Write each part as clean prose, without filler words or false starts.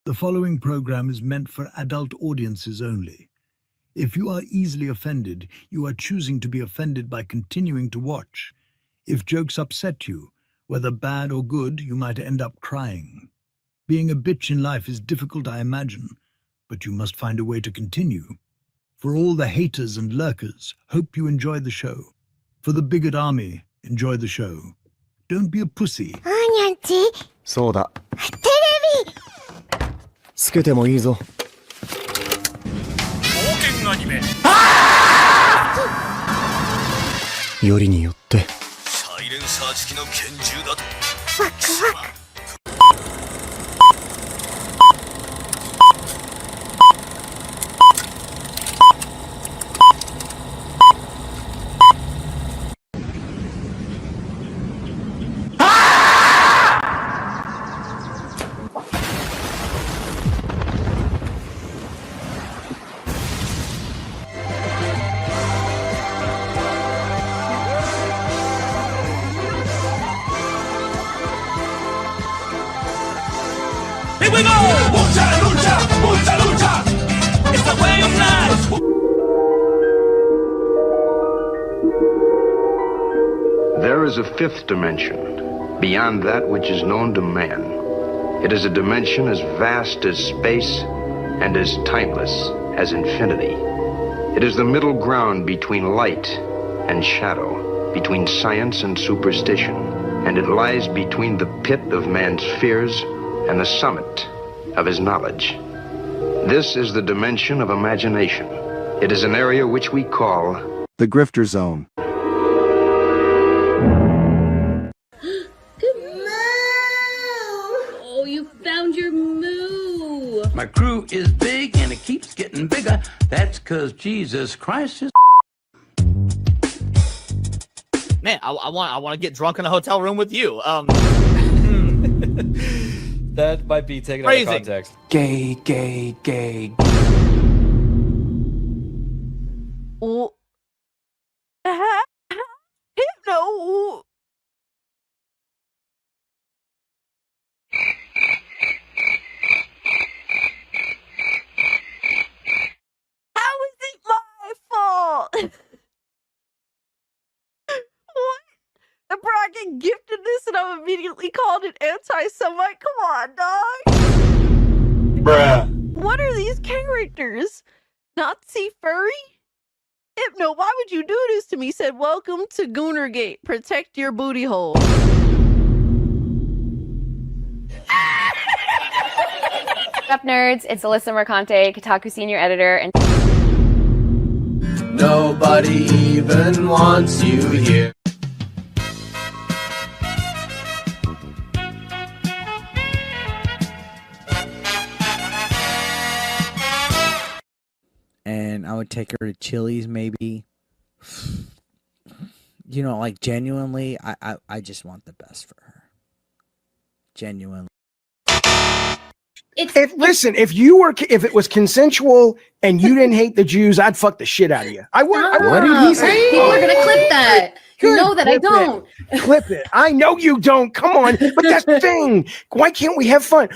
The following program is meant for adult audiences only. If you are easily offended, you are choosing to be offended by continuing to watch. If jokes upset you, whether bad or good, you might end up crying. Being a bitch in life is difficult, I imagine, but you must find a way to continue. For all the haters and lurkers, hope you enjoy the show. For the bigot army, enjoy the show. Don't be a pussy. そうだ。テレビつけてもいいぞ。冒険アニメ。よりによって。サイレンサー付きの拳銃だと。ワクワク。Here we go! Lucha, lucha, lucha, lucha! It's the way of life! There is a fifth dimension, beyond that which is known to man. It is a dimension as vast as space and as timeless as infinity. It is the middle ground between light and shadow, between science and superstition, and it lies between the pit of man's fears and the summit of his knowledge. This is the dimension of imagination. It is an area which we call the Grifter Zone. Oh, you found your moo. My crew is big and it keeps getting bigger. That's 'cause Jesus Christ is. Man, I want to get drunk in a hotel room with you. That might be taken out of context. Gay, gay, gay. Oh. Hypno. How is it my fault? What? The bracket gifted this and I'm immediately called an anti-Semite? Come on, dog. Bruh. What are these characters? Nazi furry? Hypno, why would you do this to me? Said, welcome to Goonergate. Protect your booty hole. What's up, nerds? It's Alyssa Mercante, Kotaku senior editor, and nobody even wants you here. And I would take her to Chili's, maybe. You know, like, genuinely, I just want the best for her. Genuinely. Listen, if it was consensual and you didn't hate the Jews, I'd fuck the shit out of you. I would. What did he say? People are gonna clip that. You know that I don't. Clip it. I know you don't. Come on. But that's the thing. Why can't we have fun?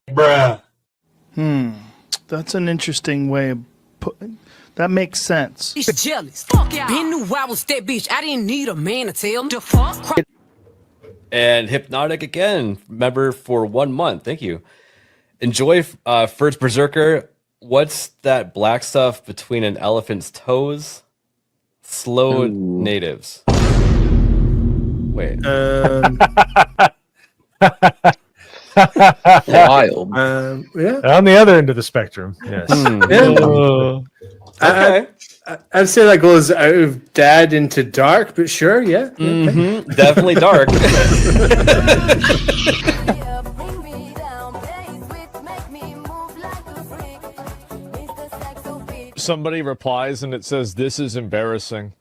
Bruh. That's an interesting way of putting. That makes sense. Jealous. Fuck yeah. Been knew I was that bitch. I didn't need a man to tell me the fuck. And Hypnotic again, member for 1 month. Thank you. Enjoy First Berserker. What's that black stuff between an elephant's toes? Slow natives. Wait. Wild. Yeah. On the other end of the spectrum. Yes. Okay. I'd say that goes out of dad into dark, but sure, yeah. Mm-hmm. Definitely dark. Somebody replies and it says, "This is embarrassing."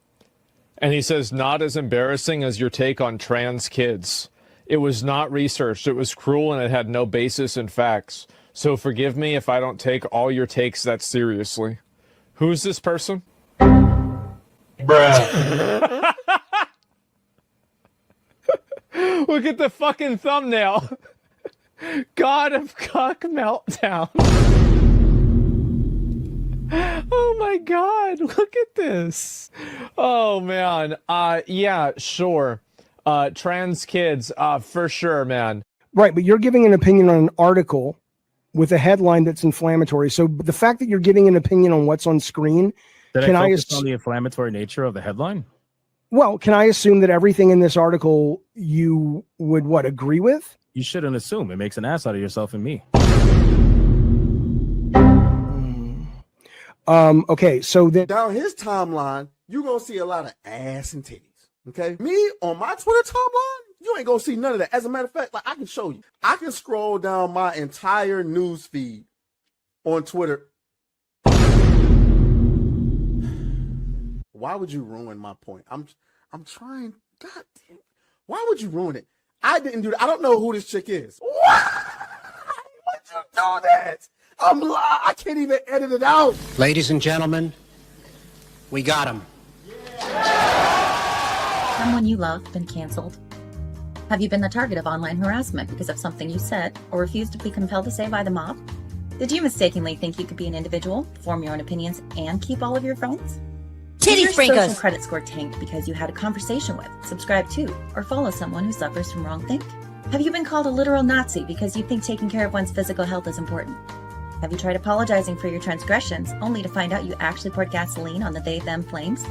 And he says, "Not as embarrassing as your take on trans kids. It was not researched. It was cruel and it had no basis in facts. So forgive me if I don't take all your takes that seriously." Who's this person? Bruh. Look at the fucking thumbnail. God of Cock Meltdown. Oh my God, look at this. Oh man. Yeah, sure. Trans kids, for sure, man. Right, but you're giving an opinion on an article with a headline that's inflammatory. So the fact that you're giving an opinion on what's on screen, Did can I I focus on the inflammatory nature of the headline? Well, can I assume that everything in this article you would agree with? You shouldn't assume. It makes an ass out of yourself and me. Okay, so then down his timeline, you're gonna see a lot of ass and titties. Okay, me on my Twitter timeline, you ain't gonna see none of that. As a matter of fact, like I can show you, I can scroll down my entire news feed on Twitter. Why would you ruin my point? I'm trying. God damn. Why would you ruin it? I didn't do that. I don't know who this chick is. Why would you do that? I can't even edit it out. Ladies and gentlemen, we got him. Someone you love been canceled? Have you been the target of online harassment because of something you said or refused to be compelled to say by the mob? Did you mistakenly think you could be an individual, form your own opinions, and keep all of your phones? Did your social credit score tanked because you had a conversation with, subscribe to, or follow someone who suffers from wrongthink? Have you been called a literal Nazi because you think taking care of one's physical health is important? Have you tried apologizing for your transgressions only to find out you actually poured gasoline on the they-them flames?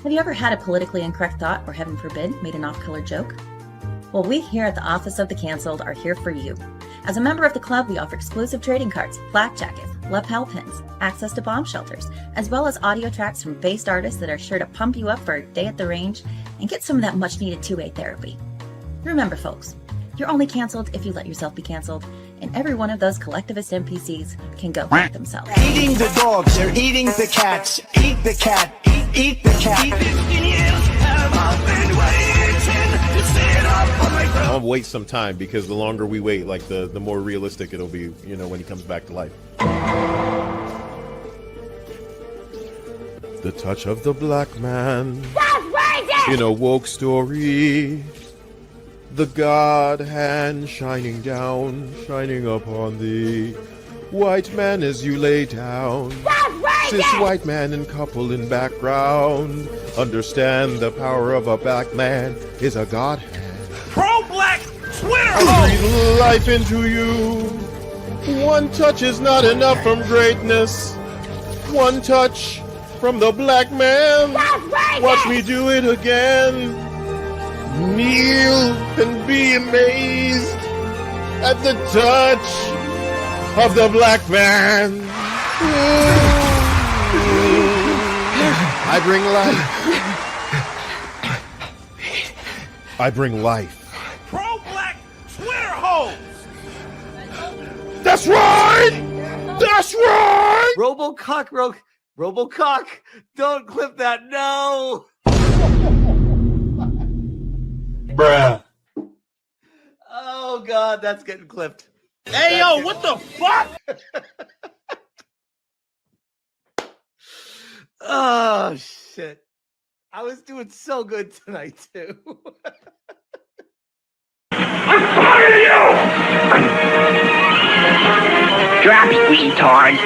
Have you ever had a politically incorrect thought or, heaven forbid, made an off-color joke? Well, we here at the Office of the Cancelled are here for you. As a member of the club, we offer exclusive trading cards, flak jackets, lapel pins, access to bomb shelters, as well as audio tracks from based artists that are sure to pump you up for a day at the range and get some of that much-needed two-way therapy. Remember, folks, you're only canceled if you let yourself be canceled, and every one of those collectivist NPCs can go fuck themselves. Eating the dogs, they're eating the cats. Eat the cat, eat the cat. I'll wait some time because the longer we wait, like the more realistic it'll be, you know, when he comes back to life. The touch of the black man in a woke story. The God hand shining down, shining upon thee. White man as you lay down. Cis white man and couple in background. Understand the power of a black man is a God hand. Pro-black Twitter! I breathe life into you. One touch is not enough from greatness. One touch from the black man. Watch me do it again. Kneel and be amazed at the touch of the black man. I bring life. I bring life. Pro-black Twitter hoes! That's right! That's right! Robocock, don't clip that, no! Bruh. Oh God, that's getting clipped. Hey, yo, what the fuck? Oh shit. I was doing so good tonight too. I'm tired of you! Drop it, retard.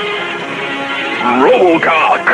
Robocock.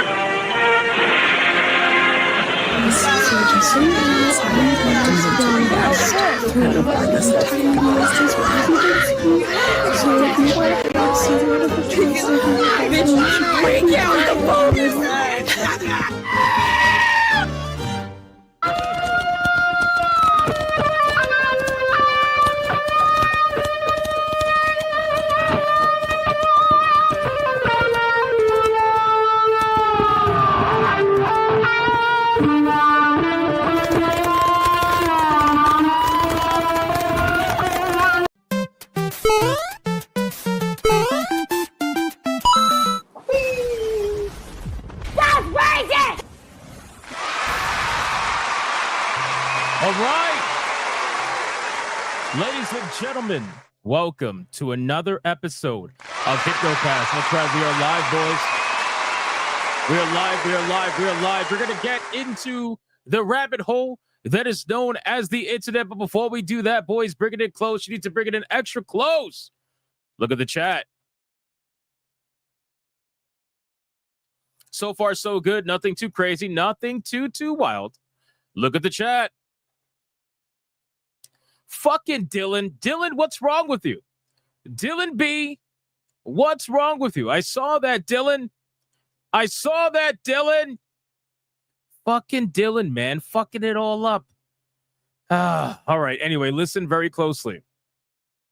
All right. Ladies and gentlemen, welcome to another episode of Hypnocast. That's right, we are live, boys. We are live. We're going to get into the rabbit hole that is known as the internet. But before we do that, boys, bring it in close. You need to bring it in extra close. Look at the chat. So far, so good. Nothing too crazy. Nothing too wild. Look at the chat. Fucking Dylan. Dylan, what's wrong with you? Dylan B, what's wrong with you? I saw that, Dylan. I saw that, Dylan. Fucking Dylan, man. Fucking it all up. All right. Anyway, listen very closely.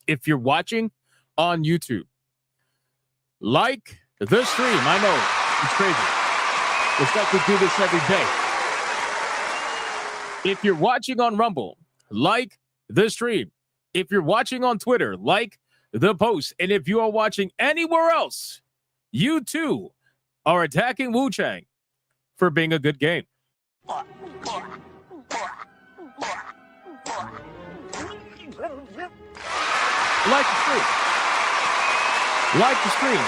If you're watching on YouTube, like the stream. I know. It's crazy. It's like we do this every day. If you're watching on Rumble, like the stream. If you're watching on Twitter, like the post. And if you are watching anywhere else, you too are attacking Wu Chang for being a good game. Like the stream. Like the stream.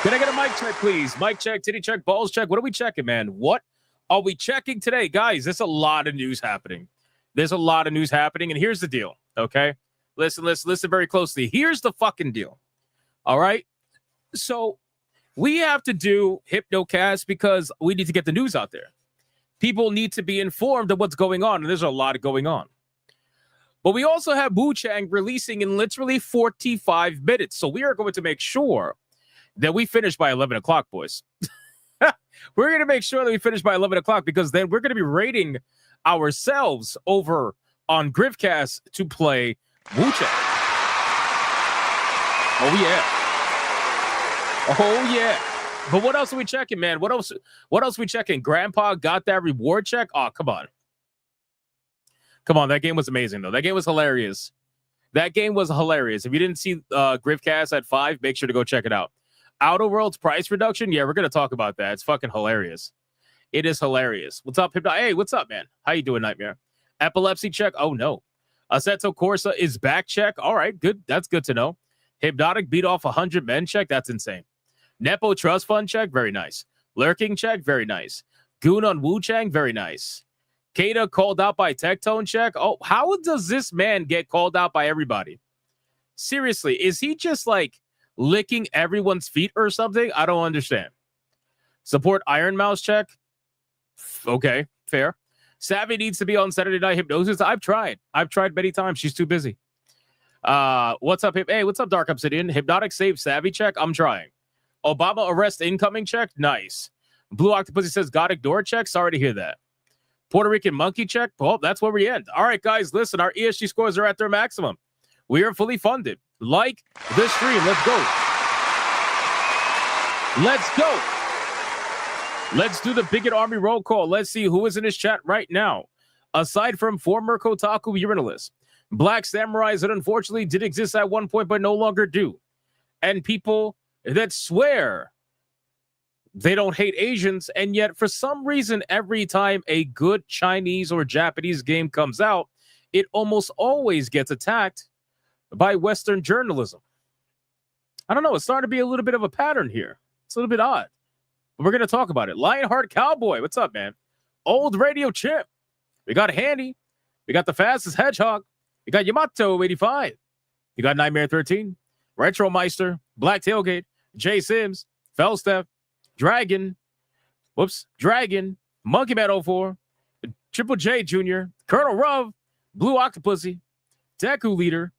Can I get a mic check, please? Mic check, titty check, balls check. What are we checking, man? What are we checking today? Guys, there's a lot of news happening. There's a lot of news happening, and here's the deal, okay? Listen very closely. Here's the fucking deal, all right? So we have to do Hypnocast because we need to get the news out there. People need to be informed of what's going on, and there's a lot going on. But we also have Wu Chang releasing in literally 45 minutes, so we are going to make sure that we finish by 11 o'clock, boys. We're going to make sure that we finish by 11 o'clock because then we're going to be rating ourselves over on Grifcast to play Wu Chang. Oh, yeah. Oh, yeah. But what else are we checking, man? What else are we checking? Grandpa got that reward check? Oh, come on. Come on. That game was amazing, though. That game was hilarious. That game was hilarious. If you didn't see Grifcast at 5, make sure to go check it out. Outer Worlds price reduction? Yeah, we're going to talk about that. It's fucking hilarious. It is hilarious. What's up, Hypno? Hey, what's up, man? How you doing, Nightmare? Epilepsy check? Oh, no. Assetto Corsa is back check? All right, good. That's good to know. Hypnotic beat off 100 men check? That's insane. Nepo Trust Fund check? Very nice. Lurking check? Very nice. Goon on Wu Chang? Very nice. Kata called out by Tectone check? Oh, how does this man get called out by everybody? Seriously, is he just like licking everyone's feet or something? I don't understand. Support Iron Mouse check? Okay, fair. Savvy needs to be on Saturday Night Hypnosis. I've tried many times. She's too busy. What's up, Hey, what's up, Dark Obsidian? Hypnotic save Savvy check? I'm trying. Obama arrest incoming check? Nice. Blue Octopus says God ignore check? Sorry to hear that. Puerto Rican monkey check? Well, that's where we end. All right, guys, listen, our ESG scores are at their maximum. We are fully funded. Like this stream. Let's go. Let's go. Let's do the Bigot Army roll call. Let's see who is in his chat right now. Aside from former Kotaku urinalists, Black Samurais that unfortunately did exist at one point but no longer do, and people that swear they don't hate Asians, and yet for some reason every time a good Chinese or Japanese game comes out, it almost always gets attacked by Western journalism. I don't know. It's starting to be a little bit of a pattern here. It's a little bit odd. But we're going to talk about it. Lionheart Cowboy. What's up, man? Old Radio Chip. We got Handy. We got the Fastest Hedgehog. We got Yamato 85. You got Nightmare 13. Retro Meister. Black Tailgate. Jay Sims. Felstep. Dragon. Monkey Man 04. Triple J Jr. Colonel Ruv. Blue Octopussy. Deku Leader.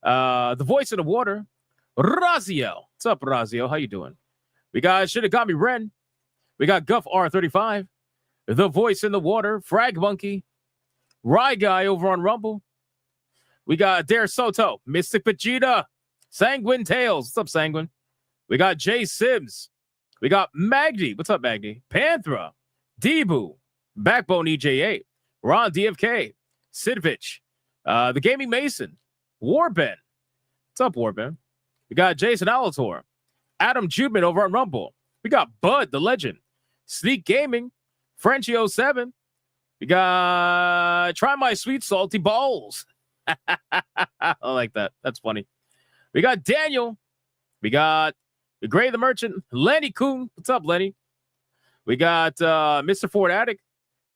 The Voice in the Water. Raziel. What's up, Raziel? How you doing? We got Shoulda Got Me Ren. We got Guff R35. The Voice in the Water. Frag Monkey. Rye Guy over on Rumble. We got Dare Soto. Mystic Vegeta. Sanguine Tails. What's up, Sanguine? We got Jay Sims. We got Magdi. What's up, Magdi? Panthra. Debu. Backbone EJ8. Ron DFK. Sidvich. The Gaming Mason. Warben. What's up, Warben? We got Jason Alator. Adam Jubman over on Rumble. We got Bud, the legend. Sneak Gaming. Frenchie 07. We got Try My Sweet Salty Balls. I like that. That's funny. We got Daniel. We got Gray the Merchant. Lenny Coon. What's up, Lenny? We got Mr. Ford Addict.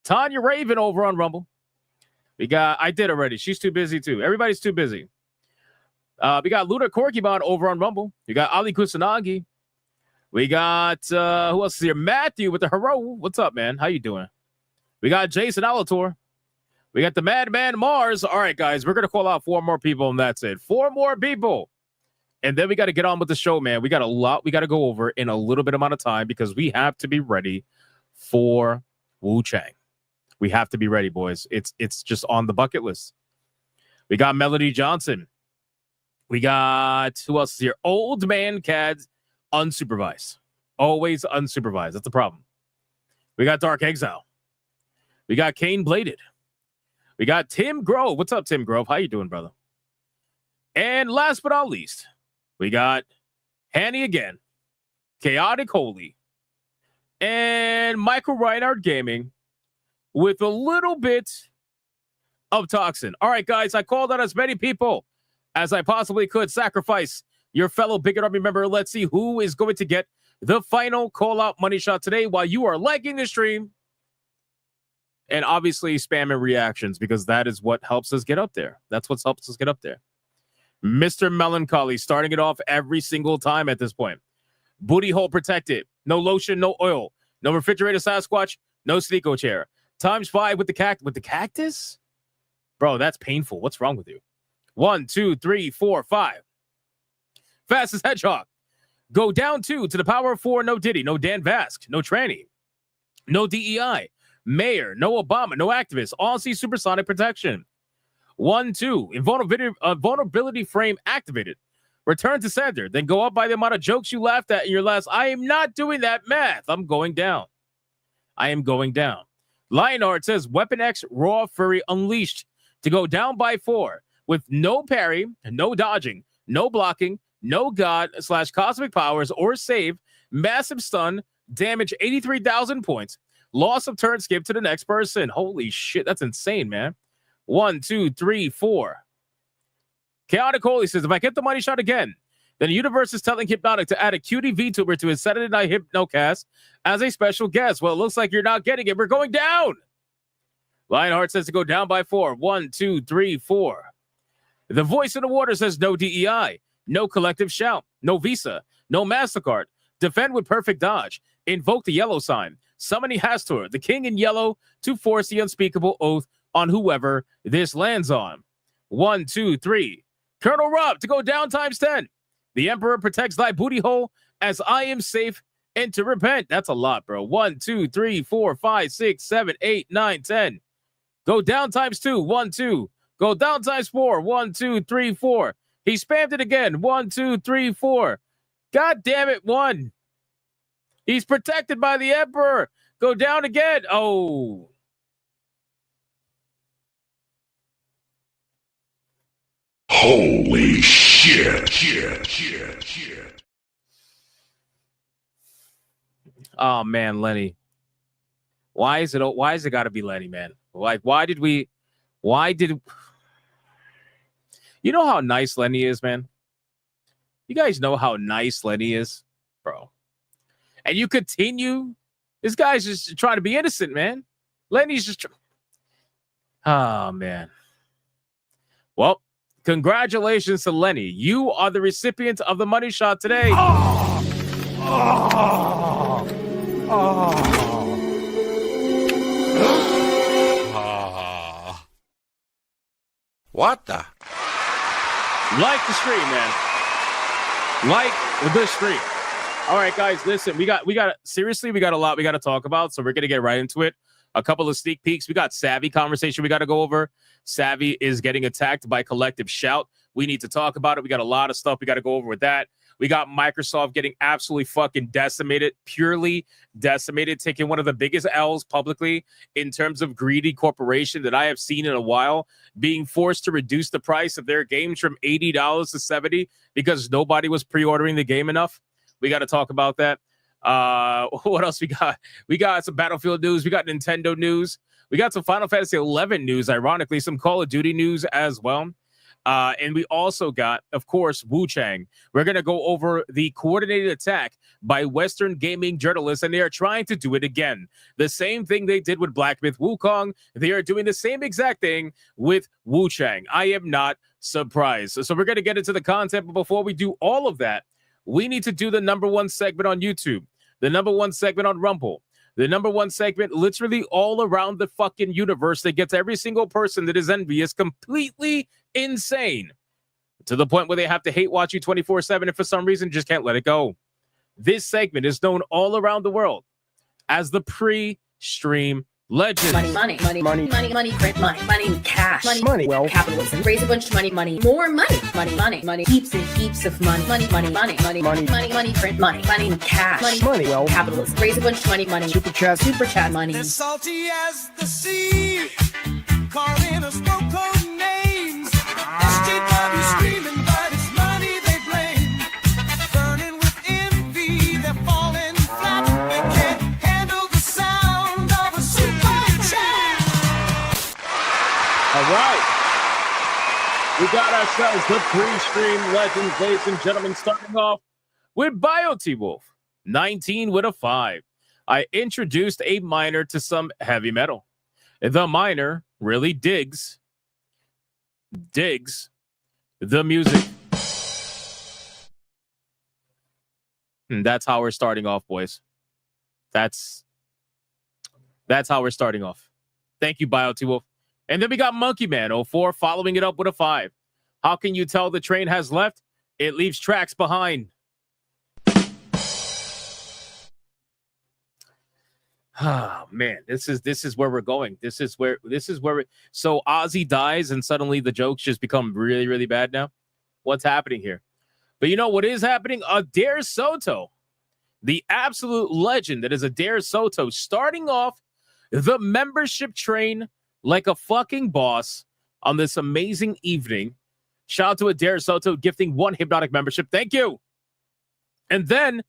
Tanya Raven over on Rumble. I did already. She's too busy too. Everybody's too busy. We got Luna Korkibon over on Rumble. We got Ali Kusanagi. We got, who else is here? Matthew with the Hero. What's up, man? How you doing? We got Jason Alator. We got the Madman Mars. All right, guys, we're going to call out 4 more people, and that's it. 4 more people. And then we got to get on with the show, man. We got a lot we got to go over in a little bit amount of time because we have to be ready for Wu Chang. We have to be ready, boys. It's just on the bucket list. We got Melody Johnson. We got, who else is here? Old Man Cads, unsupervised. Always unsupervised. That's the problem. We got Dark Exile. We got Kane Bladed. We got Tim Grove. What's up, Tim Grove? How you doing, brother? And last but not least, we got Hanny again, Chaotic Holy, and Michael Reinhardt Gaming with a little bit of Toxin. All right, guys, I called out as many people as I possibly could. Sacrifice your fellow Bigot Army member. Let's see who is going to get the final call-out money shot today while you are liking the stream. And obviously spamming reactions because that is what helps us get up there. That's what helps us get up there. Mr. Melancholy starting it off every single time at this point. Booty hole protected. No lotion, no oil. No refrigerator Sasquatch. No Sneeko chair. ×5 with the cactus? Bro, that's painful. What's wrong with you? 1, 2, 3, 4, 5. Fastest Hedgehog. Go down 2 to the power of 4. No Diddy. No Dan Vask. No Tranny. No DEI. Mayor. No Obama. No activist. Aussie supersonic protection. 1, 2. Invulnerability frame activated. Return to sender. Then go up by the amount of jokes you laughed at in your last. I am not doing that math. I'm going down. I am going down. Lionheart says Weapon X Raw Furry Unleashed to go down by 4 with no parry, no dodging, no blocking, no God/cosmic powers or save, massive stun, damage 83,000 points, loss of turn skip to the next person. Holy shit, that's insane, man. 1, 2, 3, 4. Chaotic Holy says, if I get the money shot again, then the universe is telling Hypnotic to add a cutie VTuber to his Saturday Night Hypnocast as a special guest. Well, it looks like you're not getting it. We're going down. Lionheart says to go down by 4. 1, 2, 3, 4. The voice in the water says no DEI, no collective shout, no Visa, no MasterCard. Defend with perfect dodge. Invoke the yellow sign. Summoning Hastur, the king in yellow, to force the unspeakable oath on whoever this lands on. 1, 2, 3. Colonel Rob to go down ×10. The Emperor protects thy booty hole as I am safe and to repent. That's a lot, bro. 1, 2, 3, 4, 5, 6, 7, 8, 9, 10. Go down ×2. 1, 2. Go down ×4. 1, 2, 3, 4. He spammed it again. 1, 2, 3, 4. God damn it. 1. He's protected by the Emperor. Go down again. Oh. Holy shit. Oh man, Lenny. Why is it gotta be Lenny, man? Like, you know how nice Lenny is, man? You guys know how nice Lenny is, bro. And you continue. This guy's just trying to be innocent, man. Lenny's just oh man. Well, congratulations to Lenny. You are the recipient of the money shot today. What the? Like the stream, man. Like the stream. All right, guys, listen. We got a lot we got to talk about, so we're gonna get right into it. A couple of sneak peeks. We got Savvy conversation we got to go over. Savvy is getting attacked by Collective Shout. We need to talk about it. We got a lot of stuff we got to go over with that. We got Microsoft getting absolutely fucking decimated, purely decimated, taking one of the biggest L's publicly in terms of greedy corporation that I have seen in a while, being forced to reduce the price of their games from $80 to $70 because nobody was pre-ordering the game enough. We got to talk about that. What else we got? We got some Battlefield news. We got Nintendo news. We got some Final Fantasy 11 news, ironically, some Call of Duty news as well. And we also got, of course, Wu Chang. We're going to go over the coordinated attack by Western gaming journalists, and they are trying to do it again. The same thing they did with Black Myth Wukong, they are doing the same exact thing with Wu Chang. I am not surprised. So we're going to get into the content, but before we do all of that, we need to do the #1 segment on YouTube, the #1 segment on Rumble, the #1 segment literally all around the fucking universe that gets every single person that is envious completely insane to the point where they have to hate watch you 24/7 and for some reason just can't let it go. This segment is known all around the world as the pre-stream legend. Money, print money, cash, Money, well, capitalism, raise a bunch of money, more money, heaps and heaps of money, print money, cash, money, well, capitalism, raise a bunch of money, super chat money. As salty as the sea, calling us no-code names. SJW screaming, but it's money they blame. Burning with envy, they're falling flat. They can't handle the sound of a super chat. All right. We got ourselves the pre-stream legends, ladies and gentlemen, starting off with BioT Wolf, 19 with a 5. I introduced a miner to some heavy metal. The miner really digs the music. And that's how we're starting off, boys. That's how we're starting off. Thank you, BioT Wolf. And then we got Monkey Man 04 following it up with a 5. How can you tell the train has left? It leaves tracks behind. Oh man, this is where we're going. This is where so Ozzy dies and suddenly the jokes just become really, really bad now. What's happening here? But you know what is happening? Adair Soto, the absolute legend that is Adair Soto, starting off the membership train like a fucking boss on this amazing evening. Shout out to Adair Soto gifting 1 Hypnotic membership. Thank you. And then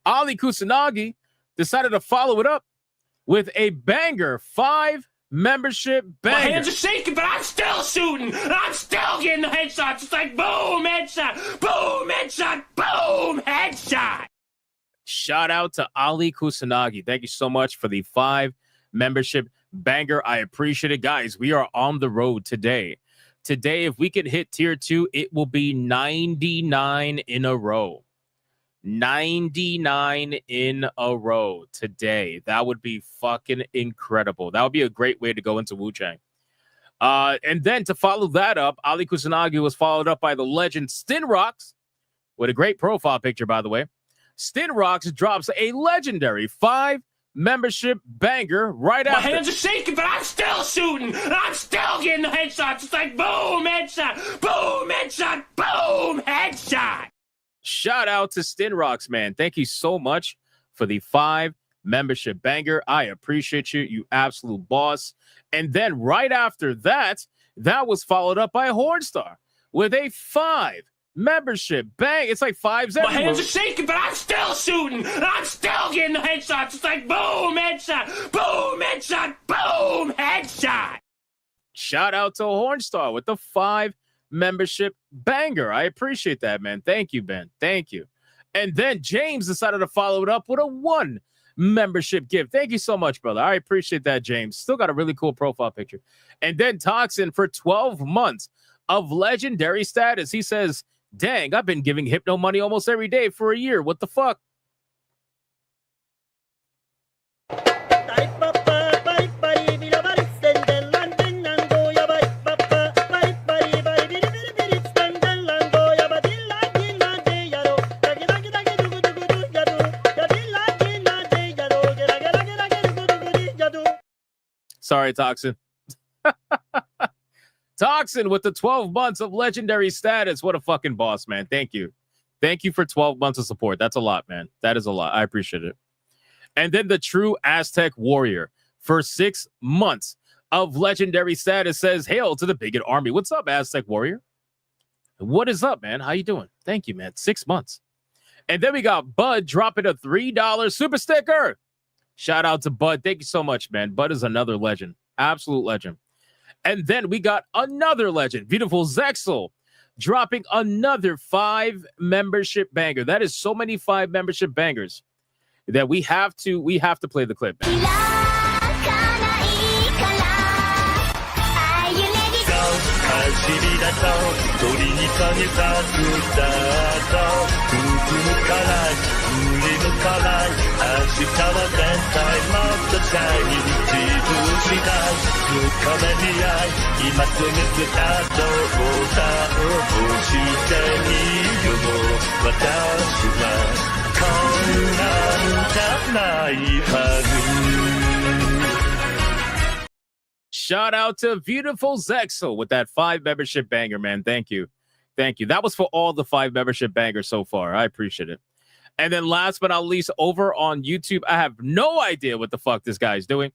Ali Kusanagi decided to follow it up with a banger 5 membership banger. My hands are shaking, but I'm still shooting. I'm still getting the headshots. It's like boom, headshot, boom, headshot, boom, headshot. Shout out to Ali Kusanagi. Thank you so much for the 5 membership banger. I appreciate it, guys. We are on the road today. Today, if we can hit tier 2, it will be 99 in a row. 99 in a row today. That would be fucking incredible. That would be a great way to go into Wu Chang. And then to follow that up, Ali Kusanagi was followed up by the legend Stinrox with a great profile picture, by the way. Stinrox drops a legendary 5 membership banger right after. My hands are shaking, but I'm still shooting. I'm still getting the headshots. It's like boom, headshot, boom, headshot, boom, headshot. Shout out to Stinrox, man. Thank you so much for the 5 membership banger. I appreciate you, you absolute boss. And then right after that, that was followed up by Hornstar with a 5 membership bang. It's like 5s My everywhere. hands are shaking, but I'm still shooting. I'm still getting the headshots. It's like boom, headshot, boom, headshot, boom, headshot. Shout out to Hornstar with the 5 membership banger. I appreciate that, man. Thank you, Ben. Thank you. And then James decided to follow it up with a 1 membership gift. Thank you so much, brother. I appreciate that, James. Still got a really cool profile picture. And then Toxin for 12 months of legendary status. He says, dang, I've been giving Hypno money almost every day for a year. What the fuck? Sorry, Toxin. Toxin with the 12 months of legendary status. What a fucking boss, man. Thank you. Thank you for 12 months of support. That's a lot, man. That is a lot. I appreciate it. And then the true Aztec warrior for 6 months of legendary status says, hail to the bigot army. What's up, Aztec warrior? What is up, man? How you doing? Thank you, man. 6 months. And then we got Bud dropping a $3 super sticker. Shout out to Bud. Thank you so much, man. Bud is another legend. Absolute legend. And then we got another legend, beautiful Zexel, dropping another 5 membership banger. That is so many 5 membership bangers that we have to play the clip. Shout out to beautiful Zexel with that 5 membership banger, man. Thank you. Thank you. That was for all the 5 membership bangers so far. I appreciate it. And then last but not least, over on YouTube, I have no idea what the fuck this guy's doing.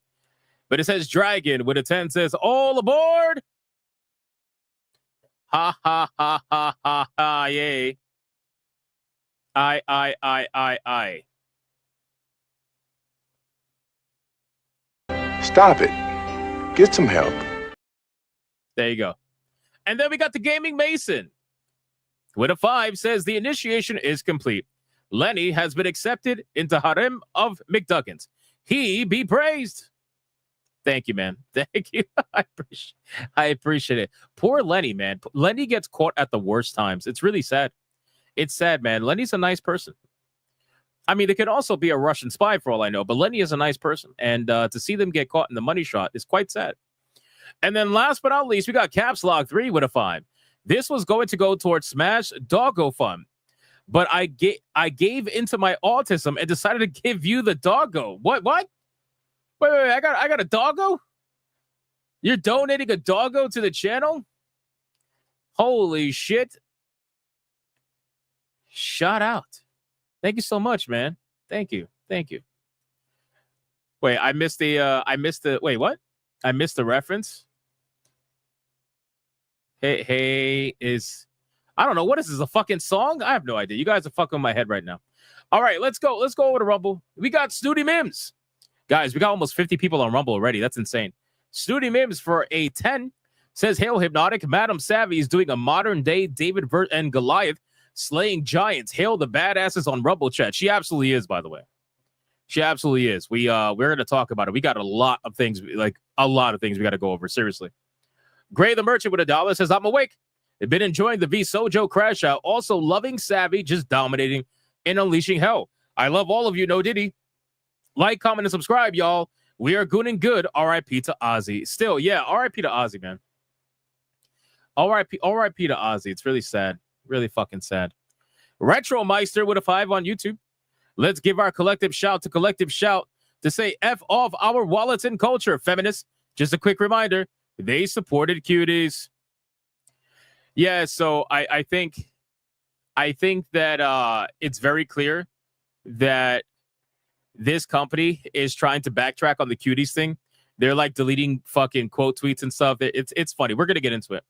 But it says Dragon with a 10 says, all aboard. Ha ha ha ha ha ha, yay. I. Stop it. Get some help. There you go. And then we got the Gaming Mason with a 5 says the initiation is complete. Lenny has been accepted into harem of McDuggins. He be praised. Thank you, man. Thank you. I appreciate it. Poor Lenny, man. Lenny gets caught at the worst times. It's really sad. It's sad, man. Lenny's a nice person. I mean, they could also be a Russian spy for all I know, but Lenny is a nice person. And to see them get caught in the money shot is quite sad. And then last but not least, we got Caps Lock 3 with a 5. This was going to go towards Smash Doggo Fun. But I gave into my autism and decided to give you the doggo. What? Wait, I got a doggo? You're donating a doggo to the channel? Holy shit. Shout out. Thank you so much, man. Thank you. Wait, I missed the wait, what? I missed the reference. Hey is I don't know. What is this? A fucking song? I have no idea. You guys are fucking my head right now. All right, let's go. Let's go over to Rumble. We got Snooty Mims. Guys, we got almost 50 people on Rumble already. That's insane. Snooty Mims for a 10 says, Hail Hypnotic. Madam Savvy is doing a modern day David and Goliath slaying giants. Hail the badasses on Rumble chat. She absolutely is, by the way. She absolutely is. We're going to talk about it. We got a lot of things we got to go over. Seriously. Gray the Merchant with $1 says, I'm awake. They've been enjoying the V Sojo crash out. Also loving Savvy, just dominating and unleashing hell. I love all of you. No Diddy. Like, comment, and subscribe, y'all. We are good and good. R.I.P. to Ozzy. Still, yeah, R.I.P. to Ozzy, man. R.I.P. to Ozzy. It's really sad. Really fucking sad. Retro Meister with a 5 on YouTube. Let's give our collective shout to say F off our wallets and culture, feminists. Just a quick reminder, they supported cuties. Yeah, so I think that it's very clear that this company is trying to backtrack on the cuties thing. They're like deleting fucking quote tweets and stuff. It's funny. We're gonna get into it.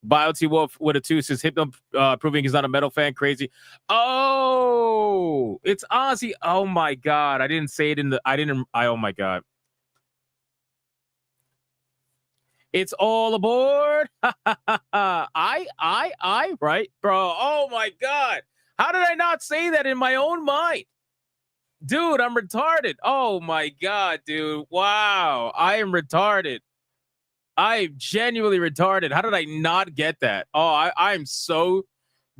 BioT Wolf with a 2 says Hypno proving he's not a metal fan. Crazy. Oh, it's Ozzy. Oh my god. I didn't say it in the oh my god. It's all aboard. I, right, bro. Oh my god. How did I not say that in my own mind? Dude, I'm retarded. Oh my god, dude. Wow. I am retarded. I am genuinely retarded. How did I not get that? Oh, I'm so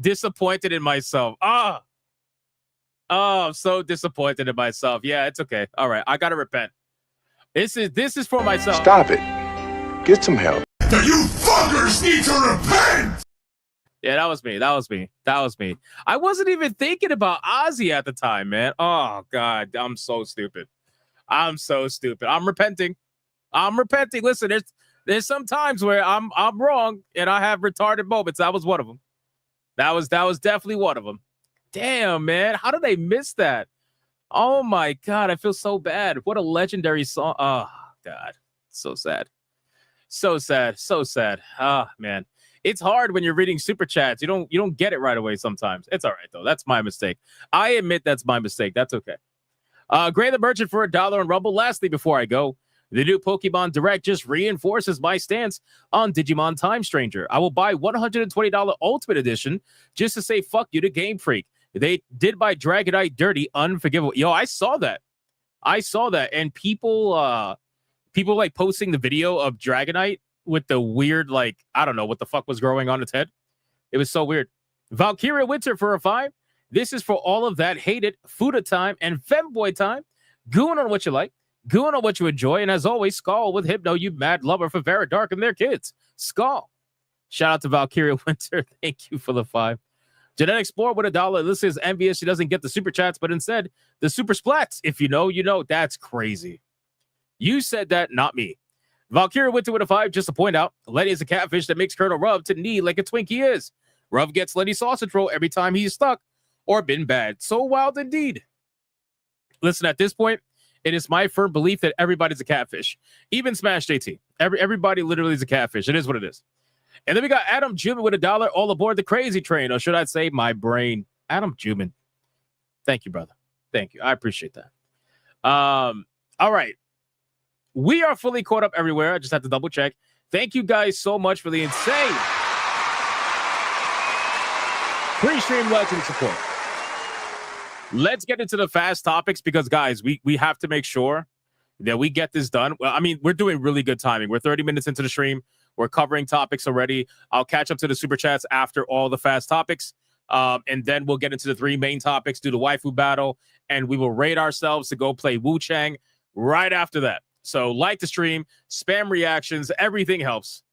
disappointed in myself. Oh, I'm so disappointed in myself. Yeah, it's okay. All right, I gotta repent. This is for myself. Stop it. Get some help. You fuckers need to repent! Yeah, that was me. I wasn't even thinking about Ozzy at the time, man. Oh god, I'm so stupid. I'm repenting. Listen, there's some times where I'm wrong and I have retarded moments. That was one of them. That was definitely one of them. Damn, man. How did I miss that? Oh my god, I feel so bad. What a legendary song. Oh god. So sad. Ah, man. It's hard when you're reading super chats. You don't get it right away sometimes. It's all right though. That's my mistake. I admit that's my mistake. That's okay. Gray the Merchant for $1 on Rumble. Lastly, before I go, The new Pokemon Direct just reinforces my stance on Digimon Time Stranger. I will buy $120 Ultimate Edition just to say fuck you to Game Freak. They did buy Dragonite dirty, unforgivable. Yo, I saw that. And people like posting the video of Dragonite with the weird, like, I don't know what the fuck was growing on its head. It was so weird. Valkyria Winter for a 5. This is for all of that hated Fuda time and femboy time. Goon on what you like. Goon on what you enjoy. And as always, Skull with Hypno, you mad lover for Vera Dark and their kids. Skull. Shout out to Valkyria Winter. Thank you for the 5. Genetic Explorer with $1. This is envious. She doesn't get the super chats, but instead the super splats. If you know, you know. That's crazy. You said that, not me. Valkyria Winter with a 5. Just to point out, Letty is a catfish that makes Colonel Rub to knee like a Twinkie is. Rub gets Letty sausage roll every time he's stuck or been bad. So wild indeed. Listen, at this point, it is my firm belief that everybody's a catfish. Even Smash JT. Everybody literally is a catfish. It is what it is. And then we got Adam Juman with $1 all aboard the crazy train. Or should I say my brain? Adam Juman. Thank you, brother. Thank you. I appreciate that. All right. We are fully caught up everywhere. I just have to double check. Thank you guys so much for the insane pre-stream legend support. Let's get into the fast topics because, guys, we have to make sure that we get this done. Well, I mean, we're doing really good timing. We're 30 minutes into the stream. We're covering topics already. I'll catch up to the super chats after all the fast topics. And then we'll get into the 3 main topics, do the waifu battle, and we will rate ourselves to go play Wu Chang right after that. So like the stream, spam reactions, everything helps.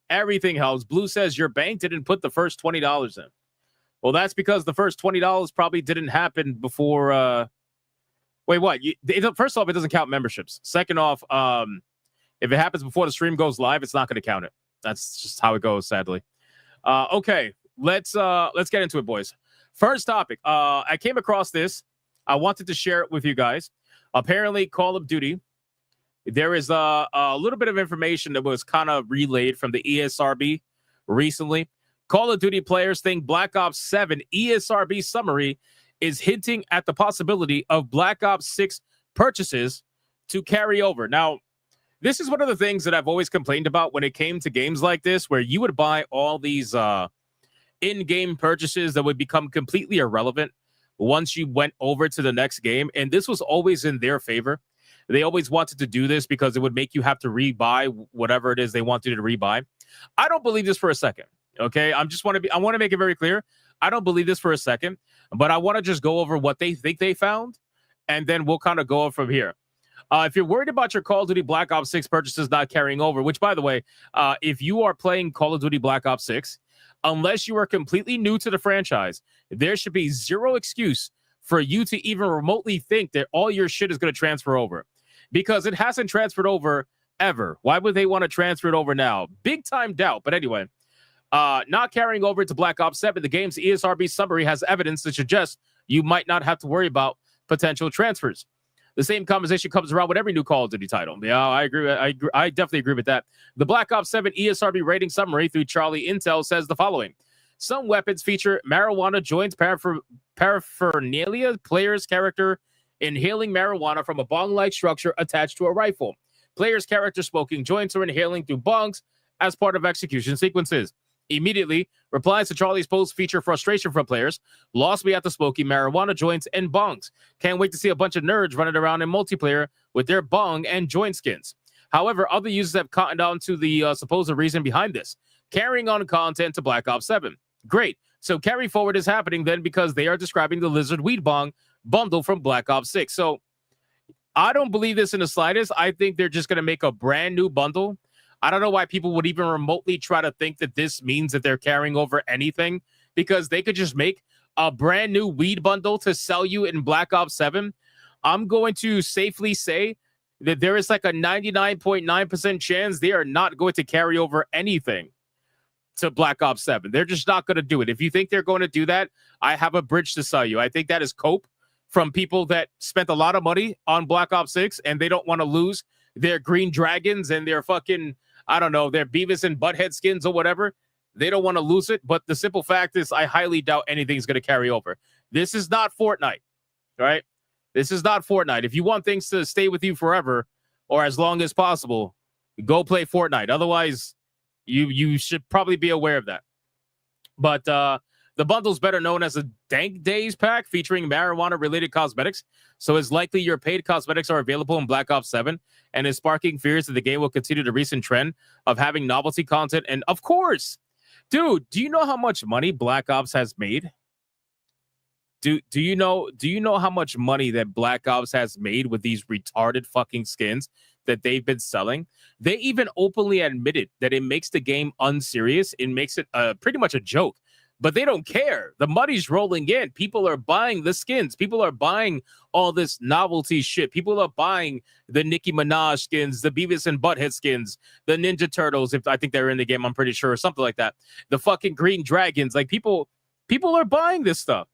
Everything helps. Blue says your bank didn't put the first $20 in. Well, that's because the first $20 probably didn't happen before. Wait, what? First off, it doesn't count memberships. Second off, if it happens before the stream goes live, it's not going to count it. That's just how it goes, sadly. Okay, let's get into it, boys. First topic. I came across this. I wanted to share it with you guys. Apparently, Call of Duty. There is a little bit of information that was kind of relayed from the ESRB recently. Call of Duty players think Black Ops 7 ESRB summary is hinting at the possibility of Black Ops 6 purchases to carry over. Now, this is one of the things that I've always complained about when it came to games like this, where you would buy all these in-game purchases that would become completely irrelevant once you went over to the next game. And this was always in their favor. They always wanted to do this because it would make you have to rebuy whatever it is they want you to rebuy. I don't believe this for a second. Okay, I want to make it very clear. I don't believe this for a second, but I want to just go over what they think they found, and then we'll kind of go from here. If you're worried about your Call of Duty Black Ops 6 purchases not carrying over, which, by the way, if you are playing Call of Duty Black Ops 6, unless you are completely new to the franchise, there should be zero excuse for you to even remotely think that all your shit is going to transfer over, because it hasn't transferred over ever. Why would they want to transfer it over now? Big time doubt. But anyway, not carrying over to Black Ops 7, the game's ESRB summary has evidence that suggests you might not have to worry about potential transfers. The same conversation comes around with every new Call of Duty title. Yeah, I agree. I definitely agree with that. The Black Ops 7 ESRB rating summary through Charlie Intel says the following. Some weapons feature marijuana joints paraphernalia, player's character inhaling marijuana from a bong-like structure attached to a rifle. Player's character smoking joints or inhaling through bongs as part of execution sequences. Immediately, replies to Charlie's post feature frustration from players. Lost me at the smoking marijuana joints and bongs. Can't wait to see a bunch of nerds running around in multiplayer with their bong and joint skins. However, other users have cottoned on to the supposed reason behind this. Carrying on content to Black Ops 7. Great. So carry forward is happening then because they are describing the Lizard Weed Bong bundle from Black Ops 6. So I don't believe this in the slightest. I think they're just going to make a brand new bundle. I don't know why people would even remotely try to think that this means that they're carrying over anything, because they could just make a brand new weed bundle to sell you in Black Ops 7. I'm going to safely say that there is like a 99.9% chance they are not going to carry over anything to Black Ops 7. They're just not going to do it. If you think they're going to do that, I have a bridge to sell you. I think that is cope from people that spent a lot of money on Black Ops 6 and they don't want to lose their green dragons and their fucking, I don't know, their Beavis and Butthead skins or whatever. They don't want to lose it. But the simple fact is, I highly doubt anything's going to carry over. This is not Fortnite, right? This is not Fortnite. If you want things to stay with you forever, or as long as possible, go play Fortnite. Otherwise, you should probably be aware of that. But the bundle's better known as a Dank Days pack featuring marijuana-related cosmetics. So it's likely your paid cosmetics are available in Black Ops 7 and is sparking fears that the game will continue the recent trend of having novelty content. And of course, dude, do you know how much money Black Ops has made? Do you know how much money that Black Ops has made with these retarded fucking skins that they've been selling? They even openly admitted that it makes the game unserious. It makes it pretty much a joke. But they don't care. The money's rolling in. People are buying the skins. People are buying all this novelty shit. People are buying the Nicki Minaj skins, the Beavis and Butthead skins, the Ninja Turtles, if I think they're in the game, I'm pretty sure, or something like that. The fucking Green Dragons. Like, people are buying this stuff.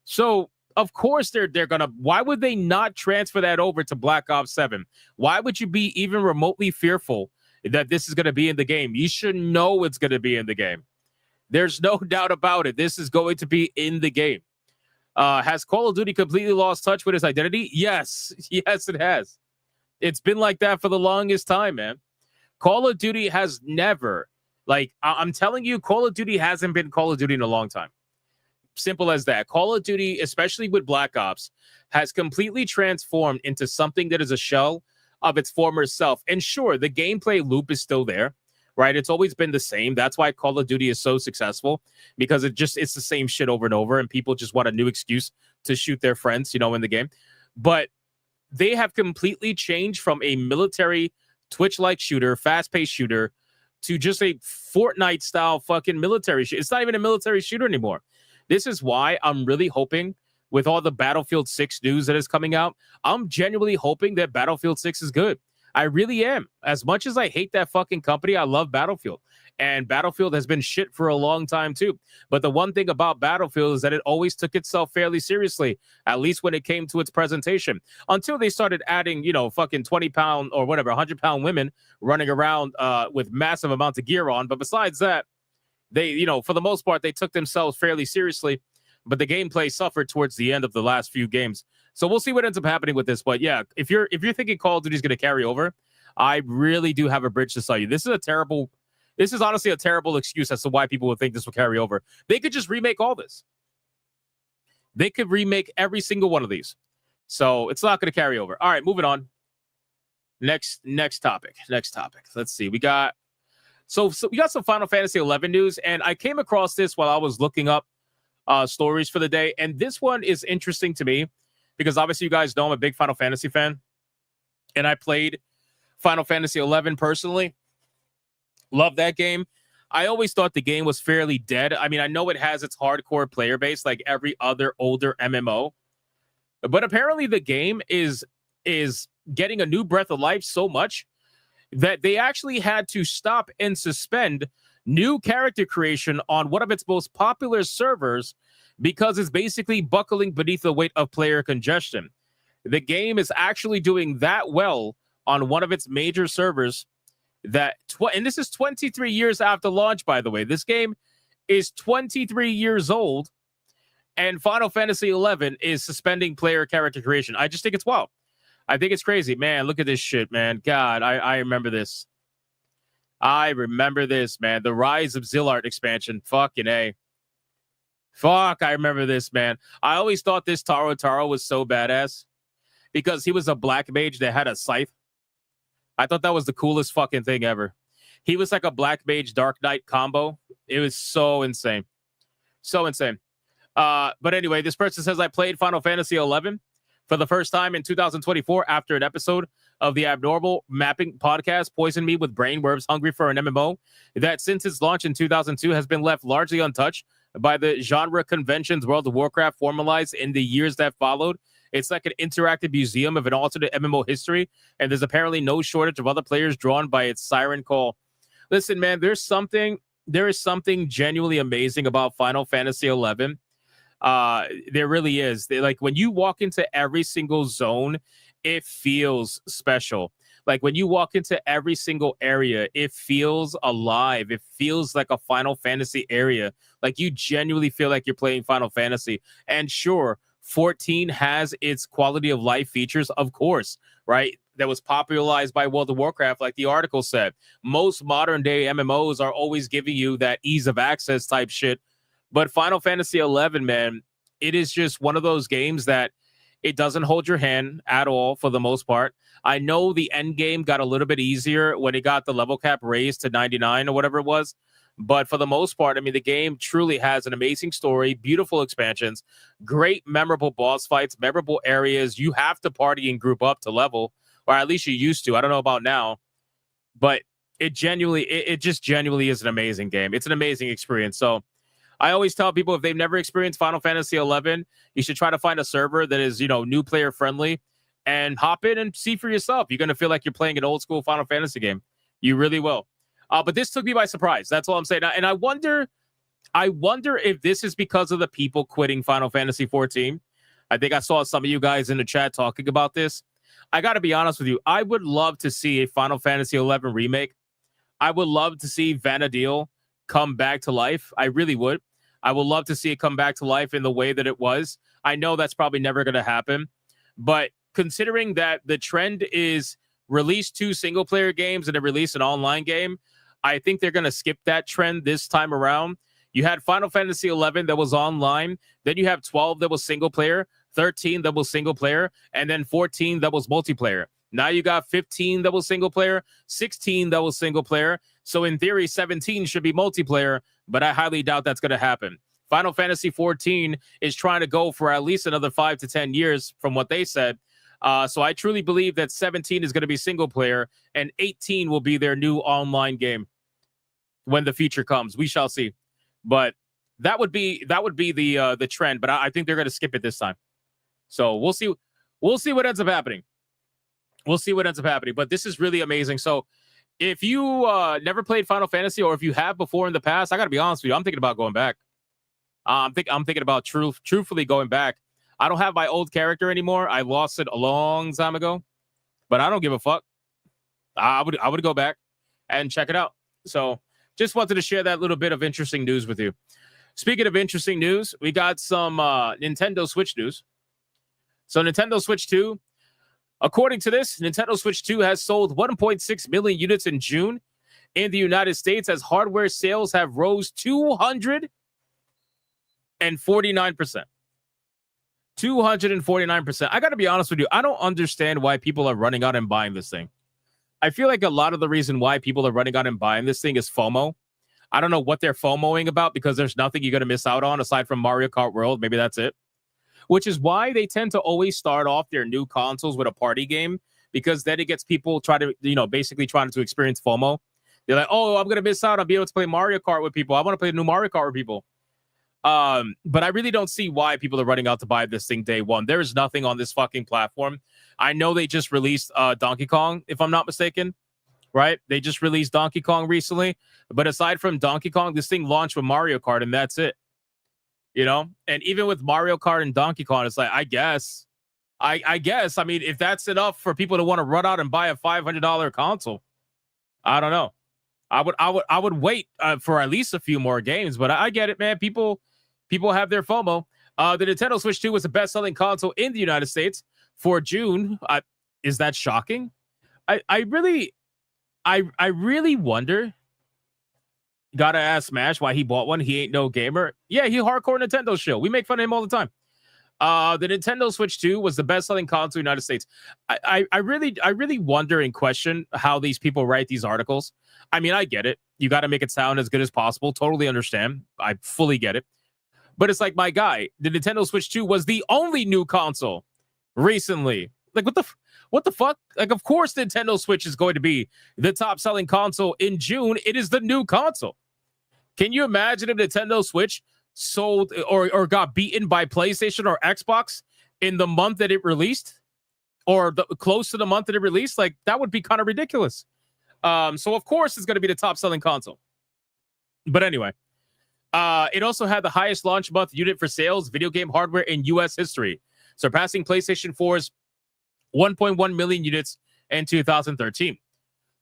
So, of course, they're gonna. Why would they not transfer that over to Black Ops 7? Why would you be even remotely fearful that this is gonna be in the game? You should know it's gonna be in the game. There's no doubt about it. This is going to be in the game. Has Call of Duty completely lost touch with its identity? Yes. Yes, it has. It's been like that for the longest time, man. Call of Duty has never, I'm telling you, Call of Duty hasn't been Call of Duty in a long time. Simple as that. Call of Duty, especially with Black Ops, has completely transformed into something that is a shell of its former self. And sure, the gameplay loop is still there. Right? It's always been the same. That's why Call of Duty is so successful, because it's the same shit over and over, and people just want a new excuse to shoot their friends, in the game. But they have completely changed from a military Twitch-like shooter, fast-paced shooter, to just a Fortnite-style fucking military shooter. It's not even a military shooter anymore. This is why I'm really hoping, with all the Battlefield 6 news that is coming out, I'm genuinely hoping that Battlefield 6 is good. I really am. As much as I hate that fucking company, I love Battlefield. And Battlefield has been shit for a long time, too. But the one thing about Battlefield is that it always took itself fairly seriously, at least when it came to its presentation. Until they started adding, fucking 20-pound or whatever, 100-pound women running around with massive amounts of gear on. But besides that, they, for the most part, they took themselves fairly seriously. But the gameplay suffered towards the end of the last few games. So we'll see what ends up happening with this. But yeah, if you're thinking Call of Duty is going to carry over, I really do have a bridge to sell you. This is honestly a terrible excuse as to why people would think this will carry over. They could just remake all this. They could remake every single one of these. So it's not going to carry over. All right, moving on. Next topic. Let's see. We got some Final Fantasy 11 news, and I came across this while I was looking up stories for the day. And this one is interesting to me because obviously you guys know I'm a big Final Fantasy fan, and I played Final Fantasy 11 personally. Love that game. I always thought the game was fairly dead. I mean, I know it has its hardcore player base like every other older MMO, but apparently the game is getting a new breath of life so much that they actually had to stop and suspend new character creation on one of its most popular servers because it's basically buckling beneath the weight of player congestion. The game is actually doing that well on one of its major servers and this is 23 years after launch, by the way. This game is 23 years old, and Final Fantasy 11 is suspending player character creation. I just think it's wild. I think it's crazy. Man, look at this shit, man. God, I remember this. I remember this, man. The Rise of Zillart expansion. Fucking A. Fuck, I remember this, man. I always thought this Taro was so badass because he was a black mage that had a scythe. I thought that was the coolest fucking thing ever. He was like a black mage Dark Knight combo. It was so insane. So insane. But anyway, this person says, I played Final Fantasy 11 for the first time in 2024 after an episode of the Abnormal Mapping podcast poisoned me with brainworms hungry for an MMO that since its launch in 2002 has been left largely untouched by the genre conventions World of Warcraft formalized in the years that followed. It's like an interactive museum of an alternate MMO history, and there's apparently no shortage of other players drawn by its siren call. Listen, man, there is something genuinely amazing about Final Fantasy 11. There really is. Like when you walk into every single zone, it feels special. Like when you walk into every single area, it feels alive. It feels like a Final Fantasy area. Like you genuinely feel like you're playing Final Fantasy. And sure, 14 has its quality of life features, of course, right? That was popularized by World of Warcraft, like the article said. Most modern day MMOs are always giving you that ease of access type shit. But Final Fantasy 11, man, it is just one of those games that it doesn't hold your hand at all for the most part. I know the end game got a little bit easier when it got the level cap raised to 99 or whatever it was. But for the most part, I mean, the game truly has an amazing story, beautiful expansions, great memorable boss fights, memorable areas. You have to party and group up to level, or at least you used to. I don't know about now, but it just genuinely is an amazing game. It's an amazing experience. So I always tell people, if they've never experienced Final Fantasy 11, you should try to find a server that is, new player friendly and hop in and see for yourself. You're going to feel like you're playing an old school Final Fantasy game. You really will. But this took me by surprise. That's all I'm saying. And I wonder if this is because of the people quitting Final Fantasy 14. I think I saw some of you guys in the chat talking about this. I got to be honest with you. I would love to see a Final Fantasy 11 remake. I would love to see Vana'diel come back to life. I really would. I would love to see it come back to life in the way that it was. I know that's probably never going to happen. But considering that the trend is release 2 single-player games and then release an online game, I think they're going to skip that trend this time around. You had Final Fantasy 11 that was online. Then you have 12 that was single player, 13 that was single player, and then 14 that was multiplayer. Now you got 15 that was single player, 16 that was single player. So in theory, 17 should be multiplayer, but I highly doubt that's going to happen. Final Fantasy 14 is trying to go for at least another 5 to 10 years from what they said. So I truly believe that 17 is going to be single player and 18 will be their new online game when the feature comes. We shall see. But that would be the trend. But I think they're going to skip it this time. So we'll see. We'll see what ends up happening. We'll see what ends up happening. But this is really amazing. So if you never played Final Fantasy, or if you have before in the past, I got to be honest with you, I'm thinking about going back. I'm thinking about truthfully going back. I don't have my old character anymore. I lost it a long time ago, but I don't give a fuck. I would go back and check it out. So just wanted to share that little bit of interesting news with you. Speaking of interesting news, we got some Nintendo Switch news. So Nintendo Switch 2, according to this, Nintendo Switch 2 has sold 1.6 million units in June in the United States as hardware sales have rose 249%. 249%. I got to be honest with you. I don't understand why people are running out and buying this thing. I feel like a lot of the reason why people are running out and buying this thing is FOMO. I don't know what they're FOMOing about, because there's nothing you're going to miss out on aside from Mario Kart World. Maybe that's it. Which is why they tend to always start off their new consoles with a party game, because then it gets people basically trying to experience FOMO. They're like, oh, I'm going to miss out on being able to play Mario Kart with people. I want to play the new Mario Kart with people. But I really don't see why people are running out to buy this thing day one. There is nothing on this fucking platform. I know they just released Donkey Kong, if I'm not mistaken, right? They just released Donkey Kong recently. But aside from Donkey Kong, this thing launched with Mario Kart, and that's it. And even with Mario Kart and Donkey Kong, it's like, I guess, I mean, if that's enough for people to want to run out and buy a $500 console, I don't know. I would wait for at least a few more games, but I get it, man. People have their FOMO. The Nintendo Switch 2 was the best-selling console in the United States for June. Is that shocking? I really wonder. Gotta ask Smash why he bought one. He ain't no gamer. Yeah, he hardcore Nintendo shill. We make fun of him all the time. The Nintendo Switch 2 was the best-selling console in the United States. I really wonder and question how these people write these articles. I mean, I get it. You got to make it sound as good as possible. Totally understand. I fully get it. But it's like, my guy, the Nintendo Switch 2 was the only new console recently. Like, what the fuck? Like, of course, Nintendo Switch is going to be the top-selling console in June. It is the new console. Can you imagine if Nintendo Switch sold or got beaten by PlayStation or Xbox in the month that it released, or close to the month that it released? Like, that would be kind of ridiculous. So of course it's going to be the top selling console. But anyway, it also had the highest launch month unit for sales video game hardware in U.S. history, surpassing PlayStation 4's 1.1 million units in 2013.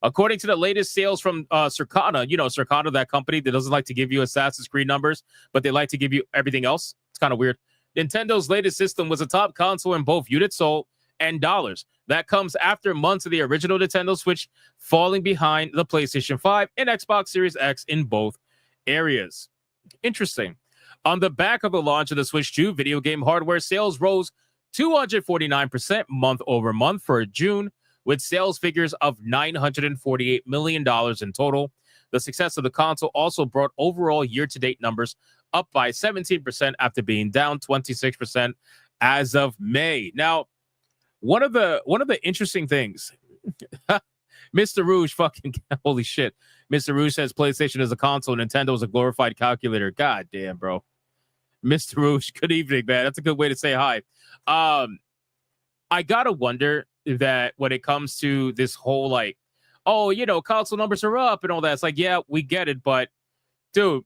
According to the latest sales from Circana, Circana, that company that doesn't like to give you Assassin's Creed numbers, but they like to give you everything else. It's kind of weird. Nintendo's latest system was a top console in both units sold and dollars. That comes after months of the original Nintendo Switch falling behind the PlayStation 5 and Xbox Series X in both areas. Interesting. On the back of the launch of the Switch 2, video game hardware sales rose 249% month over month for June, with sales figures of $948 million in total. The success of the console also brought overall year-to-date numbers up by 17% after being down 26% as of May. Now, one of the interesting things, Mr. Rouge, fucking holy shit. Mr. Rouge says PlayStation is a console, Nintendo is a glorified calculator. God damn, bro. Mr. Rouge, good evening, man. That's a good way to say hi. I gotta wonder that when it comes to this whole like, oh, you know, console numbers are up and all that. It's like, yeah, we get it, but dude,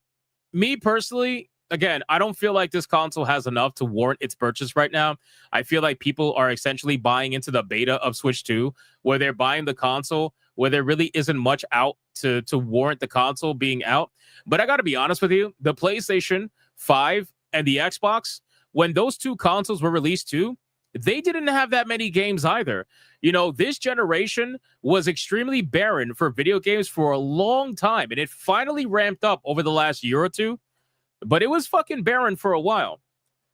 me personally, again, I don't feel like this console has enough to warrant its purchase right now. I feel like people are essentially buying into the beta of Switch 2, where they're buying the console, where there really isn't much out to warrant the console being out. But I got to be honest with you, the PlayStation 5 and the Xbox, when those two consoles were released too, they didn't have that many games either. You know, this generation was extremely barren for video games for a long time, and it finally ramped up over the last year or two, but it was fucking barren for a while.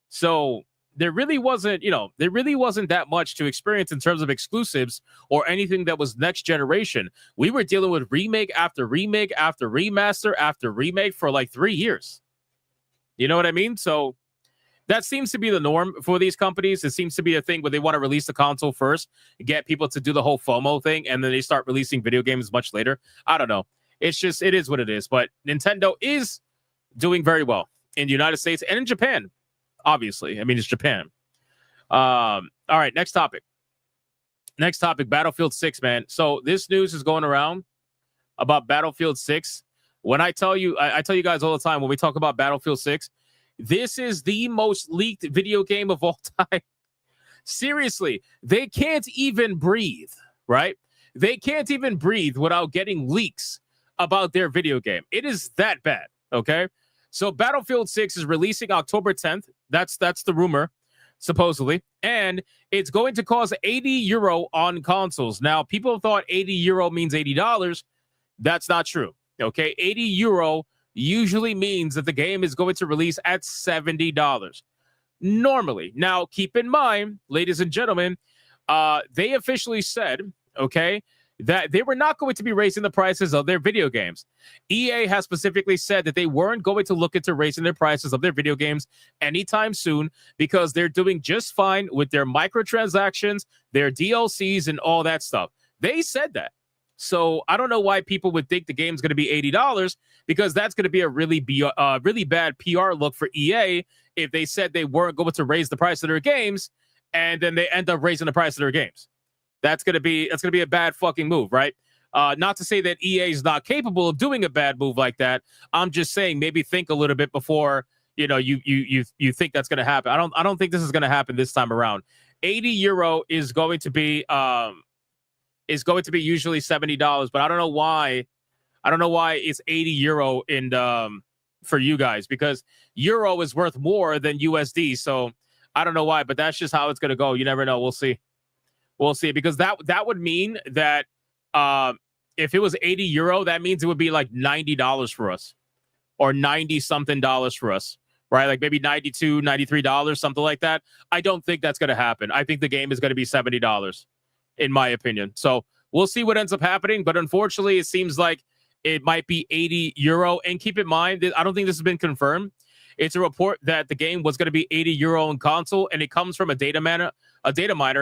So there really wasn't that much to experience in terms of exclusives or anything that was next generation. We were dealing with remake after remake after remaster after remake for like 3 years. You know what I mean? So that seems to be the norm for these companies. It seems to be a thing where they want to release the console first, get people to do the whole FOMO thing, and then they start releasing video games much later. I don't know. It is what it is. But Nintendo is doing very well in the United States and in Japan, obviously. I mean, it's Japan. All right, next topic. Battlefield 6, man. So this news is going around about Battlefield 6. When I tell you guys all the time, when we talk about Battlefield 6, this is the most leaked video game of all time. Seriously, they can't even breathe, right? They can't even breathe without getting leaks about their video game. It is that bad, okay? So Battlefield 6 is releasing October 10th. That's the rumor, supposedly. And it's going to cost €80 on consoles. Now, people thought €80 means $80. That's not true, okay? €80 usually means that the game is going to release at $70 normally. Now, keep in mind, ladies and gentlemen, they officially said, okay, that they were not going to be raising the prices of their video games. EA has specifically said that they weren't going to look into raising their prices of their video games anytime soon because they're doing just fine with their microtransactions, their DLCs, and all that stuff. They said that. So I don't know why people would think the game's going to be $80 because that's going to be a really bad PR look for EA if they said they weren't going to raise the price of their games and then they end up raising the price of their games. That's going to be a bad fucking move, right? Not to say that EA is not capable of doing a bad move like that. I'm just saying maybe think a little bit before you think that's going to happen. I don't think this is going to happen this time around. €80 is going to be usually $70, but I don't know why it's €80 in for you guys because euro is worth more than USD. So I don't know why, but that's just how it's gonna go. You never know. We'll see because that would mean that if it was €80, that means it would be like $90 for us or 90 something dollars for us, right? Like maybe $92, $93, something like that. I don't think that's gonna happen. I think the game is gonna be $70. In my opinion. So we'll see what ends up happening. But unfortunately, it seems like it might be €80. And keep in mind, I don't think this has been confirmed. It's a report that the game was going to be €80 in console, and it comes from a data miner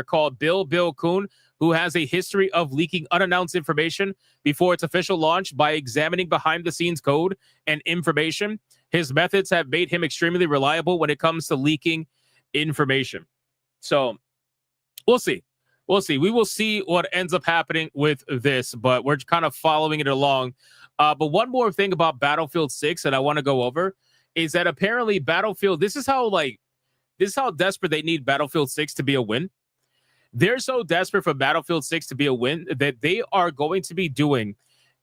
called Bill Kuhn, who has a history of leaking unannounced information before its official launch by examining behind-the-scenes code and information. His methods have made him extremely reliable when it comes to leaking information. So we'll see. We will see what ends up happening with this, but we're kind of following it along. But one more thing about Battlefield 6 that I want to go over is that apparently Battlefield, this is how desperate they need Battlefield 6 to be a win. They're so desperate for Battlefield 6 to be a win that they are going to be doing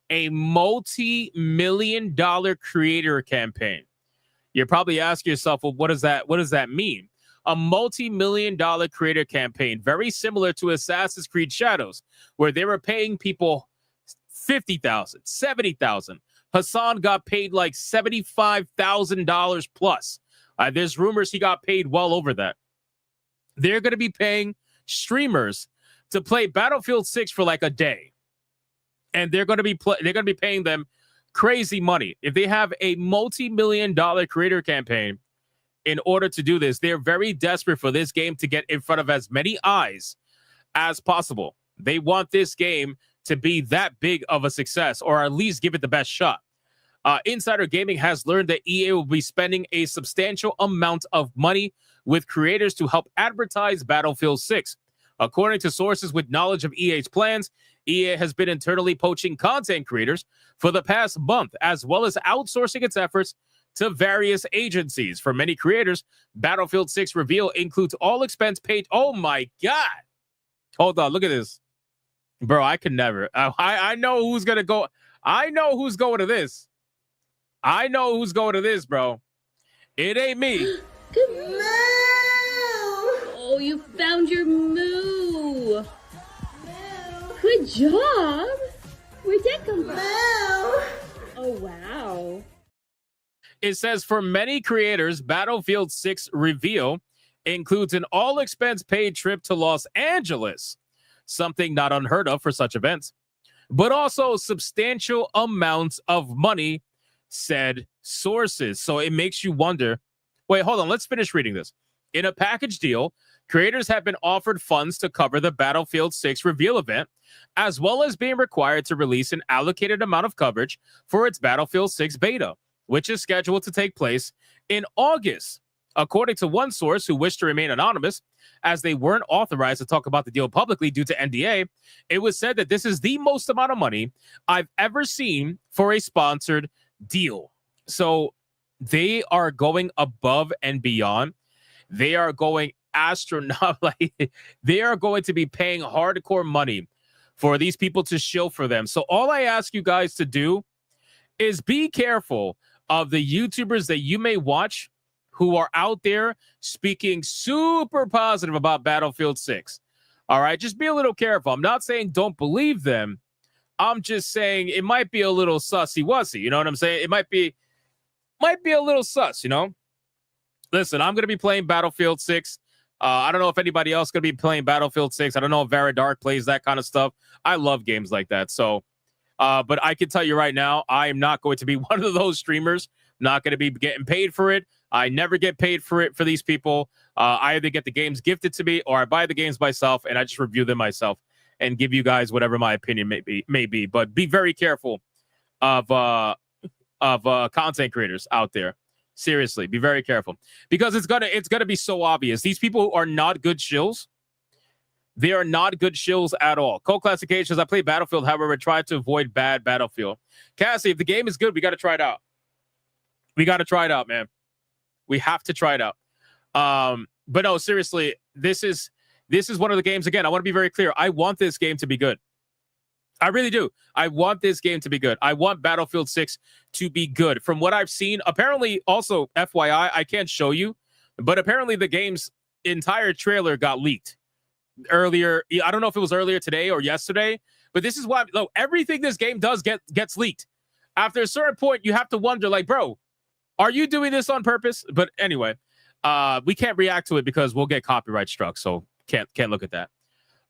a multi-million-dollar creator campaign. You're probably asking yourself, well, what does that mean? a multi-million-dollar creator campaign, very similar to Assassin's Creed Shadows, where they were paying people $50,000, $70,000. Hassan got paid like $75,000 plus. There's rumors he got paid well over that. They're going to be paying streamers to play Battlefield 6 for like a day, and they're going to be paying them crazy money. If they have a multi-million-dollar creator campaign in order to do this, they're very desperate for this game to get in front of as many eyes as possible. They want this game to be that big of a success, or at least give it the best shot. Insider Gaming has learned that EA will be spending a substantial amount of money with creators to help advertise Battlefield 6. According to sources with knowledge of EA's plans, EA has been internally poaching content creators for the past month, as well as outsourcing its efforts to various agencies. For many creators, Battlefield 6 reveal includes all expense paid. Oh my God. Hold on, look at this. Bro, I could never. I know who's going to go. I know who's going to this. I know who's going to this, bro. It ain't me. Moo! Oh, you found your moo. Good job. Where'd that come from? Oh, wow. It says, for many creators, Battlefield 6 reveal includes an all-expense paid trip to Los Angeles, something not unheard of for such events, but also substantial amounts of money, said sources. So it makes you wonder. Wait, hold on. Let's finish reading this. In a package deal, creators have been offered funds to cover the Battlefield 6 reveal event, as well as being required to release an allocated amount of coverage for its Battlefield 6 beta, which is scheduled to take place in August. According to one source who wished to remain anonymous, as they weren't authorized to talk about the deal publicly due to NDA, it was said that this is the most amount of money I've ever seen for a sponsored deal. So they are going above and beyond. They are going astronaut. Like, they are going to be paying hardcore money for these people to shill for them. So all I ask you guys to do is be careful of the YouTubers that you may watch who are out there speaking super positive about Battlefield 6. All right, just be a little careful. I'm not saying don't believe them. I'm just saying it might be a little sussy-wussy. You know what I'm saying? It might be a little sus, you know? Listen, I'm going to be playing Battlefield 6. I don't know if anybody else is going to be playing Battlefield 6. I don't know if Veridark plays that kind of stuff. I love games like that. So, but I can tell you right now, I am not going to be one of those streamers. Not going to be getting paid for it. I never get paid for it for these people. I either get the games gifted to me or I buy the games myself and I just review them myself and give you guys whatever my opinion may be. But be very careful of content creators out there. Seriously, be very careful because it's gonna be so obvious. These people are not good shills. They are not good shills at all. Cold Classifications, I play Battlefield, however, I try to avoid bad Battlefield. Cassie, if the game is good, we got to try it out. We got to try it out, man. We have to try it out. But no, seriously, this is one of the games. Again, I want to be very clear. I want this game to be good. I really do. I want this game to be good. I want Battlefield 6 to be good. From what I've seen, apparently, also, FYI, I can't show you, but apparently the game's entire trailer got leaked earlier. I don't know if it was earlier today or yesterday, but this is why everything this game does gets leaked. After a certain point, you have to wonder, like, bro, are you doing this on purpose? But anyway, we can't react to it because we'll get copyright struck, so can't look at that.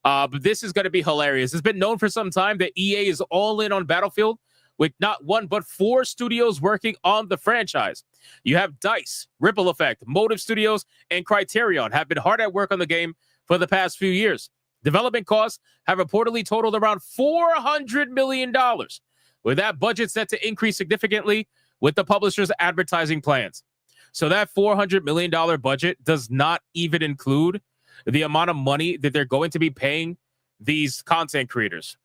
But this is going to be hilarious. It's been known for some time that EA is all in on Battlefield with not one but 4 studios working on the franchise. You have DICE, Ripple Effect, Motive Studios, and Criterion have been hard at work on the game for the past few years. Development costs have reportedly totaled around $400 million, with that budget set to increase significantly with the publisher's advertising plans. So that $400 million budget does not even include the amount of money that they're going to be paying these content creators.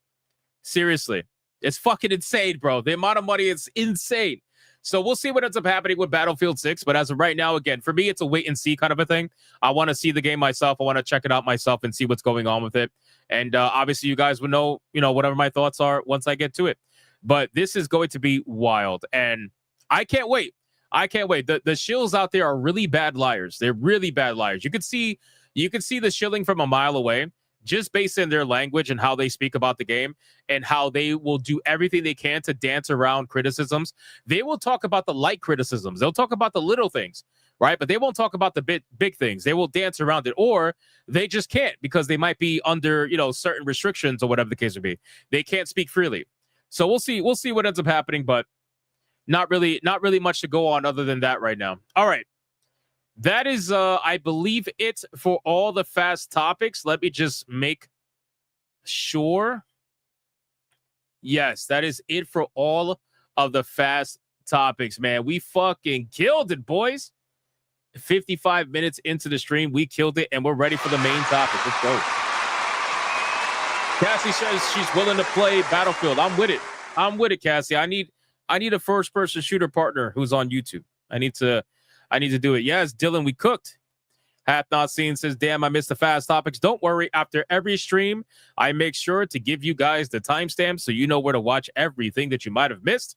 Seriously, it's fucking insane, bro. The amount of money is insane. So we'll see what ends up happening with Battlefield 6. But as of right now, again, for me, it's a wait and see kind of a thing. I want to see the game myself. I want to check it out myself and see what's going on with it. And obviously, you guys will know, whatever my thoughts are once I get to it. But this is going to be wild. And I can't wait. I can't wait. The shills out there are really bad liars. They're really bad liars. You could see the shilling from a mile away, just based on their language and how they speak about the game and how they will do everything they can to dance around criticisms. They will talk about the light criticisms. They'll talk about the little things, right? But they won't talk about the big things. They will dance around it, or they just can't because they might be under, certain restrictions or whatever the case would be. They can't speak freely. So we'll see what ends up happening, but not really much to go on other than that right now. All right. That is, I believe, it for all the fast topics. Let me just make sure. Yes, that is it for all of the fast topics, man. We fucking killed it, boys. 55 minutes into the stream, we killed it, and we're ready for the main topic. Let's go. Cassie says she's willing to play Battlefield. I'm with it, Cassie. I need a first-person shooter partner who's on YouTube. I need to do it. Yes, Dylan, we cooked. Hath Not Seen says, damn, I missed the fast topics. Don't worry. After every stream, I make sure to give you guys the timestamp so you know where to watch everything that you might have missed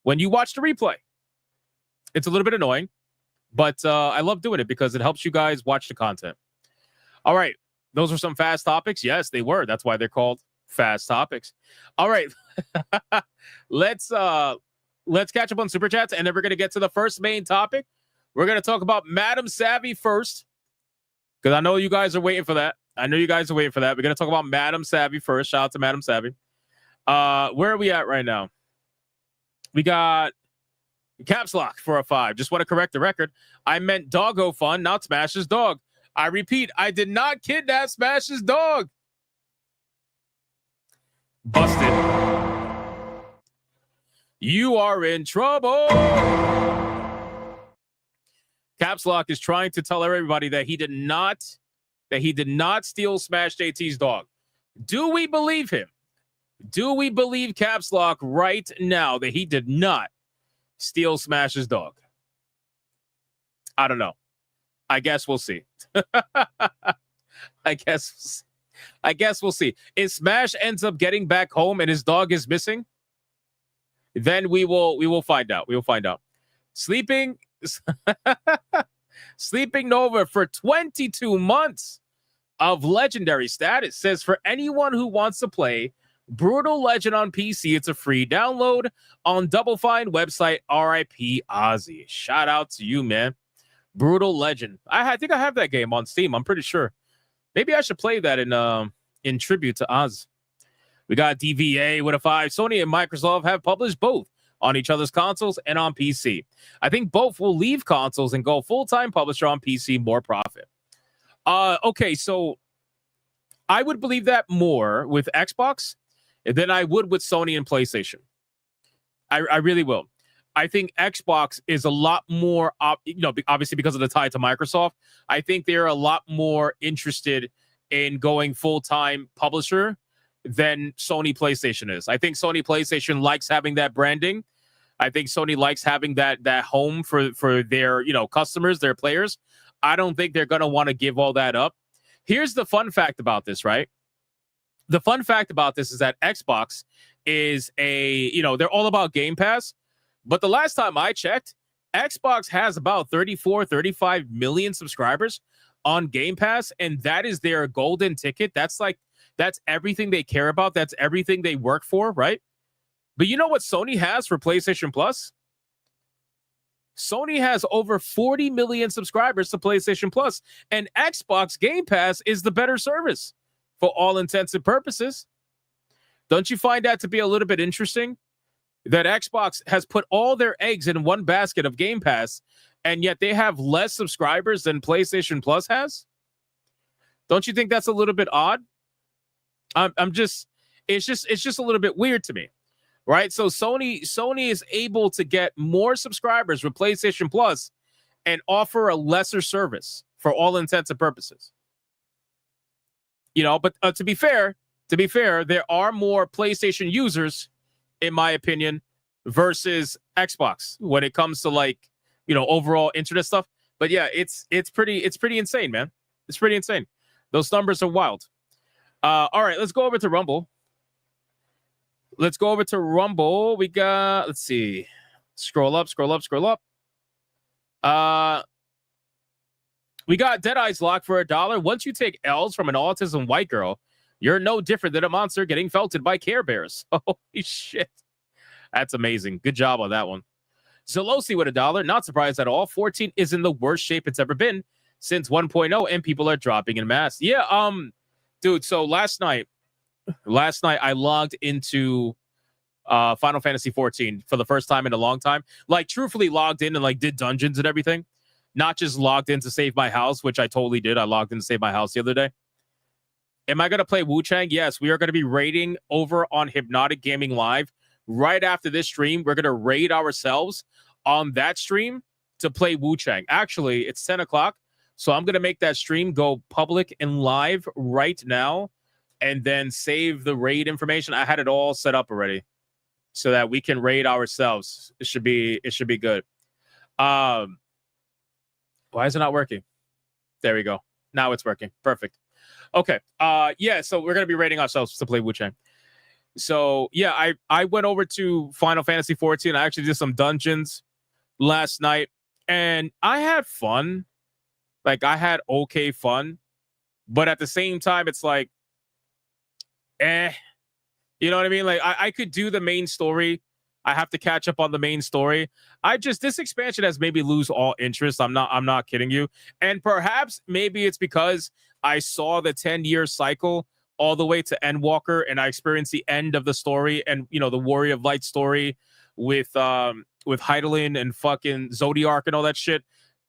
when you watch the replay. It's a little bit annoying, but I love doing it because it helps you guys watch the content. All right. Those were some fast topics. Yes, they were. That's why they're called fast topics. All right. Let's catch up on Super Chats, and then we're going to get to the first main topic. We're going to talk about Madam Savvy first, because I know you guys are waiting for that. We're going to talk about Madam Savvy first. Shout out to Madam Savvy. Where are we at right now? We got Caps Lock for a 5. Just want to correct the record. I meant Doggo Fun, not Smash's dog. I repeat, I did not kidnap Smash's dog. Busted. You are in trouble. Caps Lock is trying to tell everybody that he did not steal Smash JT's dog. Do we believe him? Do we believe Caps Lock right now that he did not steal Smash's dog? I don't know. I guess we'll see. I guess we'll see. If Smash ends up getting back home and his dog is missing, then we will find out. We will find out. Sleeping Nova for 22 months of legendary status says, for anyone who wants to play Brutal Legend on PC, it's a free download on Double Fine website. RIP Ozzy. Shout out to you, man. Brutal Legend. I think I have that game on Steam. I'm pretty sure. Maybe I should play that in tribute to Oz. We got DVA with a 5. Sony and Microsoft have published both on each other's consoles and on PC. I think both will leave consoles and go full-time publisher on PC, more profit. Okay, so I would believe that more with Xbox than I would with Sony and PlayStation. I really will. I think Xbox is a lot more, obviously because of the tie to Microsoft, I think they're a lot more interested in going full-time publisher than Sony PlayStation is. I think Sony PlayStation likes having that branding. I think Sony likes having that home for their, customers, their players. I don't think they're going to want to give all that up. Here's the fun fact about this, right? The fun fact about this is that Xbox is they're all about Game Pass. But the last time I checked, Xbox has about 34, 35 million subscribers on Game Pass, and that is their golden ticket. That's everything they care about. That's everything they work for, right? But you know what Sony has for PlayStation Plus? Sony has over 40 million subscribers to PlayStation Plus, and Xbox Game Pass is the better service for all intents and purposes. Don't you find that to be a little bit interesting? That Xbox has put all their eggs in one basket of Game Pass, and yet they have less subscribers than PlayStation Plus has? Don't you think that's a little bit odd? It's just a little bit weird to me, right? So Sony is able to get more subscribers with PlayStation Plus and offer a lesser service for all intents and purposes. But to be fair, there are more PlayStation users, in my opinion, versus Xbox when it comes to overall internet stuff. But yeah, it's pretty insane, man. It's pretty insane. Those numbers are wild. All right, let's go over to Rumble. We got, let's see. Scroll up. We got Deadeye's lock for $1. Once you take L's from an autism white girl, you're no different than a monster getting felted by Care Bears. Holy shit. That's amazing. Good job on that one. Zelosi with $1. Not surprised at all. 14 is in the worst shape it's ever been since 1.0, and people are dropping in mass. Yeah, dude, so last night I logged into Final Fantasy 14 for the first time in a long time. Like, truthfully logged in and like did dungeons and everything. Not just logged in to save my house, which I totally did. I logged in to save my house the other day. Am I going to play Wu-Chang? Yes, we are going to be raiding over on Hypnotic Gaming Live. Right after this stream, we're going to raid ourselves on that stream to play Wu-Chang. Actually, it's 10 o'clock, so I'm going to make that stream go public and live right now and then save the raid information. I had it all set up already so that we can raid ourselves. It should be good. Why is it not working? There we go. Now it's working. Perfect. Okay. Yeah, so we're going to be raiding ourselves to play Wu-Chang. So, yeah, I went over to Final Fantasy 14. I actually did some dungeons last night, and I had fun. Like, I had okay fun. But at the same time, it's like, you know what I mean? Like, I could do the main story. I have to catch up on the main story. This expansion has made me lose all interest. I'm not kidding you. And perhaps maybe it's because I saw the 10-year cycle all the way to Endwalker, and I experienced the end of the story and, you know, the Warrior of Light story with Heidelin and fucking Zodiark and all that shit.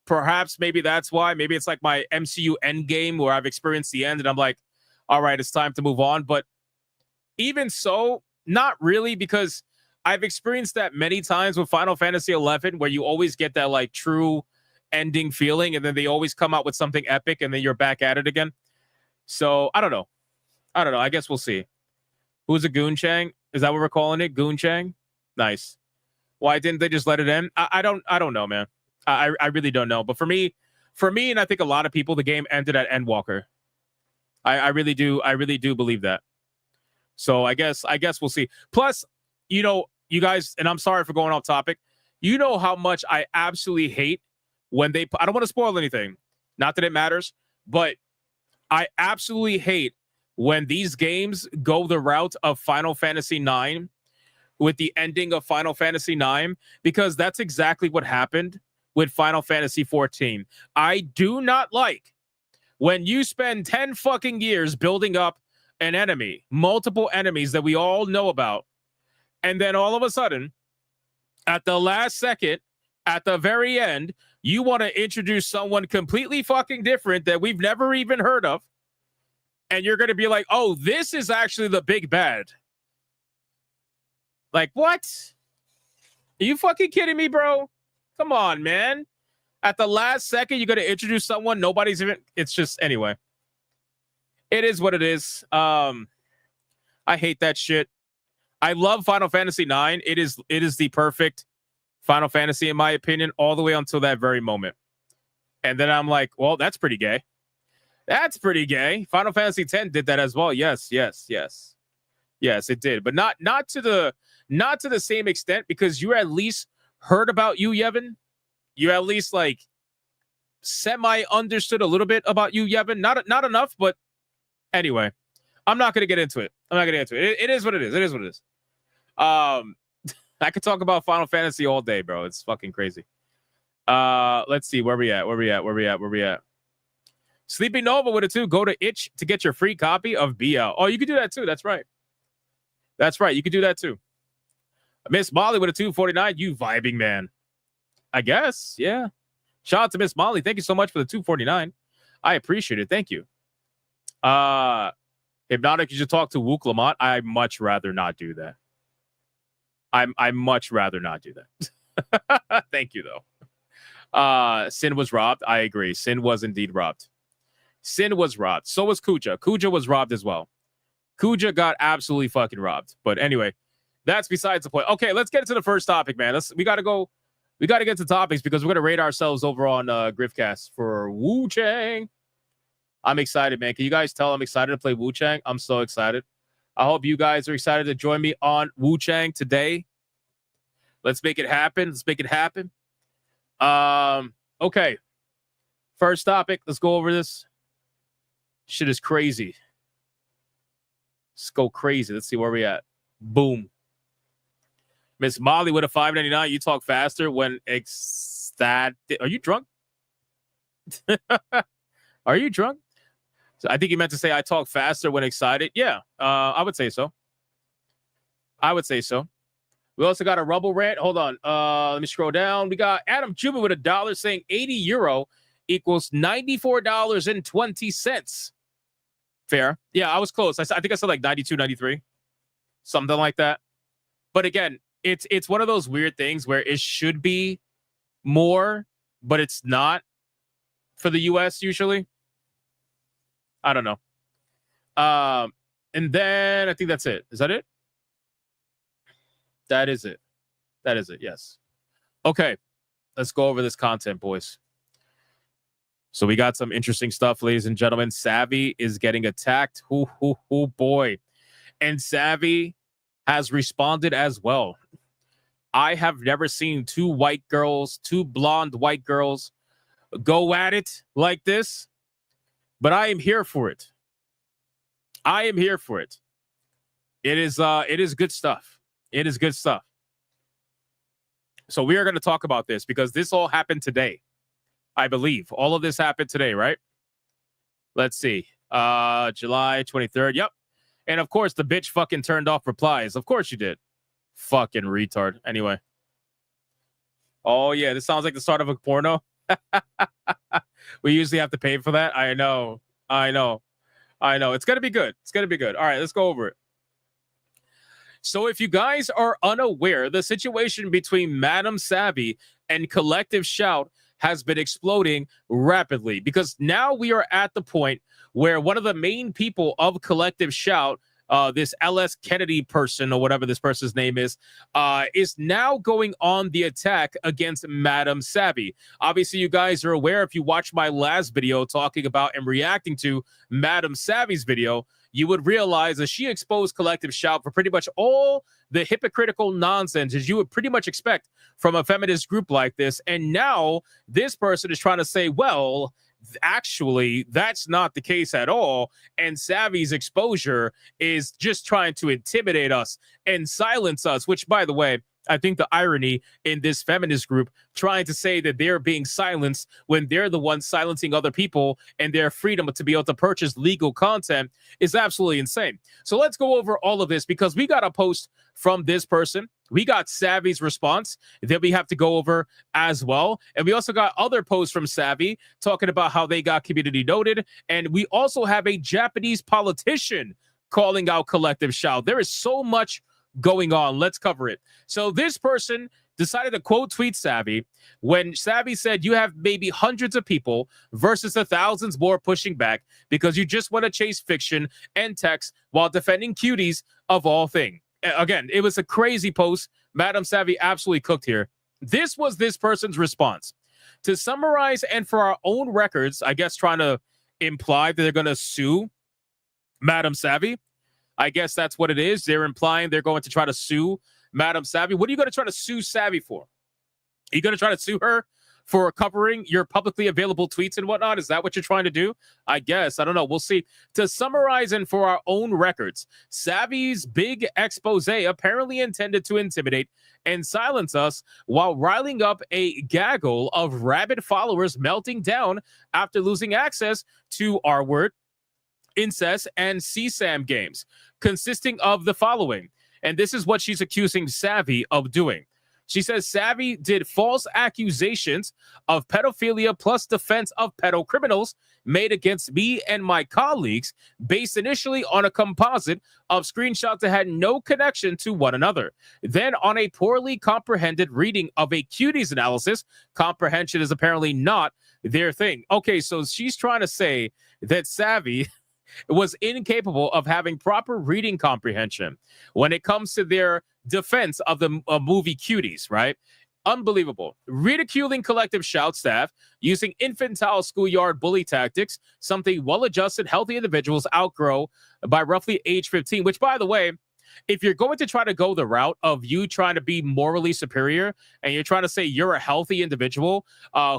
Perhaps maybe that's why. Maybe it's like my MCU endgame where I've experienced the end and I'm like, all right, it's time to move on. But even so, not really, because I've experienced that many times with Final Fantasy 11, where you always get that like true ending feeling, and then they always come out with something epic, and then you're back at it again. So I don't know. I guess we'll see. Who's a Goonchang? Is that what we're calling it? Goonchang? Nice. Why didn't they just let it end? I don't know, man. I really don't know. But for me, and I think a lot of people, the game ended at Endwalker. I really do believe that. So I guess we'll see. Plus, you know, you guys, and I'm sorry for going off topic, you know how much I absolutely hate when they, I don't want to spoil anything, not that it matters, but I absolutely hate when these games go the route of Final Fantasy IX with the ending of Final Fantasy IX, because that's exactly what happened with Final Fantasy 14. I do not like when you spend 10 fucking years building up an enemy, multiple enemies that we all know about, and then all of a sudden, at the last second, at the very end, you want to introduce someone completely fucking different that we've never even heard of. And you're going to be like, oh, this is actually the big bad. Like, what? Are you fucking kidding me, bro? Come on, man. At the last second, you're going to introduce someone nobody's even... It's just... Anyway. It is what it is. I hate that shit. I love Final Fantasy IX. It is the perfect Final Fantasy, in my opinion, all the way until that very moment. And then I'm like, well, that's pretty gay. That's pretty gay. Final Fantasy X did that as well. Yes, it did. But not to the same extent, because you at least heard about you, Yevon. You at least like semi understood a little bit about you, Yevon. Not enough, but anyway, I'm not gonna get into it. It is what it is. I could talk about Final Fantasy all day, bro. It's fucking crazy. Let's see where we at. Sleeping Nova with a 2. Go to itch to get your free copy of BL. Oh, you can do that too. That's right. You can do that too. Miss Molly with a 249. You vibing, man. I guess. Yeah. Shout out to Miss Molly. Thank you so much for the 249. I appreciate it. Thank you. Hypnotic, you should talk to Wook Lamont. I much rather not do that. I much rather not do that. Thank you, though. Sin was robbed. I agree. Sin was indeed robbed. Sin was robbed. So was Kuja. Kuja was robbed as well. Kuja got absolutely fucking robbed. But anyway, that's besides the point. Okay, let's get into the first topic, man. We got to get to topics because we're going to rate ourselves over on Griffcast for Wu-Chang. I'm excited, man. Can you guys tell I'm excited to play Wu-Chang? I'm so excited. I hope you guys are excited to join me on Wu-Chang today. Let's make it happen. Okay. First topic. Let's go over this. Shit is crazy. Let's go crazy. Let's see where we at. Boom. Miss Molly with a $5.99. You talk faster when ecstatic. Are you drunk? Are you drunk? So I think you meant to say I talk faster when excited. Yeah, I would say so. I would say so. We also got a Rubble rant. Hold on. Let me scroll down. We got Adam Juba with $1 saying 80 euro equals $94.20. Fair. Yeah, I was close. I think I said like 92, 93. Something like that. But again, it's one of those weird things where it should be more, but it's not for the US usually. I don't know. And then I think that's it. Is that it? That is it. That is it. Yes. Okay. Let's go over this content, boys. So we got some interesting stuff, ladies and gentlemen. Savvy is getting attacked. Boy. And Savvy has responded as well. I have never seen two blonde white girls go at it like this, but I am here for it. I am here for it. It is good stuff. It is good stuff. So we are going to talk about this because this all happened today. I believe all of this happened today, right? Let's see. July 23rd. Yep. And of course, the bitch fucking turned off replies. Of course you did. Fucking retard. Anyway. Oh, yeah. This sounds like the start of a porno. We usually have to pay for that. I know. It's going to be good. It's going to be good. All right, let's go over it. So if you guys are unaware, the situation between Madam Savvy and Collective Shout has been exploding rapidly because now we are at the point where one of the main people of Collective Shout, this LS Kennedy person or whatever this person's name is now going on the attack against Madam Savvy. Obviously, you guys are aware if you watched my last video talking about and reacting to Madam Savvy's video, you would realize that she exposed Collective Shout for pretty much all the hypocritical nonsense as you would pretty much expect from a feminist group like this. And now this person is trying to say, well, actually, that's not the case at all. And Savvy's exposure is just trying to intimidate us and silence us, which, by the way, I think the irony in this feminist group trying to say that they're being silenced when they're the ones silencing other people and their freedom to be able to purchase legal content is absolutely insane. So let's go over all of this because we got a post from this person. We got Savvy's response that we have to go over as well. And we also got other posts from Savvy talking about how they got community noted. And we also have a Japanese politician calling out Collective Shout. There is so much going on. Let's cover it. So this person decided to quote tweet Savvy when Savvy said you have maybe hundreds of people versus the thousands more pushing back because you just want to chase fiction and text while defending cuties of all things. Again, it was a crazy post. Madam Savvy absolutely cooked here. This was this person's response. To summarize and for our own records, I guess trying to imply that they're going to sue Madam Savvy. I guess that's what it is. They're implying they're going to try to sue Madam Savvy. What are you going to try to sue Savvy for? Are you going to try to sue her for covering your publicly available tweets and whatnot? Is that what you're trying to do? I guess. I don't know. We'll see. To summarize and for our own records, Savvy's big expose apparently intended to intimidate and silence us while riling up a gaggle of rabid followers melting down after losing access to our word, incest, and CSAM games, consisting of the following. And this is what she's accusing Savvy of doing. She says Savvy did false accusations of pedophilia plus defense of pedo criminals made against me and my colleagues based initially on a composite of screenshots that had no connection to one another. Then on a poorly comprehended reading of a cuties analysis, comprehension is apparently not their thing. Okay, so she's trying to say that Savvy was incapable of having proper reading comprehension when it comes to their defense of the movie Cuties, right? Unbelievable. Ridiculing Collective Shout staff, using infantile schoolyard bully tactics, something well-adjusted, healthy individuals outgrow by roughly age 15, which, by the way, if you're going to try to go the route of you trying to be morally superior and you're trying to say you're a healthy individual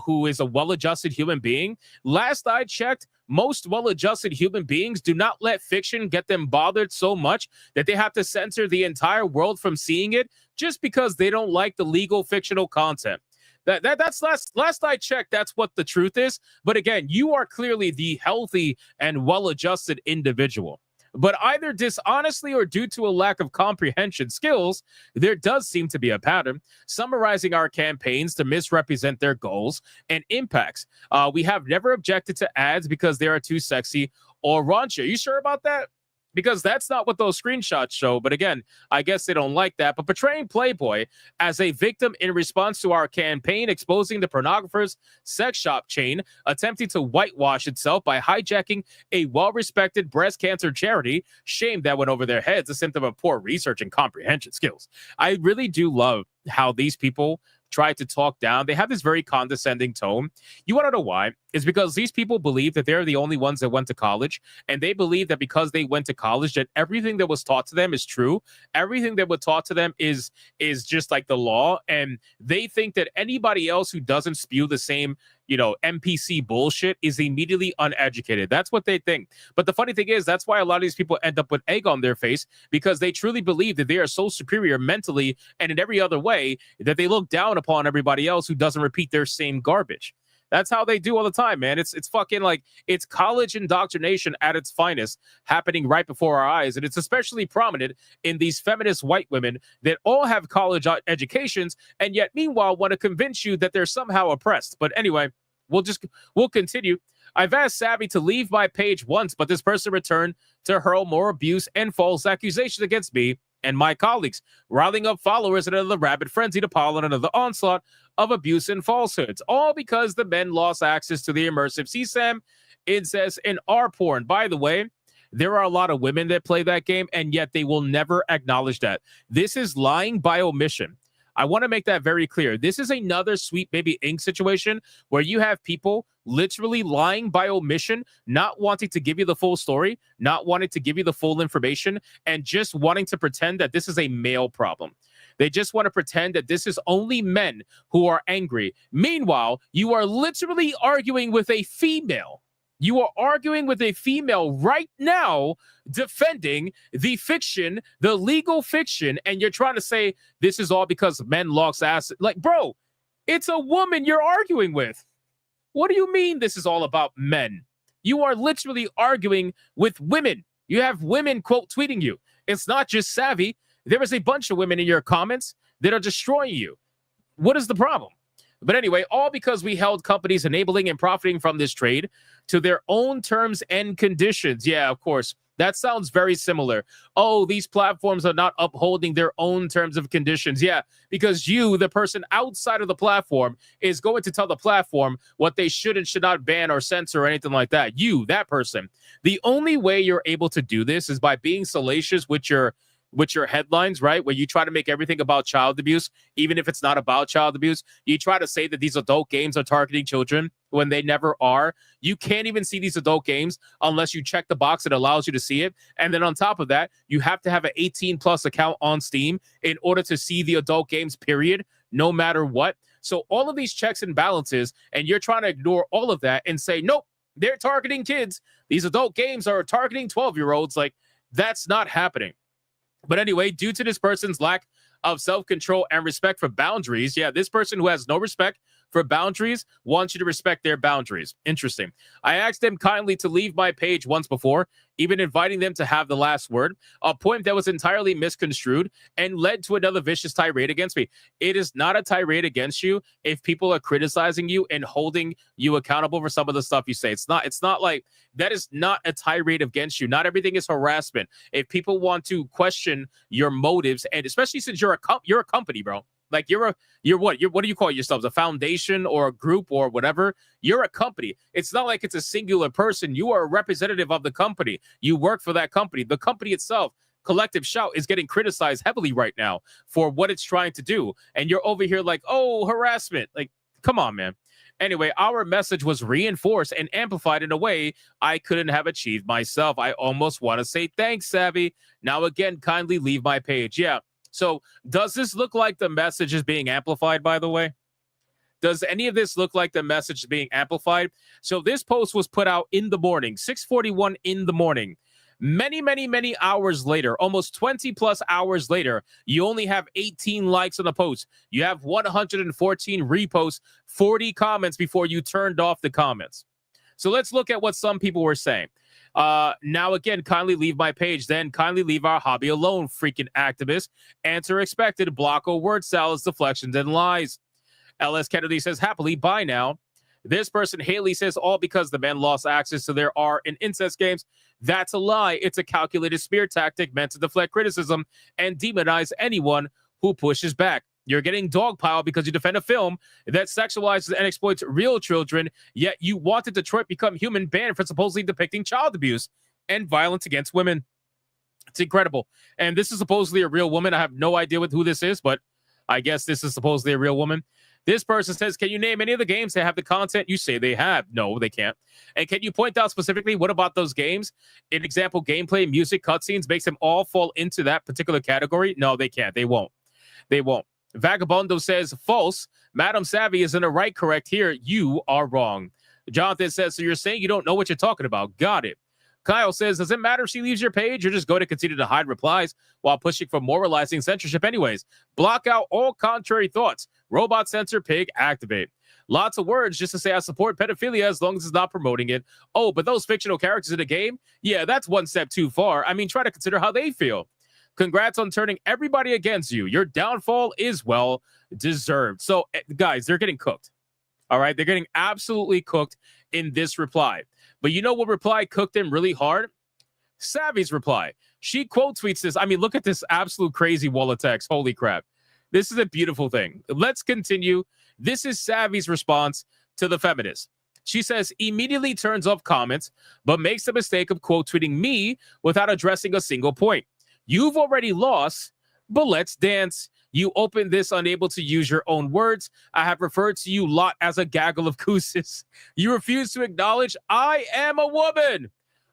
who is a well-adjusted human being, last I checked, most well-adjusted human beings do not let fiction get them bothered so much that they have to censor the entire world from seeing it just because they don't like the legal fictional content. That's last I checked, that's what the truth is. But again, you are clearly the healthy and well-adjusted individual. But either dishonestly or due to a lack of comprehension skills, there does seem to be a pattern summarizing our campaigns to misrepresent their goals and impacts. We have never objected to ads because they are too sexy or raunchy. Are you sure about that? Because that's not what those screenshots show. But again, I guess they don't like that. But portraying Playboy as a victim in response to our campaign exposing the pornographer's sex shop chain, attempting to whitewash itself by hijacking a well-respected breast cancer charity, shame that went over their heads, a symptom of poor research and comprehension skills. I really do love how these people try to talk down. They have this very condescending tone. You want to know why? It's because these people believe that they're the only ones that went to college, and they believe that because they went to college, that everything that was taught to them is true. Everything that was taught to them is just like the law, and they think that anybody else who doesn't spew the same, NPC bullshit is immediately uneducated. That's what they think. But the funny thing is, that's why a lot of these people end up with egg on their face, because they truly believe that they are so superior mentally and in every other way that they look down upon everybody else who doesn't repeat their same garbage. That's how they do all the time, man. It's fucking like, it's college indoctrination at its finest happening right before our eyes. And it's especially prominent in these feminist white women that all have college educations and yet meanwhile want to convince you that they're somehow oppressed. But anyway, we'll continue. I've asked Savvy to leave my page once, but this person returned to hurl more abuse and false accusations against me and my colleagues, riling up followers in another rabid frenzy to pile on another onslaught of abuse and falsehoods, all because the men lost access to the immersive CSAM, incest, and R porn. By the way, there are a lot of women that play that game, and yet they will never acknowledge that. This is lying by omission. I want to make that very clear. This is another Sweet Baby Inc. situation where you have people literally lying by omission, not wanting to give you the full story, not wanting to give you the full information, and just wanting to pretend that this is a male problem. They just want to pretend that this is only men who are angry. Meanwhile, you are literally arguing with a female. You are arguing with a female right now, defending the fiction, the legal fiction, and you're trying to say this is all because men lost ass. Like, bro, it's a woman you're arguing with. What do you mean this is all about men? You are literally arguing with women. You have women quote tweeting you. It's not just Savvy. There is a bunch of women in your comments that are destroying you. What is the problem? But anyway, all because we held companies enabling and profiting from this trade to their own terms and conditions. Yeah, of course. That sounds very similar. Oh, these platforms are not upholding their own terms of conditions. Yeah, because you, the person outside of the platform, is going to tell the platform what they should and should not ban or censor or anything like that. You, that person. The only way you're able to do this is by being salacious with your headlines, right? Where you try to make everything about child abuse, even if it's not about child abuse. You try to say that these adult games are targeting children when they never are. You can't even see these adult games unless you check the box that allows you to see it. And then on top of that, you have to have an 18 plus account on Steam in order to see the adult games, period, no matter what. So all of these checks and balances, and you're trying to ignore all of that and say, nope, they're targeting kids. These adult games are targeting 12-year-olds. Like, that's not happening. But anyway, due to this person's lack of self-control and respect for boundaries, yeah, this person who has no respect for boundaries wants you to respect their boundaries. Interesting. I asked them kindly to leave my page once before, even inviting them to have the last word, a point that was entirely misconstrued and led to another vicious tirade against me. It is not a tirade against you if people are criticizing you and holding you accountable for some of the stuff you say. It's not like that is not a tirade against you. Not everything is harassment. If people want to question your motives, and especially since you're a company, bro. Like what do you call yourselves? A foundation or a group or whatever? You're a company. It's not like it's a singular person. You are a representative of the company. You work for that company. The company itself, Collective Shout, is getting criticized heavily right now for what it's trying to do. And you're over here like, oh, harassment. Like, come on, man. Anyway, our message was reinforced and amplified in a way I couldn't have achieved myself. I almost want to say thanks, Savvy. Now, again, kindly leave my page. Yeah. So does this look like the message is being amplified, by the way? Does any of this look like the message is being amplified? So this post was put out in the morning, 6:41 in the morning. Many hours later, almost 20 plus hours later, you only have 18 likes on the post. You have 114 reposts, 40 comments before you turned off the comments. So let's look at what some people were saying. Now, again, kindly leave my page. Then kindly leave our hobby alone, freaking activist. Answer expected. Block or word salads, deflections, and lies. LS Kennedy says, happily, bye now. This person, Haley, says, all because the men lost access to their R and incest games. That's a lie. It's a calculated spear tactic meant to deflect criticism and demonize anyone who pushes back. You're getting dogpiled because you defend a film that sexualizes and exploits real children, yet you wanted Detroit Become Human banned for supposedly depicting child abuse and violence against women. It's incredible. And this is supposedly a real woman. I have no idea who this is, but I guess this is supposedly a real woman. This person says, can you name any of the games that have the content you say they have? No, they can't. And can you point out specifically what about those games? An example, gameplay, music, cutscenes makes them all fall into that particular category? No, they can't. They won't. They won't. Vagabondo says, false. Madam Savvy is in the right, correct here. You are wrong. Jonathan says, so you're saying you don't know what you're talking about. Got it. Kyle says, does it matter if she leaves your page? You're just going to continue to hide replies while pushing for moralizing censorship anyways. Block out all contrary thoughts. Robot censor pig activate. Lots of words just to say I support pedophilia as long as it's not promoting it. Oh, but those fictional characters in the game? Yeah, that's one step too far. I mean, try to consider how they feel. Congrats on turning everybody against you. Your downfall is well deserved. So, guys, they're getting cooked. All right? They're getting absolutely cooked in this reply. But you know what reply cooked them really hard? Savvy's reply. She quote tweets this. I mean, look at this absolute crazy wall of text. Holy crap. This is a beautiful thing. Let's continue. This is Savvy's response to the feminist. She says, immediately turns off comments, but makes the mistake of quote tweeting me without addressing a single point. You've already lost, but let's dance. You opened this unable to use your own words. I have referred to you lot as a gaggle of gooses. You refuse to acknowledge I am a woman,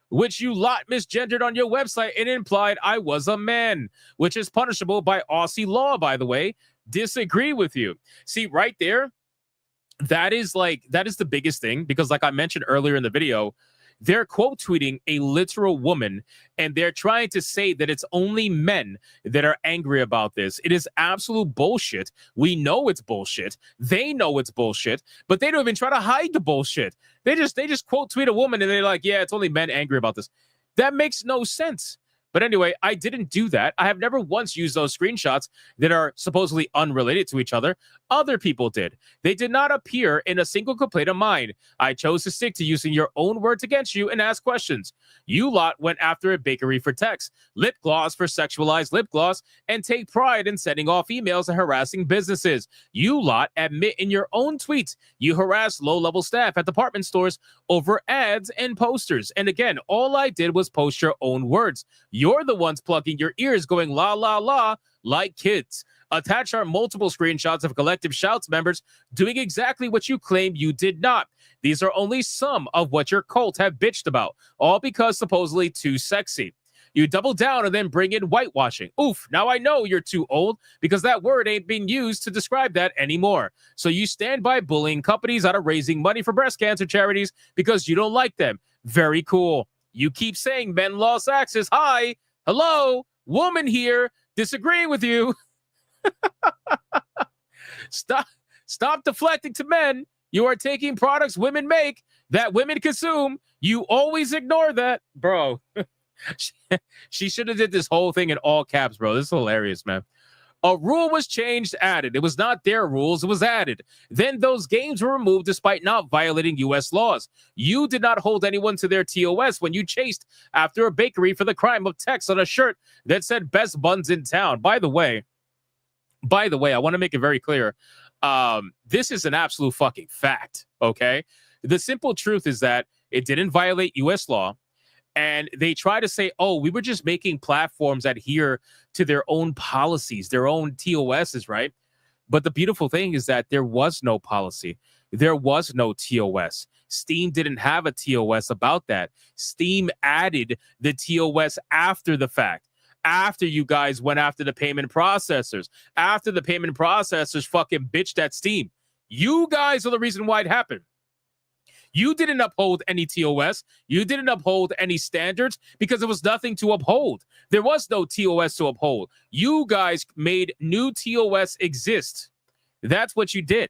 which you lot misgendered on your website and implied I was a man, which is punishable by Aussie law, by the way. Disagree with you. See, right there, that is the biggest thing, because like I mentioned earlier in the video, they're quote tweeting a literal woman, and they're trying to say that it's only men that are angry about this. It is absolute bullshit. We know it's bullshit. They know it's bullshit, but they don't even try to hide the bullshit. They just quote tweet a woman and they're like, yeah, it's only men angry about this. That makes no sense. But anyway, I didn't do that. I have never once used those screenshots that are supposedly unrelated to each other. Other people did. They did not appear in a single complaint of mine. I chose to stick to using your own words against you and ask questions. You lot went after a bakery for text, lip gloss for sexualized lip gloss, and take pride in sending off emails and harassing businesses. You lot admit in your own tweets you harassed low-level staff at department stores over ads and posters. And again, all I did was post your own words. You're the ones plugging your ears going la, la, la, like kids. Attach our multiple screenshots of collective shouts members doing exactly what you claim you did not. These are only some of what your cult have bitched about, all because supposedly too sexy. You double down and then bring in whitewashing. Oof, now I know you're too old because that word ain't being used to describe that anymore. So you stand by bullying companies out of raising money for breast cancer charities because you don't like them. Very cool. You keep saying men lost access. Hi, hello, woman here, disagreeing with you. Stop deflecting to men. You are taking products women make that women consume. You always ignore that, bro. She should have did this whole thing in all caps, bro. This is hilarious, man. A rule was changed, added. It was not their rules, it was added. Then those games were removed despite not violating U.S. laws. You did not hold anyone to their TOS when you chased after a bakery for the crime of text on a shirt that said best buns in town. By the way, I want to make it very clear. This is an absolute fucking fact, okay? The simple truth is that it didn't violate U.S. law. And they try to say, oh, we were just making platforms adhere to their own policies, their own TOSs, right? But the beautiful thing is that there was no policy. there was no TOS. Steam didn't have a TOS about that. Steam added the TOS after the fact. After you guys went after the payment processors. After the payment processors fucking bitched at Steam. You guys are the reason why it happened. You didn't uphold any TOS. You didn't uphold any standards because there was nothing to uphold. There was no TOS to uphold. You guys made new TOS exist. That's what you did.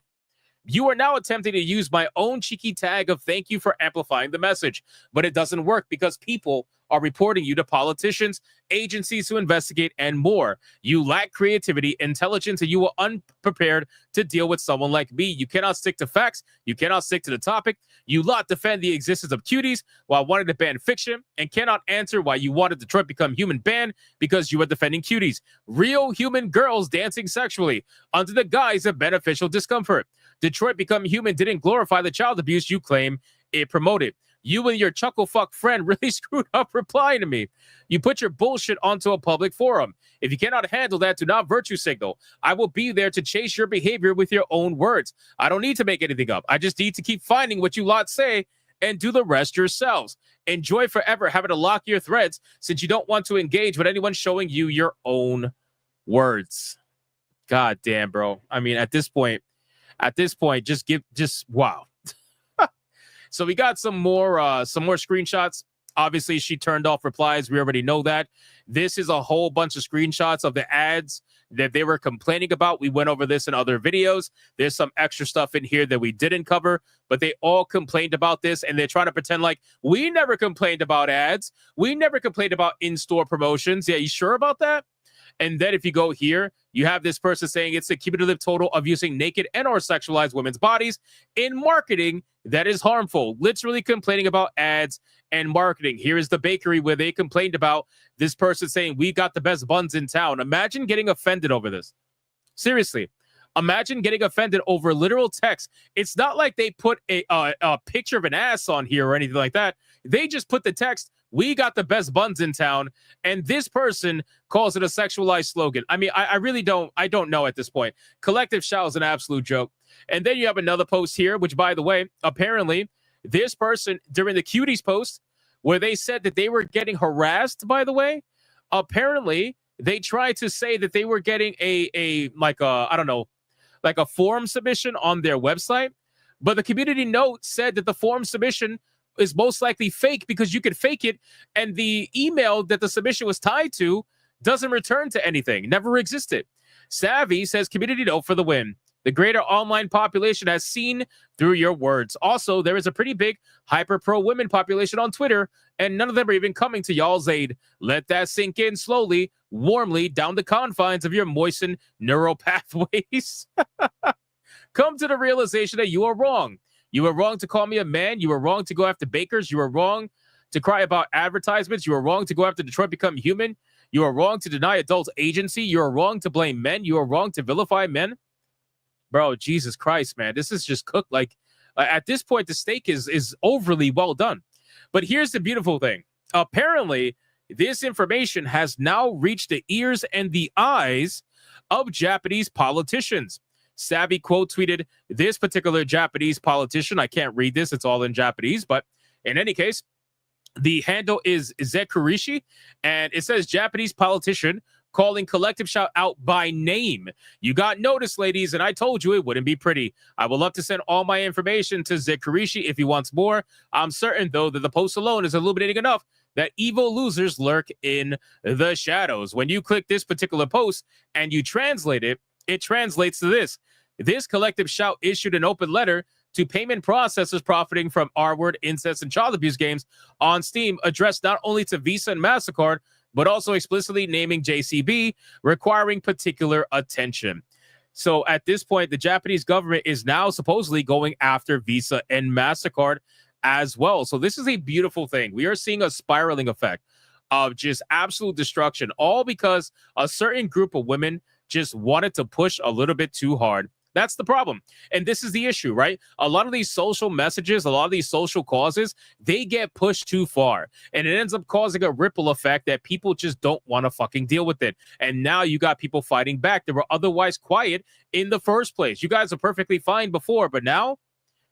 You are now attempting to use my own cheeky tag of thank you for amplifying the message, but it doesn't work because people are reporting you to politicians, agencies to investigate, and more. You lack creativity, intelligence, and you are unprepared to deal with someone like me. You cannot stick to facts. You cannot stick to the topic. You lot defend the existence of cuties while wanting to ban fiction and cannot answer why you wanted Detroit become human ban because you are defending cuties. Real human girls dancing sexually under the guise of beneficial discomfort. Detroit Become Human didn't glorify the child abuse you claim it promoted. You and your chuckle fuck friend really screwed up replying to me. You put your bullshit onto a public forum. If you cannot handle that, do not virtue signal. I will be there to chase your behavior with your own words. I don't need to make anything up. I just need to keep finding what you lot say and do the rest yourselves. Enjoy forever having to lock your threads since you don't want to engage with anyone showing you your own words. God damn, bro. I mean, at this point, just wow. So we got some more screenshots. Obviously, she turned off replies. We already know that. This is a whole bunch of screenshots of the ads that they were complaining about. We went over this in other videos. There's some extra stuff in here that we didn't cover, but they all complained about this, and they're trying to pretend like we never complained about ads. We never complained about in-store promotions. Yeah, you sure about that? And then if you go here, you have this person saying it's the cumulative total of using naked and or sexualized women's bodies in marketing that is harmful. Literally complaining about ads and marketing. Here is the bakery where they complained about this person saying, we got the best buns in town. Imagine getting offended over this. Seriously. Imagine getting offended over literal text. It's not like they put a picture of an ass on here or anything like that. They just put the text, we got the best buns in town, and this person calls it a sexualized slogan. I mean, I really don't know at this point. Collective Shall is an absolute joke. And then you have another post here, which, by the way, apparently this person during the Cuties post where they said that they were getting harassed, by the way, apparently they tried to say that they were getting a form submission on their website, but the community note said that the form submission is most likely fake because you could fake it, and the email that the submission was tied to doesn't return to anything, never existed. Savvy says community note for the win. The greater online population has seen through your words. Also, there is a pretty big hyper pro women population on Twitter, and none of them are even coming to y'all's aid. Let that sink in slowly, warmly, down the confines of your moistened neural pathways. Come to the realization that you are wrong. You were wrong to call me a man. You were wrong to go after bakers. You were wrong to cry about advertisements. You were wrong to go after Detroit Become Human. You are wrong to deny adults agency. You are wrong to blame men. You are wrong to vilify men. Bro, Jesus Christ, man. This is just cooked. Like, at this point, the steak is overly well done. But here's the beautiful thing. Apparently, this information has now reached the ears and the eyes of Japanese politicians. Savvy quote tweeted this particular Japanese politician. I can't read this. It's all in Japanese. But in any case, the handle is Zekurishi, and it says Japanese politician calling Collective Shout out by name. You got notice, ladies, and I told you it wouldn't be pretty. I would love to send all my information to Zekurishi if he wants more. I'm certain, though, that the post alone is illuminating enough that evil losers lurk in the shadows. When you click this particular post and you translate it, it translates to this. This Collective Shout issued an open letter to payment processors profiting from R-word, incest, and child abuse games on Steam, addressed not only to Visa and MasterCard, but also explicitly naming JCB, requiring particular attention. So at this point, the Japanese government is now supposedly going after Visa and MasterCard as well. So this is a beautiful thing. We are seeing a spiraling effect of just absolute destruction, all because a certain group of women just wanted to push a little bit too hard. That's the problem. And this is the issue, right? A lot of these social messages, a lot of these social causes, they get pushed too far. And it ends up causing a ripple effect that people just don't want to fucking deal with it. And now you got people fighting back that were otherwise quiet in the first place. You guys are perfectly fine before, but now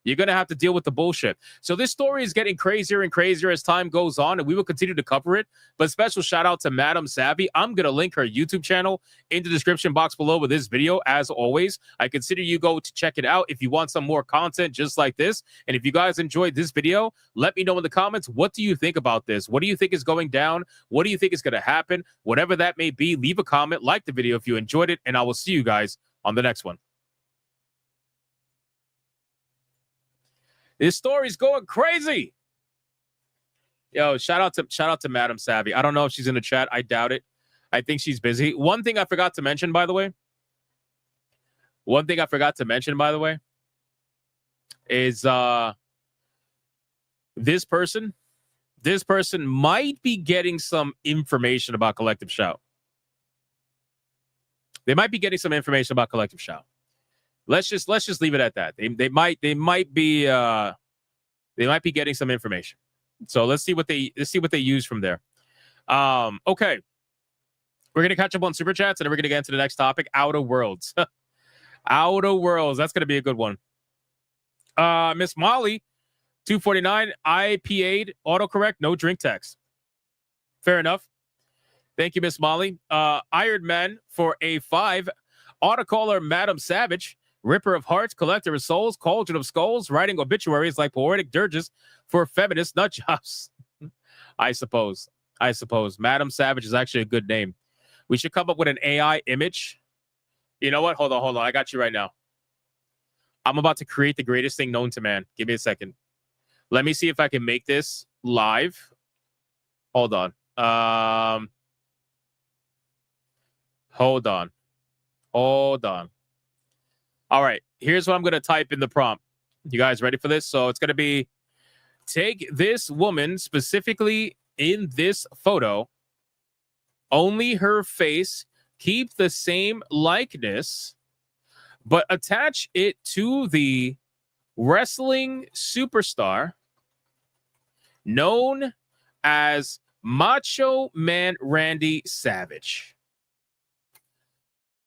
You're going to have to deal with the bullshit. So this story is getting crazier and crazier as time goes on, and we will continue to cover it. But special shout out to Madam Savvy. I'm going to link her YouTube channel in the description box below with this video. As always, I consider you go to check it out if you want some more content just like this. And if you guys enjoyed this video, let me know in the comments, what do you think about this? What do you think is going down? What do you think is going to happen? Whatever that may be, leave a comment, like the video if you enjoyed it, and I will see you guys on the next one. This story's going crazy. Yo, shout out to Madam Savvy. I don't know if she's in the chat. I doubt it. I think she's busy. One thing I forgot to mention, by the way. Is this person might be getting some information about Collective Shout. They might be getting some information about Collective Shout. Let's just leave it at that. They might be getting some information. So let's see what they use from there. Okay. We're gonna catch up on super chats and then we're gonna get into the next topic, Outer Worlds. Outer Worlds. That's gonna be a good one. Miss Molly, 249, IPA'd, autocorrect, no drink text. Fair enough. Thank you, Miss Molly. Iron Man for a 5. Autocaller Madam Savage. Ripper of Hearts, Collector of Souls, Cauldron of Skulls, writing obituaries like poetic dirges for feminist nut jobs. I suppose. Madam Savage is actually a good name. We should come up with an AI image. You know what? Hold on. I got you right now. I'm about to create the greatest thing known to man. Give me a second. Let me see if I can make this live. Hold on. Hold on. All right, here's what I'm going to type in the prompt. You guys ready for this? So it's going to be, take this woman specifically in this photo, only her face, keep the same likeness, but attach it to the wrestling superstar known as Macho Man Randy Savage.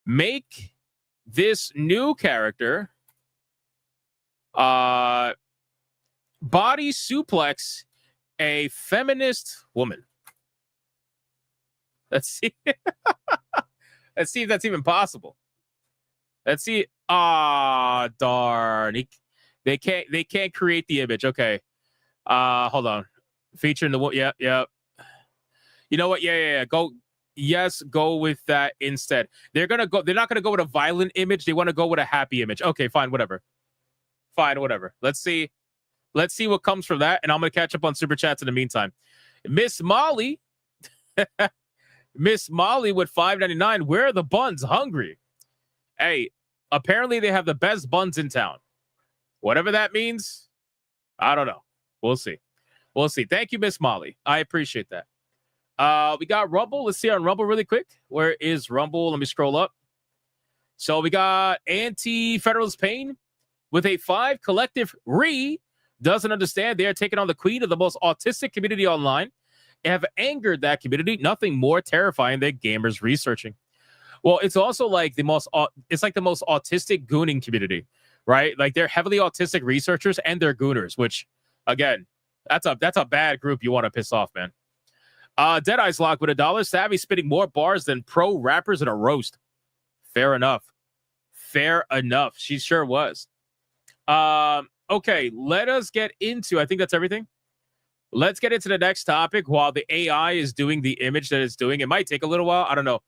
Make this new character body suplex a feminist woman. Let's see. Let's see if that's even possible. Let's see. Darn. They can't create the image. Okay. Hold on. Featuring the one. Yeah. You know what? Yeah. Go with that instead. They're not gonna go with a violent image. They want to go with a happy image. Okay, fine, whatever. Let's see what comes from that, and I'm gonna catch up on super chats in the meantime. Miss Molly with $5.99. Where are the buns? Hungry. Hey, apparently they have the best buns in town. Whatever that means, I don't know. We'll see. Thank you, Miss Molly. I appreciate that. We got Rumble. Let's see on Rumble really quick. Where is Rumble? Let me scroll up. So we got Anti-Federalist Pain with a 5. Collective doesn't understand they are taking on the queen of the most autistic community online and have angered that community. Nothing more terrifying than gamers researching. Well, it's also like the most autistic gooning community, right? Like they're heavily autistic researchers and they're gooners, which again, that's a bad group you want to piss off, man. Deadeye's Lock with $1. Savvy spitting more bars than pro rappers in a roast. Fair enough. She sure was. Okay, let us get into, I think that's everything. Let's get into the next topic while the AI is doing the image that it's doing. It might take a little while. I don't know.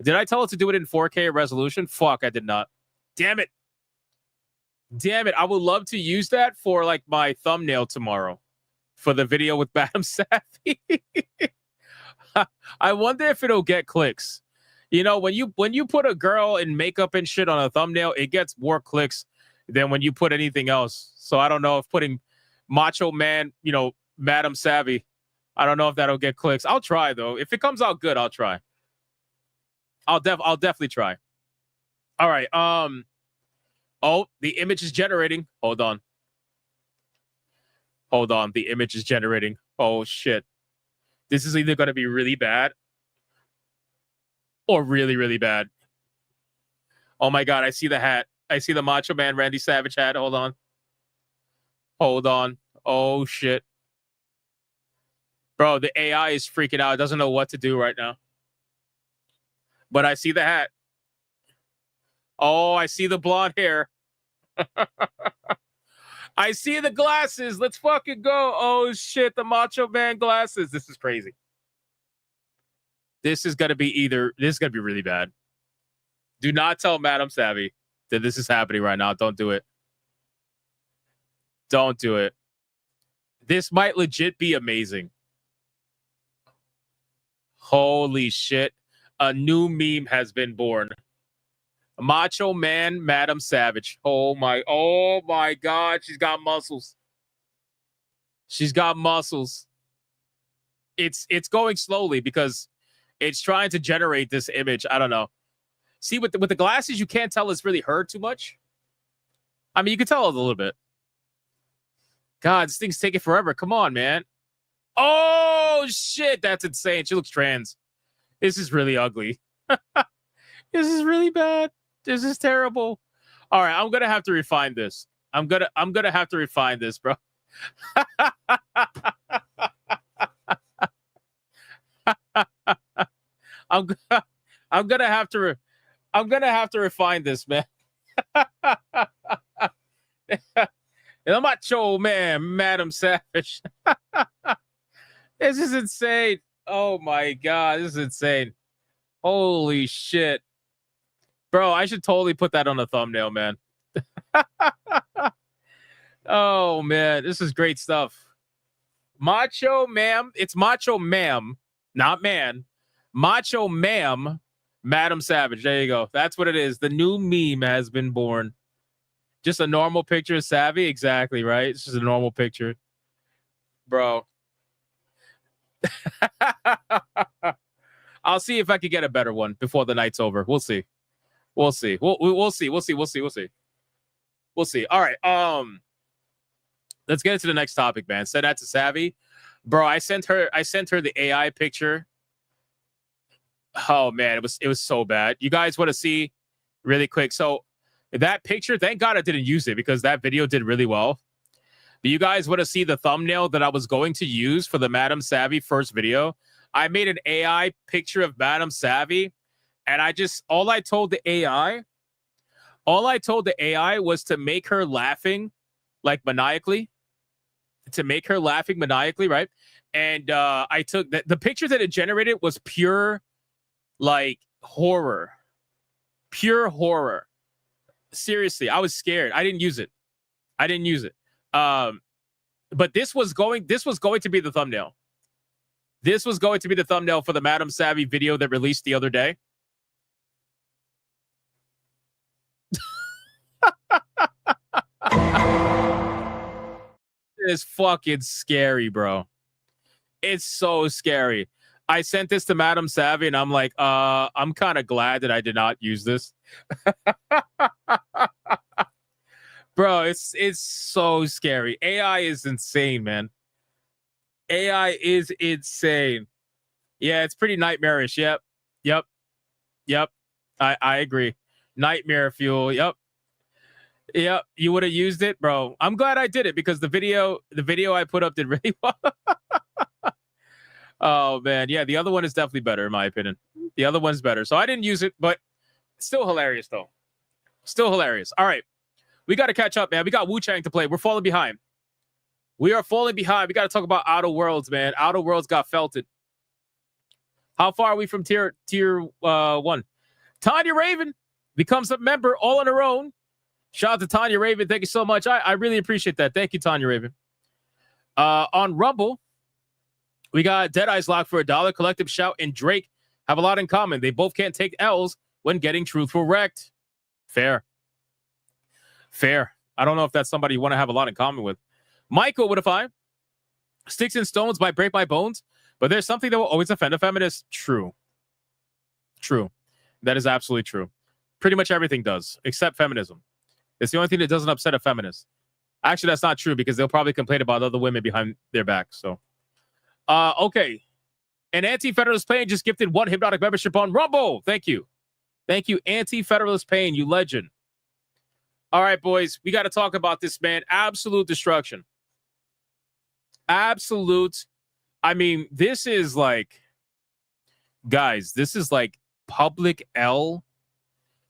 Did I tell it to do it in 4K resolution? Fuck, I did not. Damn it. I would love to use that for like my thumbnail tomorrow for the video with Madam Savvy. I wonder if it'll get clicks. You know, when you put a girl in makeup and shit on a thumbnail, it gets more clicks than when you put anything else. So I don't know if putting Macho Man, Madam Savvy, I don't know if that'll get clicks. I'll try though. If it comes out good, I'll try. I'll definitely try. All right. Oh, the image is generating. Hold on. The image is generating. Oh shit. This is either going to be really bad or really, really bad. Oh my God. I see the hat. I see the Macho Man Randy Savage hat. Hold on. Hold on. Oh, shit. Bro, the AI is freaking out. It doesn't know what to do right now. But I see the hat. Oh, I see the blonde hair. I see the glasses. Let's fucking go. Oh, shit. The Macho Man glasses. This is crazy. This is going to be really bad. Do not tell Madam Savvy that this is happening right now. Don't do it. Don't do it. This might legit be amazing. Holy shit. A new meme has been born. Macho Man, Madam Savage. Oh my God. She's got muscles. She's got muscles. It's going slowly because it's trying to generate this image. I don't know. See, with the glasses, you can't tell it's really her too much. I mean, you can tell a little bit. God, this thing's taking forever. Come on, man. Oh, shit. That's insane. She looks trans. This is really ugly. This is really bad. This is terrible. All right, I'm going to have to refine this. I'm going to have to refine this, bro. I'm going to have to refine this, man. The Macho Man, Madam Savage. This is insane. Oh my God, this is insane. Holy shit. Bro, I should totally put that on the thumbnail, man. Oh man, this is great stuff. Macho Ma'am. It's Macho Ma'am, not man. Macho Ma'am, Madam Savage. There you go. That's what it is. The new meme has been born. Just a normal picture of Savvy? Exactly, right? It's just a normal picture. Bro. I'll see if I can get a better one before the night's over. We'll see. We'll see. We'll see. We'll see. All right. Let's get into the next topic, man. Send that to Savvy. Bro, I sent her the AI picture. Oh man, it was so bad. You guys want to see really quick? So that picture, thank God I didn't use it because that video did really well. But you guys want to see the thumbnail that I was going to use for the Madam Savvy first video? I made an AI picture of Madam Savvy, and all I told the AI was to make her laughing like maniacally. To make her laughing maniacally, right? And I took the picture that it generated was pure like horror. Pure horror. Seriously, I was scared. I didn't use it. But this was going to be the thumbnail. This was going to be the thumbnail for the Madam Savvy video that released the other day. It's fucking scary, bro. It's so scary. I sent this to Madam Savvy and I'm like, I'm kind of glad that I did not use this. Bro, it's so scary. AI is insane, man. AI is insane. Yeah, it's pretty nightmarish. Yep. I agree. Nightmare fuel. Yep. You would have used it, bro. I'm glad I did it because the video I put up did really well. Oh man, yeah, the other one is definitely better in my opinion. The other one's better. So I didn't use it, but still hilarious though. Still hilarious. All right. We got to catch up, man. We got Wu-Chang to play. We're falling behind. We are falling behind. We got to talk about Outer Worlds, man. Outer Worlds got felted. How far are we from tier 1? Tanya Raven becomes a member all on her own. Shout out to Tanya Raven. Thank you so much. I really appreciate that. Thank you, Tanya Raven. On Rumble, we got Deadeye's locked for $1. Collective Shout and Drake have a lot in common. They both can't take L's when getting truthful wrecked. Fair. I don't know if that's somebody you want to have a lot in common with. Michael with a 5. Sticks and stones might break my bones, but there's something that will always offend a feminist. True. That is absolutely true. Pretty much everything does, except feminism. It's the only thing that doesn't upset a feminist. Actually, that's not true because they'll probably complain about other women behind their back. So, okay. An Anti-Federalist Pain just gifted 1 hypnotic membership on Rumble. Thank you, Anti-Federalist Pain, you legend. All right, boys, we got to talk about this, man. Absolute destruction. Absolute. I mean, this is like, guys, this is like public L.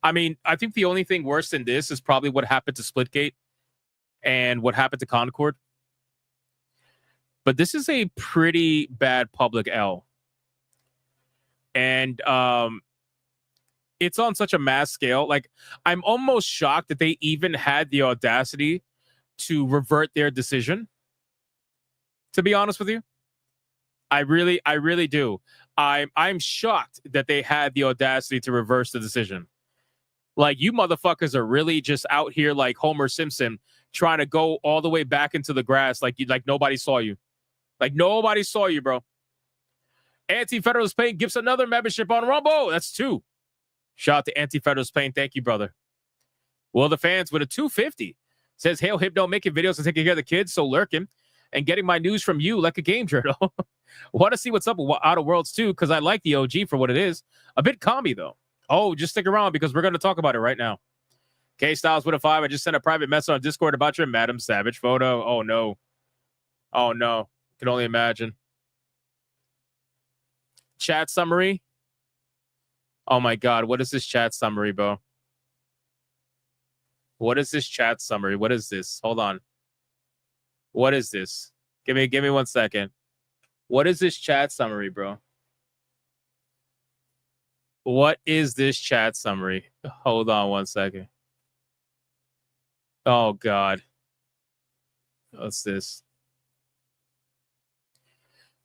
I mean, I think the only thing worse than this is probably what happened to Splitgate and what happened to Concord. But this is a pretty bad public L. And it's on such a mass scale. Like, I'm almost shocked that they even had the audacity to revert their decision. To be honest with you, I really do. I'm shocked that they had the audacity to reverse the decision. Like, you motherfuckers are really just out here like Homer Simpson trying to go all the way back into the grass like nobody saw you. Like, nobody saw you, bro. Anti-Federalist Pain gives another membership on Rumble. That's 2. Shout out to Anti-Federalist Pain. Thank you, brother. Well, the fans with a 250 says, Hail Hypno, making videos and taking care of the kids, so lurking, and getting my news from you like a game journal. Want to see what's up with Outer Worlds too, because I like the OG for what it is. A bit commie, though. Oh, just stick around because we're going to talk about it right now. K-Styles with a 5. I just sent a private message on Discord about your Madam Savage photo. Oh, no. Oh, no. Can only imagine. Chat summary. Oh, my God. What is this chat summary, bro? What is this chat summary? What is this? Hold on. What is this? Give me 1 second. What is this chat summary, bro? What is this chat summary? Hold on 1 second. Oh, God. What's this?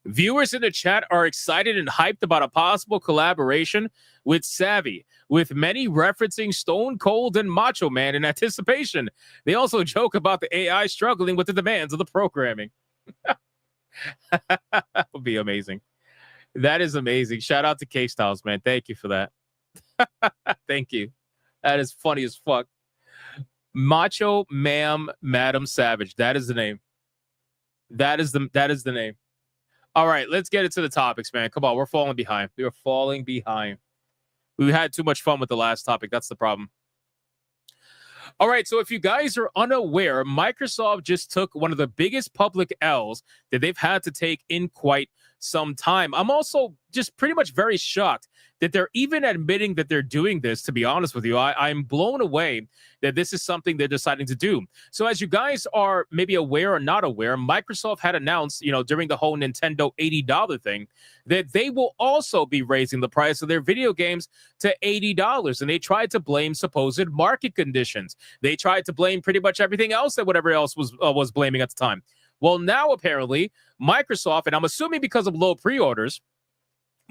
Viewers in the chat are excited and hyped about a possible collaboration with Savvy, with many referencing Stone Cold and Macho Man in anticipation. They also joke about the AI struggling with the demands of the programming. That would be amazing. That is amazing. Shout out to K-Styles, man. Thank you for that. Thank you. That is funny as fuck. Macho Ma'am Madam Savage. That is the name. That is the name. All right, let's get into the topics, man. Come on, we're falling behind. We are falling behind. We had too much fun with the last topic. That's the problem. All right, so if you guys are unaware, Microsoft just took one of the biggest public L's that they've had to take in quite some time. I'm also just pretty much very shocked that they're even admitting that they're doing this, to be honest with you. I'm blown away that this is something they're deciding to do. So as you guys are maybe aware or not aware, Microsoft had announced, during the whole Nintendo $80 thing, that they will also be raising the price of their video games to $80. And they tried to blame supposed market conditions. They tried to blame pretty much everything else that whatever else was blaming at the time. Well, now apparently Microsoft, and I'm assuming because of low pre-orders,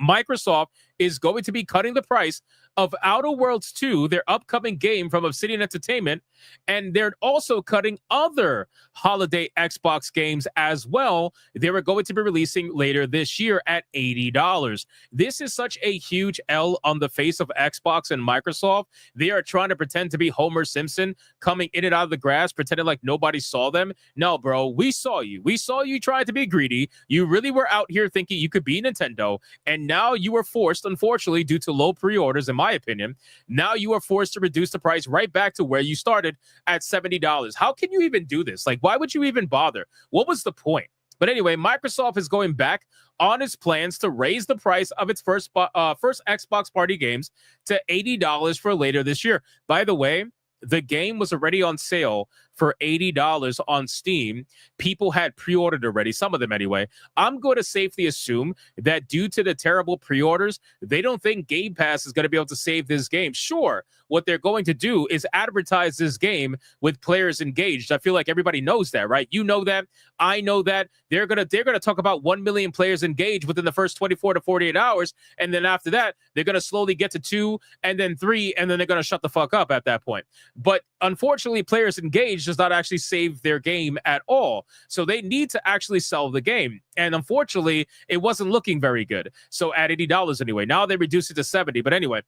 Microsoft is going to be cutting the price of Outer Worlds 2, their upcoming game from Obsidian Entertainment, and they're also cutting other holiday Xbox games as well. They were going to be releasing later this year at $80. This is such a huge L on the face of Xbox and Microsoft. They are trying to pretend to be Homer Simpson, coming in and out of the grass, pretending like nobody saw them. No, bro, we saw you. We saw you try to be greedy. You really were out here thinking you could be Nintendo, and now you were forced, unfortunately, due to low pre-orders, in my opinion, now you are forced to reduce the price right back to where you started at $70. How can you even do this? Like, why would you even bother? What was the point? But anyway, Microsoft is going back on its plans to raise the price of its first Xbox party games to $80 for later this year. By the way, the game was already on sale for $80 on Steam. People had pre-ordered already, some of them anyway. I'm going to safely assume that due to the terrible pre-orders, they don't think Game Pass is going to be able to save this game. Sure, what they're going to do is advertise this game with players engaged. I feel like everybody knows that, right? You know that. I know that. They're going to talk about 1 million players engaged within the first 24 to 48 hours, and then after that, they're going to slowly get to 2 and then 3, and then they're going to shut the fuck up at that point. But unfortunately, players engaged does not actually save their game at all. So they need to actually sell the game. And unfortunately, it wasn't looking very good. So at $80 anyway. Now they reduced it to $70. But anyway,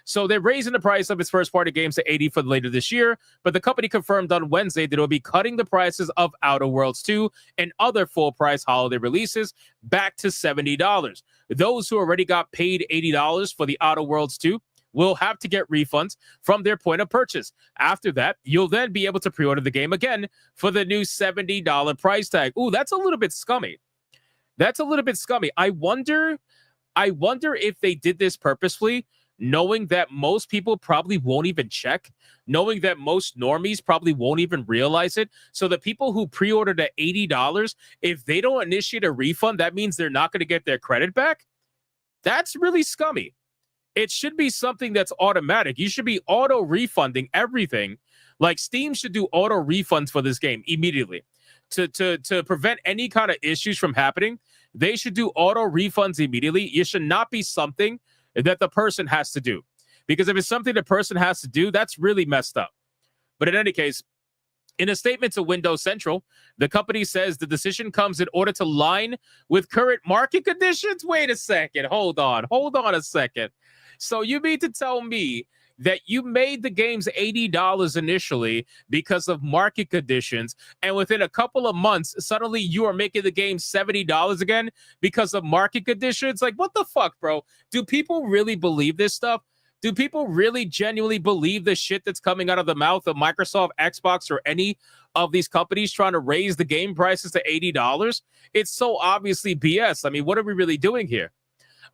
so they're raising the price of its first-party games to $80 for later this year. But the company confirmed on Wednesday that it will be cutting the prices of Outer Worlds 2 and other full-price holiday releases back to $70. Those who already got paid $80 for the Outer Worlds 2 will have to get refunds from their point of purchase. After that, you'll then be able to pre-order the game again for the new $70 price tag. Ooh, that's a little bit scummy. That's a little bit scummy. I wonder if they did this purposefully, knowing that most people probably won't even check, knowing that most normies probably won't even realize it. So the people who pre-ordered at $80, if they don't initiate a refund, that means they're not going to get their credit back. That's really scummy. It should be something that's automatic. You should be auto refunding everything. Like Steam should do auto refunds for this game immediately. To prevent any kind of issues from happening, they should do auto refunds immediately. It should not be something that the person has to do. Because if it's something the person has to do, that's really messed up. But in any case, in a statement to Windows Central, the company says the decision comes in order to align with current market conditions. Wait a second. Hold on a second. So you mean to tell me that you made the games $80 initially because of market conditions, and within a couple of months, suddenly you are making the game $70 again because of market conditions? Like, what the fuck, bro? Do people really believe this stuff? Do people really genuinely believe the shit that's coming out of the mouth of Microsoft, Xbox, or any of these companies trying to raise the game prices to $80? It's so obviously BS. I mean, what are we really doing here?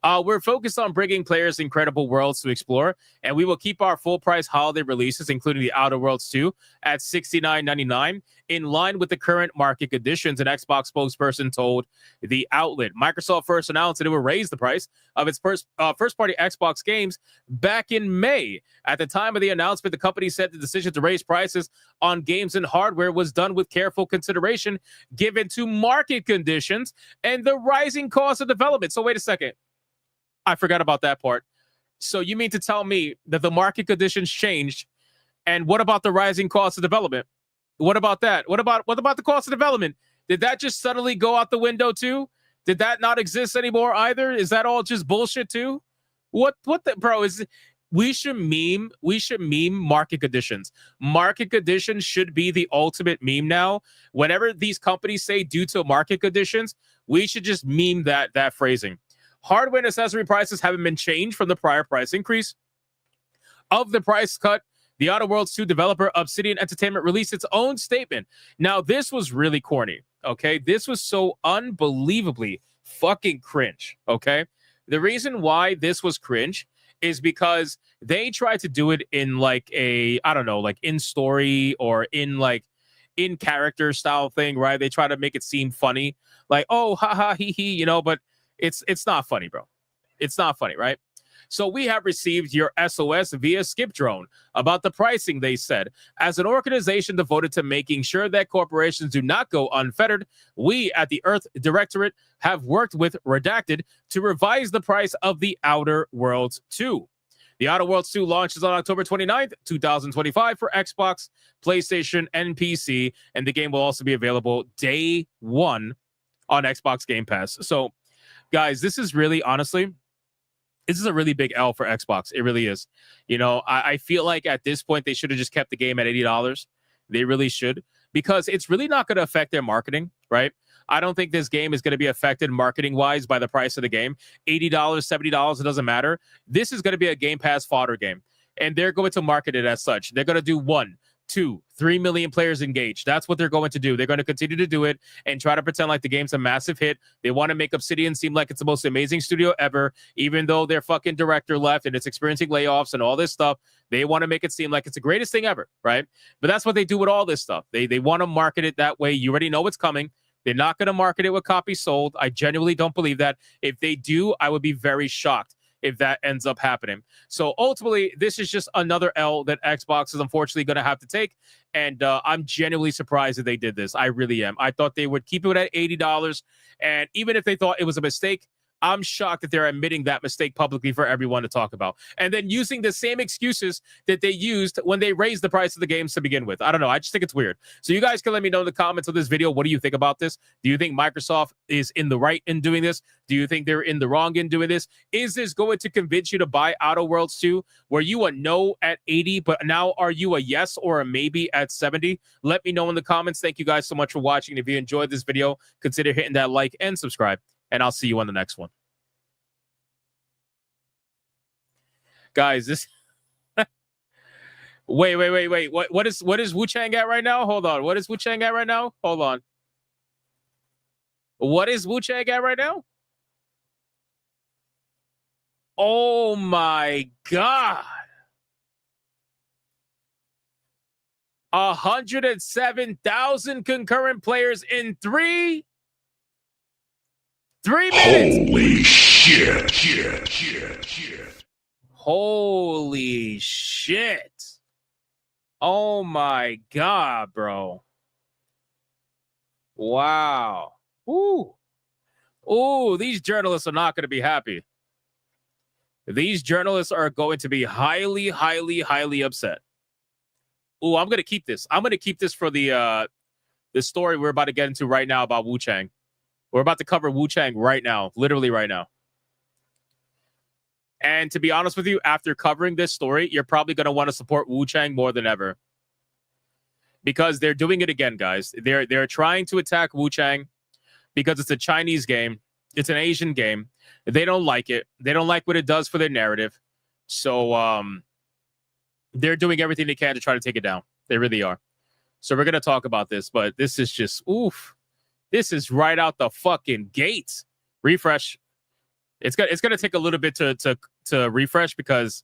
We're focused on bringing players incredible worlds to explore, and we will keep our full-price holiday releases, including the Outer Worlds 2, at $69.99, in line with the current market conditions, an Xbox spokesperson told the outlet. Microsoft first announced that it would raise the price of its first-party Xbox games back in May. At the time of the announcement, the company said the decision to raise prices on games and hardware was done with careful consideration given to market conditions and the rising cost of development. So wait a second. I forgot about that part. So you mean to tell me that the market conditions changed, and what about the rising cost of development? What about that? What about the cost of development? Did that just suddenly go out the window too? Did that not exist anymore either? Is that all just bullshit too? What the bro is? We should meme market conditions. Market conditions should be the ultimate meme now. Whenever these companies say due to market conditions, we should just meme that phrasing. Hardware and accessory prices haven't been changed from the prior price increase. Of the price cut, the Outer Worlds 2 developer Obsidian Entertainment released its own statement. Now, this was really corny, okay? This was so unbelievably fucking cringe, okay? The reason why this was cringe is because they tried to do it in like a, I don't know, like in story or in like in character style thing, right? They try to make it seem funny, like, oh, haha, hee hee, you know, but it's not funny, bro. It's not funny, right? So we have received your SOS via Skip Drone about the pricing, they said. As an organization devoted to making sure that corporations do not go unfettered, we at the Earth Directorate have worked with Redacted to revise the price of the Outer Worlds 2. The Outer Worlds 2 launches on October 29th, 2025 for Xbox, PlayStation, and PC, and the game will also be available day one on Xbox Game Pass. So, guys, this is really, honestly, this is a really big L for Xbox. It really is. You know, I feel like at this point, they should have just kept the game at $80. They really should, because it's really not going to affect their marketing, right? I don't think this game is going to be affected marketing-wise by the price of the game. $80, $70, it doesn't matter. This is going to be a Game Pass fodder game, and they're going to market it as such. They're going to do 1, 2, 3 million players engaged. That's what they're going to do. They're going to continue to do it and try to pretend like the game's a massive hit. They want to make Obsidian seem like it's the most amazing studio ever, even though their fucking director left and it's experiencing layoffs and all this stuff. They want to make it seem like it's the greatest thing ever, right? But that's what they do with all this stuff. They want to market it that way. You already know what's coming. They're not going to market it with copies sold. I genuinely don't believe that. If they do, I would be very shocked if that ends up happening. So ultimately, this is just another L that Xbox is unfortunately going to have to take. And I'm genuinely surprised that they did this. I really am. I thought they would keep it at $80. And even if they thought it was a mistake, I'm shocked that they're admitting that mistake publicly for everyone to talk about. And then using the same excuses that they used when they raised the price of the games to begin with. I don't know. I just think it's weird. So you guys can let me know in the comments of this video. What do you think about this? Do you think Microsoft is in the right in doing this? Do you think they're in the wrong in doing this? Is this going to convince you to buy Outer Worlds 2? Were you a no at 80, but now are you a yes or a maybe at 70? Let me know in the comments. Thank you guys so much for watching. If you enjoyed this video, consider hitting that like and subscribe. And I'll see you on the next one. Guys, this. Wait. What is Wu Chang at right now? Hold on. What is Wu Chang at right now? Hold on. What is Wu Chang at right now? Oh my God. 107,000 concurrent players in 3 minutes. Holy shit. Holy shit. Oh my God, bro. Wow. Ooh. Ooh, these journalists are not going to be happy. These journalists are going to be highly upset. Ooh, I'm going to keep this. I'm going to keep this for the story we're about to get into right now about Wu Chang. We're about to cover Wu Chang right now, literally right now. And to be honest with you, after covering this story, you're probably going to want to support Wu Chang more than ever. Because they're doing it again, guys. They're trying to attack Wu Chang because it's a Chinese game. It's an Asian game. They don't like it. They don't like what it does for their narrative. So they're doing everything they can to try to take it down. They really are. So we're going to talk about this, but this is just, oof. This is right out the fucking gate. Refresh. It's gonna take a little bit to refresh because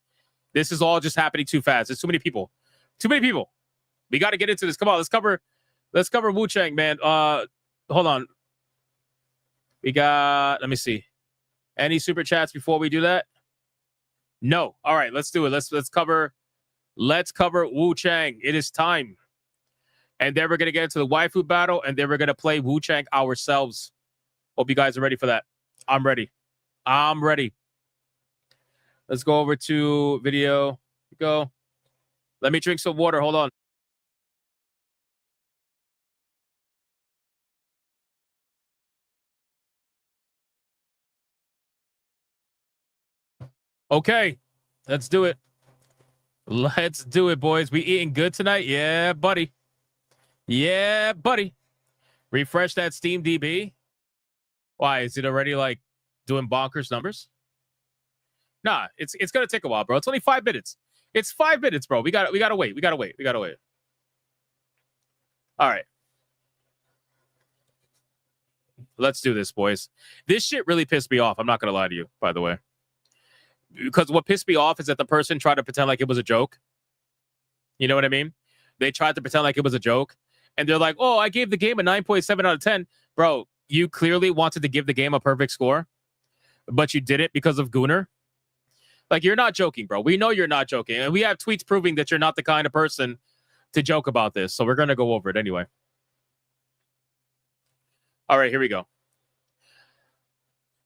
this is all just happening too fast. There's too many people. Too many people. We got to get into this. Come on, let's cover Wu Chang, man. Hold on. We got, let me see. Any super chats before we do that? No. All right, let's do it. Let's cover Wu Chang. It is time. And then we're gonna get into the waifu battle, and then we're gonna play Wu Chang ourselves. Hope you guys are ready for that. I'm ready. Let's go over to video. Go. Let me drink some water. Hold on. Okay, let's do it. Let's do it, boys. We eating good tonight? Yeah, buddy. Yeah, buddy. Refresh that Steam DB. Why? Is it already like doing bonkers numbers? Nah, it's gonna take a while, bro. It's only 5 minutes. It's 5 minutes, bro. We gotta wait. We gotta wait. All right. Let's do this, boys. This shit really pissed me off. I'm not gonna lie to you, by the way. Because what pissed me off is that the person tried to pretend like it was a joke. You know what I mean? They tried to pretend like it was a joke. And they're like, oh, I gave the game a 9.7 out of 10. Bro, you clearly wanted to give the game a perfect score, but you did it because of Gooner. Like, you're not joking, bro. We know you're not joking. And we have tweets proving that you're not the kind of person to joke about this. So we're going to go over it anyway. All right, here we go.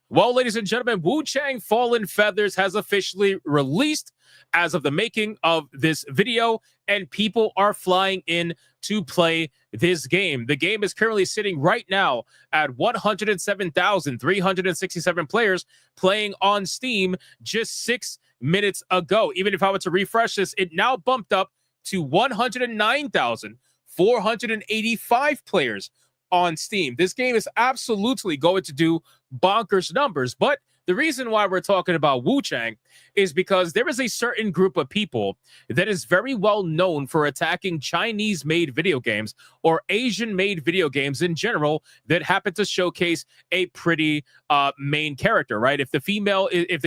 Well, ladies and gentlemen, Wu Chang Fallen Feathers has officially released as of the making of this video, and people are flying in to play this game. The game is currently sitting right now at 107,367 players playing on Steam just 6 minutes ago. Even if I were to refresh this, it now bumped up to 109,485 players on Steam. This game is absolutely going to do bonkers numbers, but the reason why we're talking about Wu Chang is because there is a certain group of people that is very well known for attacking Chinese-made video games or Asian-made video games in general that happen to showcase a pretty main character, right? If the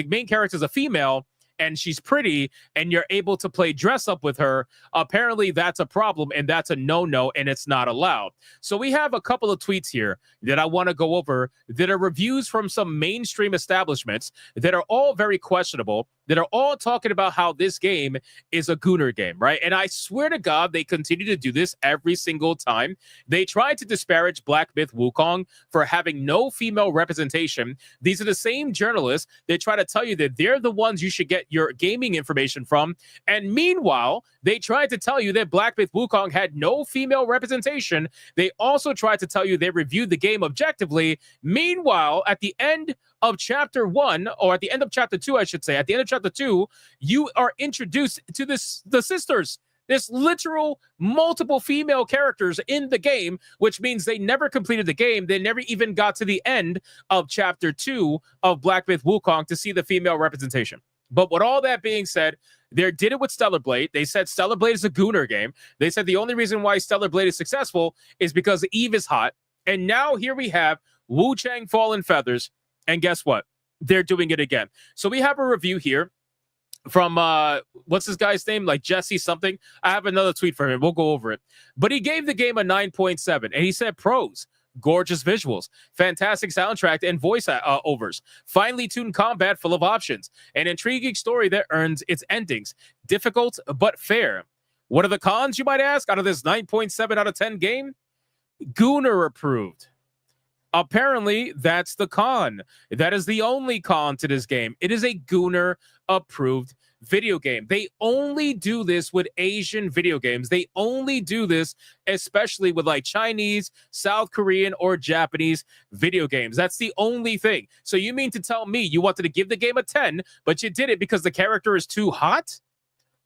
main character is a female and she's pretty and you're able to play dress up with her, apparently that's a problem and that's a no-no and it's not allowed. So we have a couple of tweets here that I want to go over that are reviews from some mainstream establishments that are all very questionable, that are all talking about how this game is a Gooner game, right? And I swear to God, they continue to do this every single time. They try to disparage Black Myth Wukong for having no female representation. These are the same journalists that try to tell you that they're the ones you should get your gaming information from. And meanwhile, they tried to tell you that Black Myth Wukong had no female representation. They also tried to tell you they reviewed the game objectively. Meanwhile, at the end of chapter 1, or at the end of chapter 2, I should say, at the end of chapter 2, you are introduced to the sisters. There's literal multiple female characters in the game, which means they never completed the game. They never even got to the end of chapter 2 of Black Myth Wukong to see the female representation. But with all that being said, they did it with Stellar Blade. They said Stellar Blade is a Gooner game. They said the only reason why Stellar Blade is successful is because Eve is hot. And now here we have Wu Chang Fallen Feathers. And guess what? They're doing it again. So we have a review here from, what's this guy's name? Like Jesse something. I have another tweet for him. We'll go over it. But he gave the game a 9.7. And he said pros. Gorgeous visuals, fantastic soundtrack and voice overs, finely tuned combat full of options, an intriguing story that earns its endings. Difficult but fair. What are the cons, you might ask, out of this 9.7 out of 10 game? Gooner approved. Apparently, that's the con. That is the only con to this game. It is a Gooner approved video game. They only do this with Asian video games. They only do this, especially with like Chinese, South Korean, or Japanese video games. That's the only thing. So you mean to tell me you wanted to give the game a 10, but you did it because the character is too hot?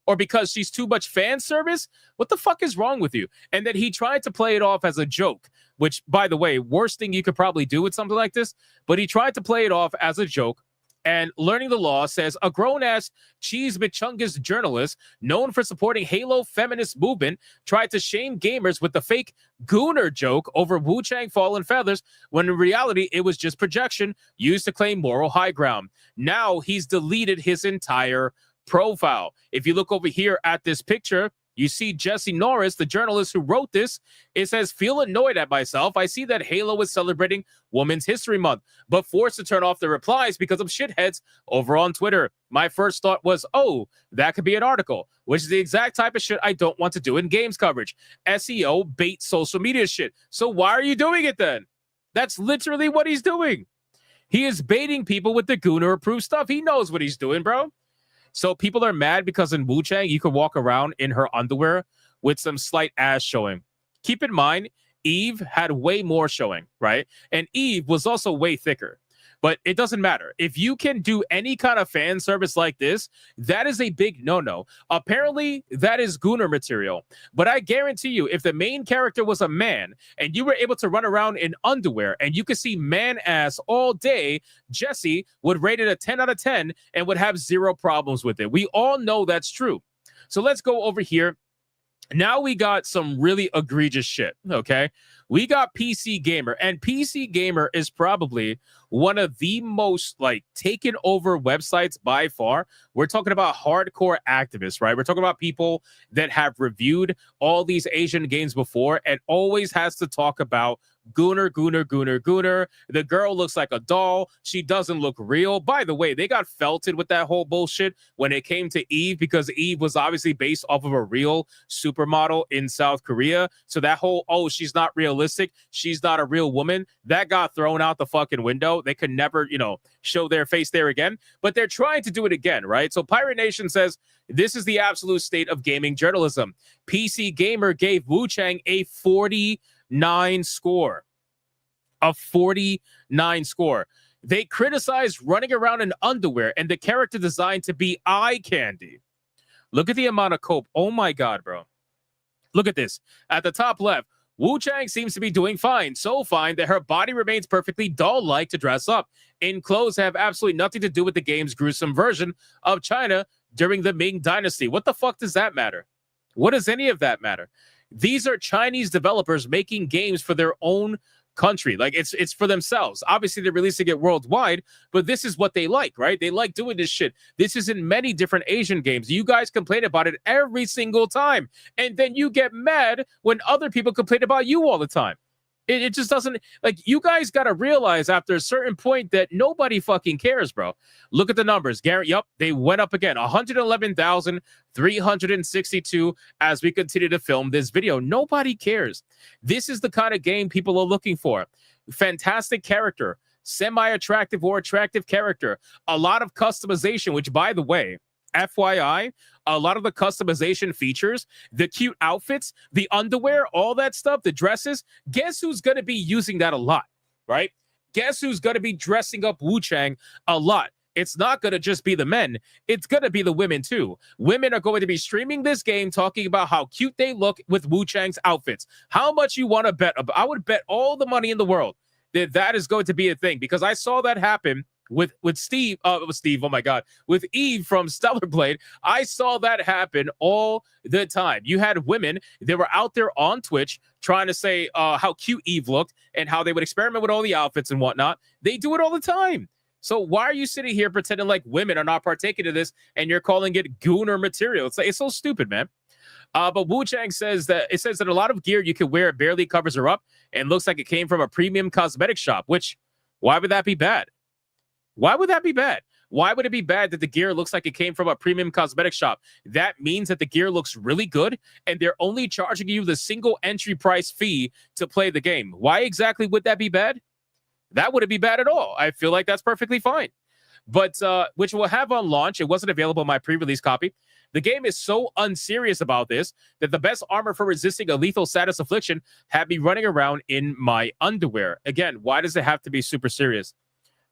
Or because she's too much fan service? What the fuck is wrong with you? And then he tried to play it off as a joke, which, by the way, worst thing you could probably do with something like this, but he tried to play it off as a joke. And Learning the Law says a grown-ass cheese Michungus journalist known for supporting Halo feminist movement tried to shame gamers with the fake Gooner joke over Wu Chang Fallen Feathers when in reality it was just projection used to claim moral high ground. Now he's deleted his entire profile. If you look over here at this picture, you see Jesse Norris, the journalist who wrote this. It says, feel annoyed at myself. I see that Halo is celebrating Women's History Month, but forced to turn off the replies because of shitheads over on Twitter. My first thought was, oh, that could be an article, which is the exact type of shit I don't want to do in games coverage. SEO, bait, social media shit. So why are you doing it then? That's literally what he's doing. He is baiting people with the Gooner approved stuff. He knows what he's doing, bro. So people are mad because in Wu Chang, you could walk around in her underwear with some slight ass showing. Keep in mind, Eve had way more showing, right? And Eve was also way thicker. But it doesn't matter. If you can do any kind of fan service like this, that is a big no-no. Apparently, that is Gooner material. But I guarantee you, if the main character was a man and you were able to run around in underwear and you could see man ass all day, Jesse would rate it a 10 out of 10 and would have zero problems with it. We all know that's true. So let's go over here. Now we got some really egregious shit, okay? We got PC Gamer, and PC Gamer is probably one of the most, like, taken over websites by far. We're talking about hardcore activists, right? We're talking about people that have reviewed all these Asian games before and always has to talk about Gooner, Gooner, Gooner, Gooner. The girl looks like a doll. She doesn't look real. By the way, they got felted with that whole bullshit when it came to Eve because Eve was obviously based off of a real supermodel in South Korea. So that whole, oh, she's not realistic, she's not a real woman, that got thrown out the fucking window. They could never, show their face there again. But they're trying to do it again, right? So Pirate Nation says, this is the absolute state of gaming journalism. PC Gamer gave Wu Chang a 49 score. A 49 score. They criticized running around in underwear and the character design to be eye candy. Look at the amount of cope. Oh my God, bro. Look at this. At the top left, Wu Chang seems to be doing fine. So fine that her body remains perfectly doll-like to dress up in clothes that have absolutely nothing to do with the game's gruesome version of China during the Ming Dynasty. What the fuck does that matter? What does any of that matter? These are Chinese developers making games for their own country. Like, it's for themselves. Obviously, they're releasing it worldwide, but this is what they like, right? They like doing this shit. This is in many different Asian games. You guys complain about it every single time, and then you get mad when other people complain about you all the time. It just doesn't, like, you guys got to realize after a certain point that nobody fucking cares, bro. Look at the numbers. Gary, yep, they went up again. 111,362 as we continue to film this video. Nobody cares. This is the kind of game people are looking for. Fantastic character, semi-attractive or attractive character, a lot of customization, which, by the way, FYI, a lot of the customization features, the cute outfits, the underwear, all that stuff, the dresses, guess who's going to be using that a lot, right? Guess who's going to be dressing up Wu Chang a lot? It's not going to just be the men. It's going to be the women, too. Women are going to be streaming this game talking about how cute they look with Wu Chang's outfits. How much you want to bet? I would bet all the money in the world that that is going to be a thing, because I saw that happen with Steve, oh my God, with Eve from Stellar Blade. I saw that happen all the time. You had women that were out there on Twitch trying to say how cute Eve looked and how they would experiment with all the outfits and whatnot. They do it all the time. So why are you sitting here pretending like women are not partaking of this and you're calling it gooner material? It's so stupid, man. But Wu Chang says that a lot of gear you can wear barely covers her up and looks like it came from a premium cosmetic shop, which why would that be bad? Why would that be bad? Why would it be bad that the gear looks like it came from a premium cosmetic shop? That means that the gear looks really good and they're only charging you the single entry price fee to play the game. Why exactly would that be bad? That wouldn't be bad at all. I feel like that's perfectly fine. But which we'll have on launch. It wasn't available in my pre-release copy. The game is so unserious about this that the best armor for resisting a lethal status affliction had me running around in my underwear. Again, why does it have to be super serious?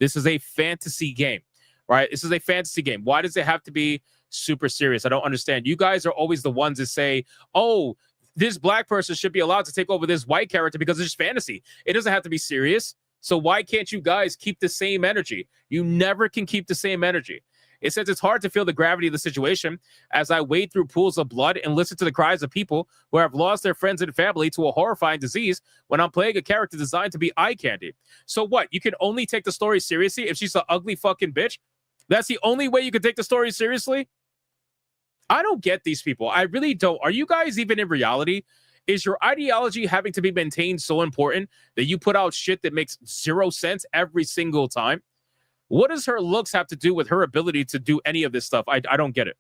This is a fantasy game, right? This is a fantasy game. Why does it have to be super serious? I don't understand. You guys are always the ones that say, oh, this black person should be allowed to take over this white character because it's just fantasy. It doesn't have to be serious. So why can't you guys keep the same energy? You never can keep the same energy. It says it's hard to feel the gravity of the situation as I wade through pools of blood and listen to the cries of people who have lost their friends and family to a horrifying disease when I'm playing a character designed to be eye candy. So what? You can only take the story seriously if she's an ugly fucking bitch? That's the only way you can take the story seriously? I don't get these people. I really don't. Are you guys even in reality? Is your ideology having to be maintained so important that you put out shit that makes zero sense every single time? What does her looks have to do with her ability to do any of this stuff? I don't get it.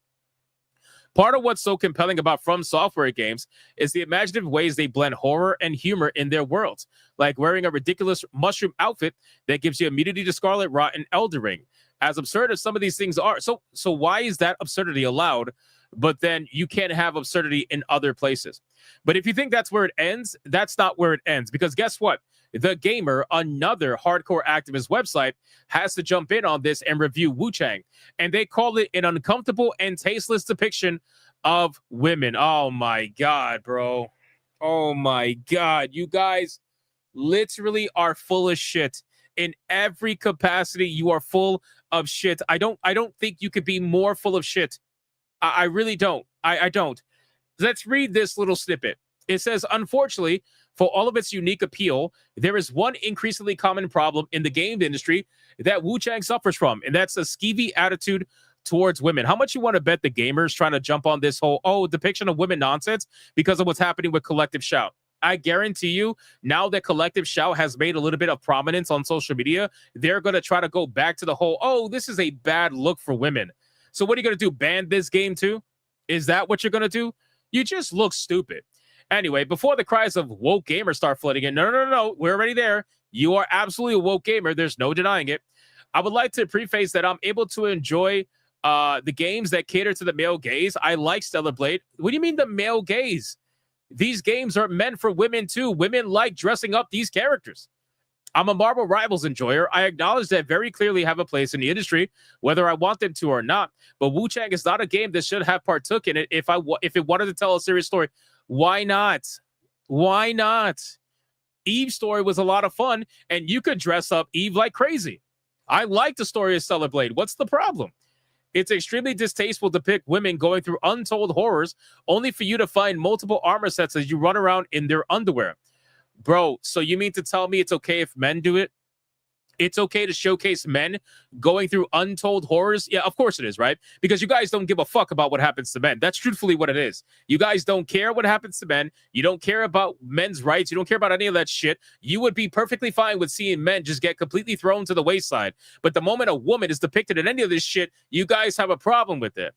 Part of what's so compelling about From Software games is the imaginative ways they blend horror and humor in their worlds, like wearing a ridiculous mushroom outfit that gives you immunity to Scarlet Rot and Elden Ring. As absurd as some of these things are, so why is that absurdity allowed, but then you can't have absurdity in other places? But if you think that's where it ends, that's not where it ends. Because guess what? The Gamer, another hardcore activist website, has to jump in on this and review Wu Chang. And they call it an uncomfortable and tasteless depiction of women. Oh my God, bro. Oh my God. You guys literally are full of shit. In every capacity, you are full of shit. I don't think you could be more full of shit. I really don't. I don't. Let's read this little snippet. It says, unfortunately, for all of its unique appeal, there is one increasingly common problem in the game industry that Wu Chang suffers from, and that's a skeevy attitude towards women. How much you want to bet the gamers trying to jump on this whole depiction of women nonsense because of what's happening with Collective Shout? I guarantee you, now that Collective Shout has made a little bit of prominence on social media, they're going to try to go back to the whole, this is a bad look for women. So what are you going to do, ban this game too? Is that what you're going to do? You just look stupid. Anyway, before the cries of woke gamers start flooding in, no, we're already there. You are absolutely a woke gamer. There's no denying it. I would like to preface that I'm able to enjoy the games that cater to the male gaze. I like Stellar Blade. What do you mean the male gaze? These games are meant for women too. Women like dressing up these characters. I'm a Marvel Rivals enjoyer. I acknowledge that very clearly have a place in the industry, whether I want them to or not. But Wu Chang is not a game that should have partook in it if it wanted to tell a serious story. Why not? Why not? Eve's story was a lot of fun, and you could dress up Eve like crazy. I like the story of Stellar Blade. What's the problem? It's extremely distasteful to depict women going through untold horrors only for you to find multiple armor sets as you run around in their underwear. Bro, so you mean to tell me it's okay if men do it? It's okay to showcase men going through untold horrors? Yeah, of course it is, right? Because you guys don't give a fuck about what happens to men. That's truthfully what it is. You guys don't care what happens to men. You don't care about men's rights. You don't care about any of that shit. You would be perfectly fine with seeing men just get completely thrown to the wayside. But the moment a woman is depicted in any of this shit, you guys have a problem with it.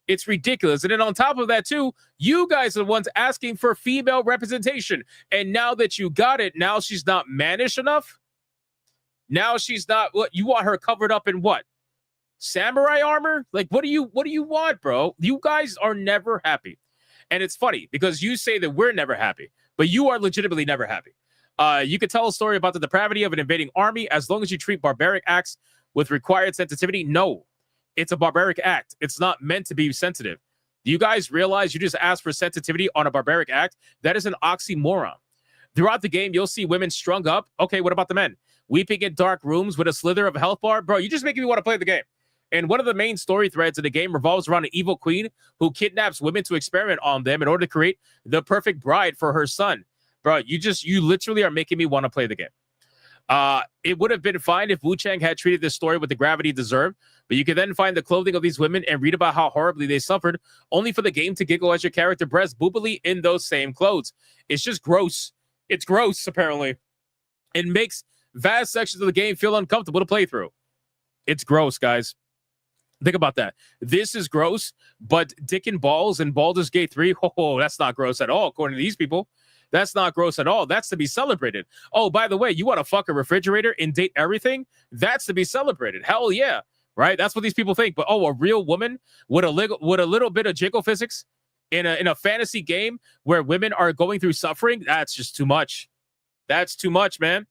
It's ridiculous. And then on top of that, too, you guys are the ones asking for female representation. And now that you got it, now she's not mannish enough? Now she's not, what, you want her covered up in what? Samurai armor? Like, what do you want, bro? You guys are never happy. And it's funny because you say that we're never happy, but you are legitimately never happy. You could tell a story about the depravity of an invading army as long as you treat barbaric acts with required sensitivity. No, it's a barbaric act. It's not meant to be sensitive. Do you guys realize you just asked for sensitivity on a barbaric act? That is an oxymoron. Throughout the game, you'll see women strung up. Okay, what about the men? weeping in dark rooms with a slither of a health bar. Bro, you just making me want to play the game. And one of the main story threads in the game revolves around an evil queen who kidnaps women to experiment on them in order to create the perfect bride for her son. Bro, you literally are making me want to play the game. It would have been fine if Wu Chang had treated this story with the gravity it deserved, but you can then find the clothing of these women and read about how horribly they suffered, only for the game to giggle as your character breasts boobily in those same clothes. It's just gross. It's gross, apparently. It makes vast sections of the game feel uncomfortable to play through. It's gross, guys. Think about that. This is gross, but Dick and Balls in Baldur's Gate 3, oh, that's not gross at all, according to these people. That's not gross at all. That's to be celebrated. Oh, by the way, you want to fuck a refrigerator and date everything? That's to be celebrated. Hell yeah, right? That's what these people think. But oh, a real woman with a little bit of jiggle physics in a fantasy game where women are going through suffering, that's just too much. That's too much, man.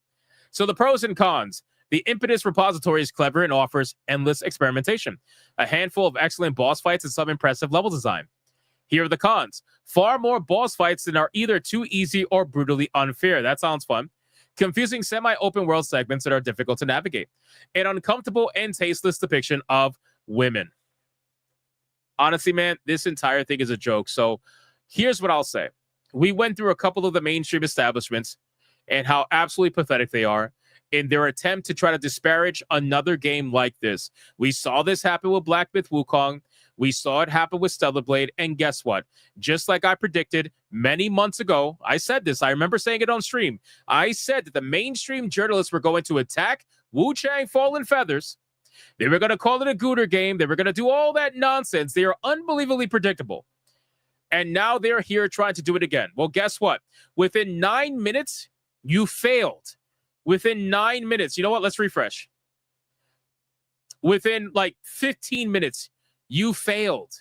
So the pros and cons. The Impetus repository is clever and offers endless experimentation, a handful of excellent boss fights, and some impressive level design. Here are the cons. Far more boss fights than are either too easy or brutally unfair. That sounds fun. Confusing semi-open world segments that are difficult to navigate. An uncomfortable and tasteless depiction of women. Honestly, man, this entire thing is a joke. So here's what I'll say. We went through a couple of the mainstream establishments and how absolutely pathetic they are in their attempt to try to disparage another game like this. We saw this happen with Black Myth Wukong. We saw it happen with Stellar Blade. And guess what? Just like I predicted many months ago, I said this. I remember saying it on stream. I said that the mainstream journalists were going to attack Wu Chang Fallen Feathers. They were going to call it a Gooter game. They were going to do all that nonsense. They are unbelievably predictable. And now they're here trying to do it again. Well, guess what? Within 9 minutes, you failed. Within 9 minutes. You know what? Let's refresh. Within like 15 minutes, you failed.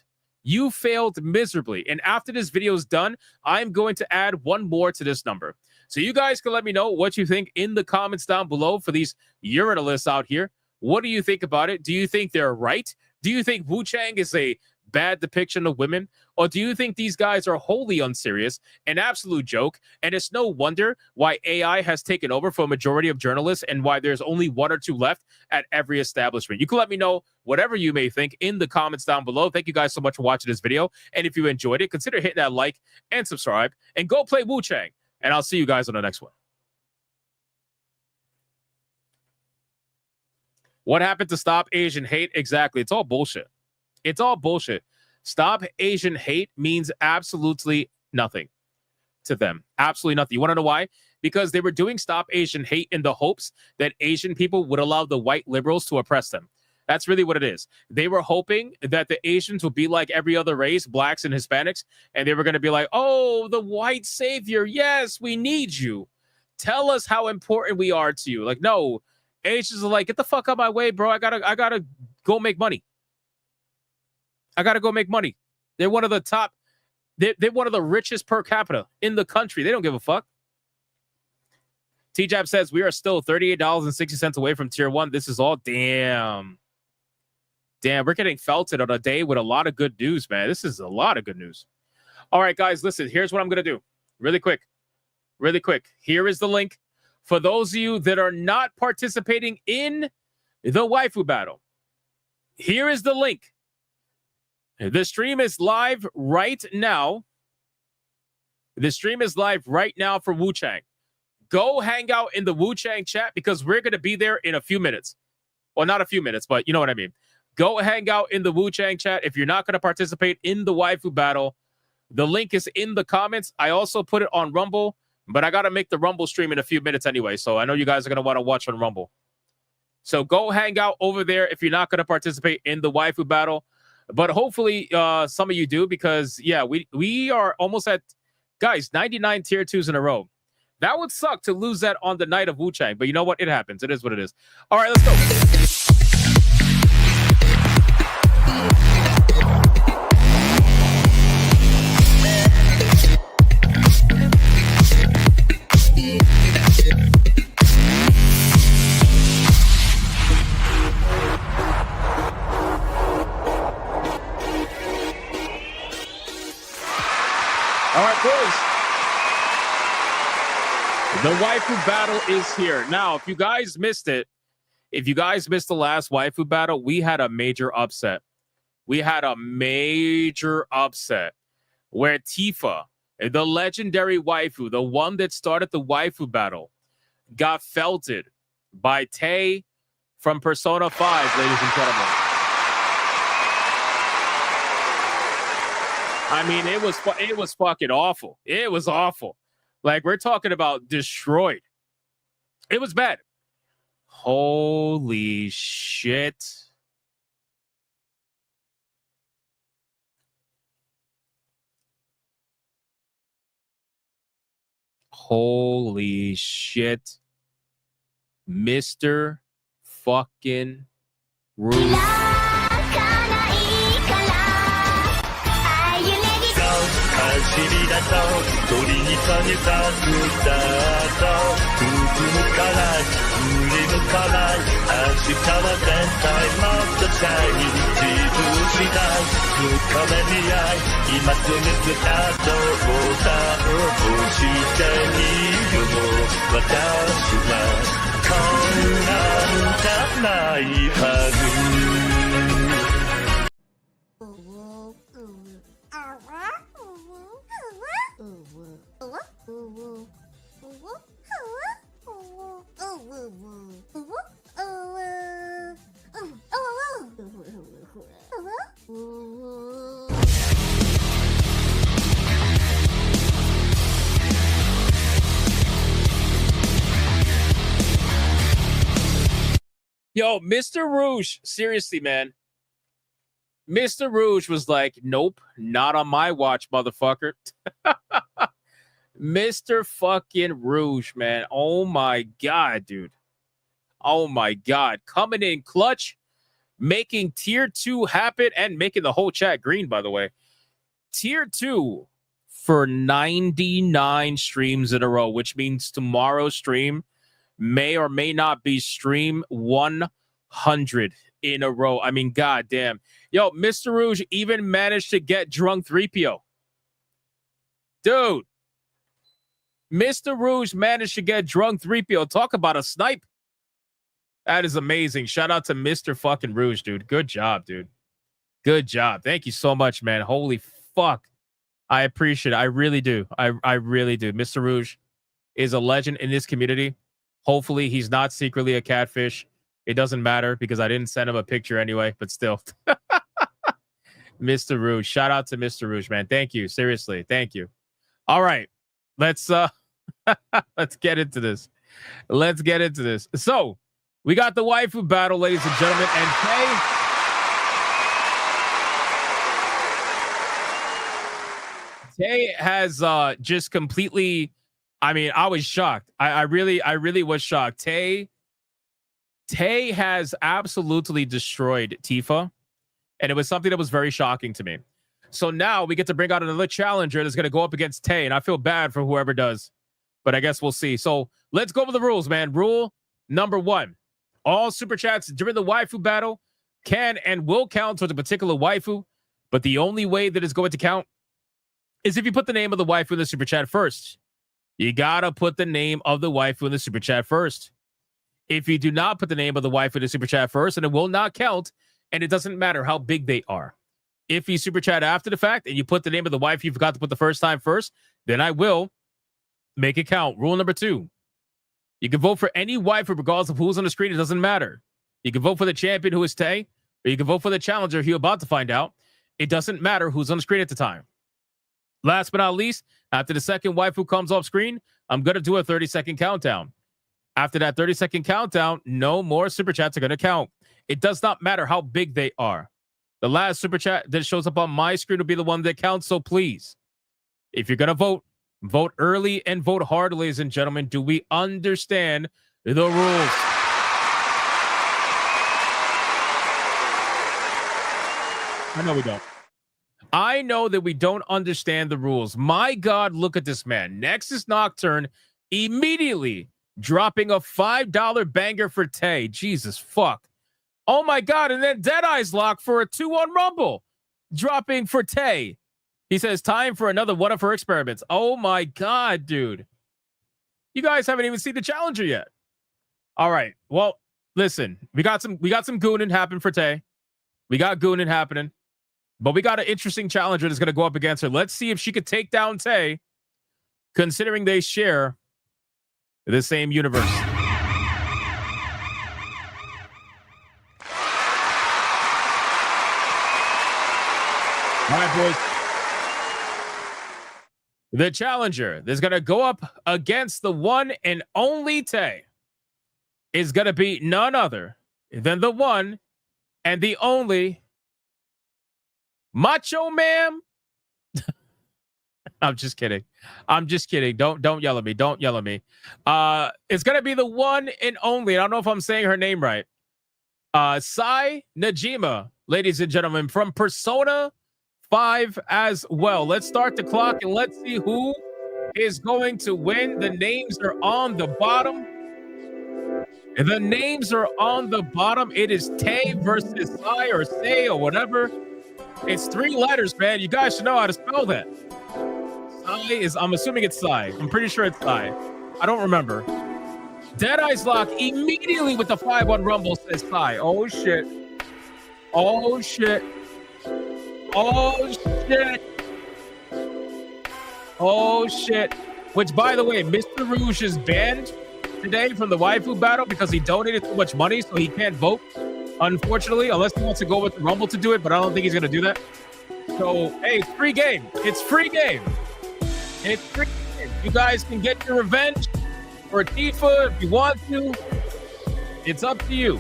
You failed miserably. And after this video is done, I'm going to add one more to this number. So you guys can let me know what you think in the comments down below for these urinalists out here. What do you think about it? Do you think they're right? Do you think Wu Chang is a bad depiction of women? Or do you think these guys are wholly unserious, an absolute joke, and it's no wonder why AI has taken over for a majority of journalists and why there's only one or two left at every establishment? You can let me know whatever you may think in the comments down below. Thank you guys so much for watching this video. And if you enjoyed it, consider hitting that like and subscribe and go play Wu Chang. And I'll see you guys on the next one. What happened to Stop Asian Hate? Exactly. It's all bullshit. It's all bullshit. Stop Asian Hate means absolutely nothing to them. Absolutely nothing. You want to know why? Because they were doing Stop Asian Hate in the hopes that Asian people would allow the white liberals to oppress them. That's really what it is. They were hoping that the Asians would be like every other race, blacks and Hispanics, and they were going to be like, oh, the white savior. Yes, we need you. Tell us how important we are to you. Like, no, Asians are like, get the fuck out of my way, bro. I gotta go make money. I got to go make money. They're one of the top. They're one of the richest per capita in the country. They don't give a fuck. T-Jab says, we are still $38.60 away from tier 1. This is all damn. Damn, we're getting felted on a day with a lot of good news, man. This is a lot of good news. All right, guys, listen. Here's what I'm going to do. Really quick. Really quick. Here is the link. For those of you that are not participating in the waifu battle, here is the link. The stream is live right now. The stream is live right now for Wu Chang. Go hang out in the Wu Chang chat because we're going to be there in a few minutes. Well, not a few minutes, but you know what I mean. Go hang out in the Wu Chang chat. If you're not going to participate in the waifu battle, the link is in the comments. I also put it on Rumble, but I got to make the Rumble stream in a few minutes anyway. So I know you guys are going to want to watch on Rumble. So go hang out over there if you're not going to participate in the waifu battle. But hopefully some of you do because, yeah, we are almost at, guys, 99 tier 2s in a row. That would suck to lose that on the night of Wu Chang. But you know what? It happens. It is what it is. All right, let's go. All right, boys. The waifu battle is here. Now, if you guys missed it, if you guys missed the last waifu battle, we had a major upset. We had a major upset where Tifa, the legendary waifu, the one that started the waifu battle, got felted by Tay from Persona 5, ladies and gentlemen. I mean, it was fucking awful. It was awful. Like, we're talking about destroyed. It was bad. Holy shit. Holy shit. Mr. fucking Rude. Yo, Mr. Rouge, seriously, man. Mr. Rouge was like, nope, not on my watch, motherfucker. Mr. fucking Rouge, man. Oh my God, dude. Oh my God. Coming in clutch, making tier 2 happen, and making the whole chat green, by the way. Tier 2 for 99 streams in a row, which means tomorrow's stream may or may not be stream 100 in a row. I mean, goddamn. Yo, Mr. Rouge even managed to get drunk 3PO. Dude. Mr. Rouge managed to get drunk 3PO. Talk about a snipe. That is amazing. Shout out to Mr. fucking Rouge, dude. Good job, dude. Good job. Thank you so much, man. Holy fuck. I appreciate it. I really do. I really do. Mr. Rouge is a legend in this community. Hopefully, he's not secretly a catfish. It doesn't matter because I didn't send him a picture anyway, but still. Mr. Rouge. Shout out to Mr. Rouge, man. Thank you. Seriously. Thank you. All right. Let's get into this. Let's get into this. So, we got the waifu battle, ladies and gentlemen, and Tay has just completely, I mean, I was shocked. I really was shocked. Tay has absolutely destroyed Tifa, and it was something that was very shocking to me. So now we get to bring out another challenger that's going to go up against Tay, and I feel bad for whoever does, but I guess we'll see. So let's go over the rules, man. Rule number 1. All super chats during the waifu battle can and will count towards a particular waifu, but the only way that it's going to count is if you put the name of the waifu in the super chat first. You gotta put the name of the waifu in the super chat first. If you do not put the name of the waifu in the super chat first, then it will not count, and it doesn't matter how big they are. If you super chat after the fact and you put the name of the waifu you forgot to put the first time first, then I will make it count. Rule number 2. You can vote for any waifu regardless of who's on the screen. It doesn't matter. You can vote for the champion, who is Tay, or you can vote for the challenger, who you're about to find out. It doesn't matter who's on the screen at the time. Last but not least, after the second waifu comes off screen, I'm going to do a 30-second countdown. After that 30-second countdown, no more super chats are going to count. It does not matter how big they are. The last super chat that shows up on my screen will be the one that counts, so please, if you're going to vote, vote early and vote hard, ladies and gentlemen. Do we understand the rules? I know we don't. I know that we don't understand the rules. My God, look at this man. Nexus Nocturne immediately dropping a $5 banger for Tay. Jesus fuck. Oh my God. And then Deadeye's Lock for a 2-1 Rumble dropping for Tay. He says, time for another one of her experiments. Oh my God, dude. You guys haven't even seen the challenger yet. All right. Well, listen, we got some gooning happening for Tay. We got gooning happening, but we got an interesting challenger that's going to go up against her. Let's see if she could take down Tay, considering they share the same universe. All right, boys. The challenger that's going to go up against the one and only Tay is going to be none other than the one and the only Macho Man. I'm just kidding. Don't yell at me. Don't yell at me. It's going to be the one and only. I don't know if I'm saying her name right. Sai Najima, ladies and gentlemen, from Persona 5 as well. Let's start the clock and let's see who is going to win. The names are on the bottom. The names are on the bottom. It is Tay versus Sai or Say or whatever. It's 3 letters, man. You guys should know how to spell that. Sai is, I'm assuming it's Sai. I'm pretty sure it's Sai. I don't remember. Deadeye's Lock immediately with the 5-1 Rumble says Sai. Oh, shit. Oh, shit. Oh, shit. Oh, shit. Which, by the way, Mr. Rouge is banned today from the waifu battle because he donated too much money, so he can't vote, unfortunately, unless he wants to go with the Rumble to do it, but I don't think he's going to do that. So, hey, it's free game. It's free game. It's free game. You guys can get your revenge for Tifa if you want to. It's up to you.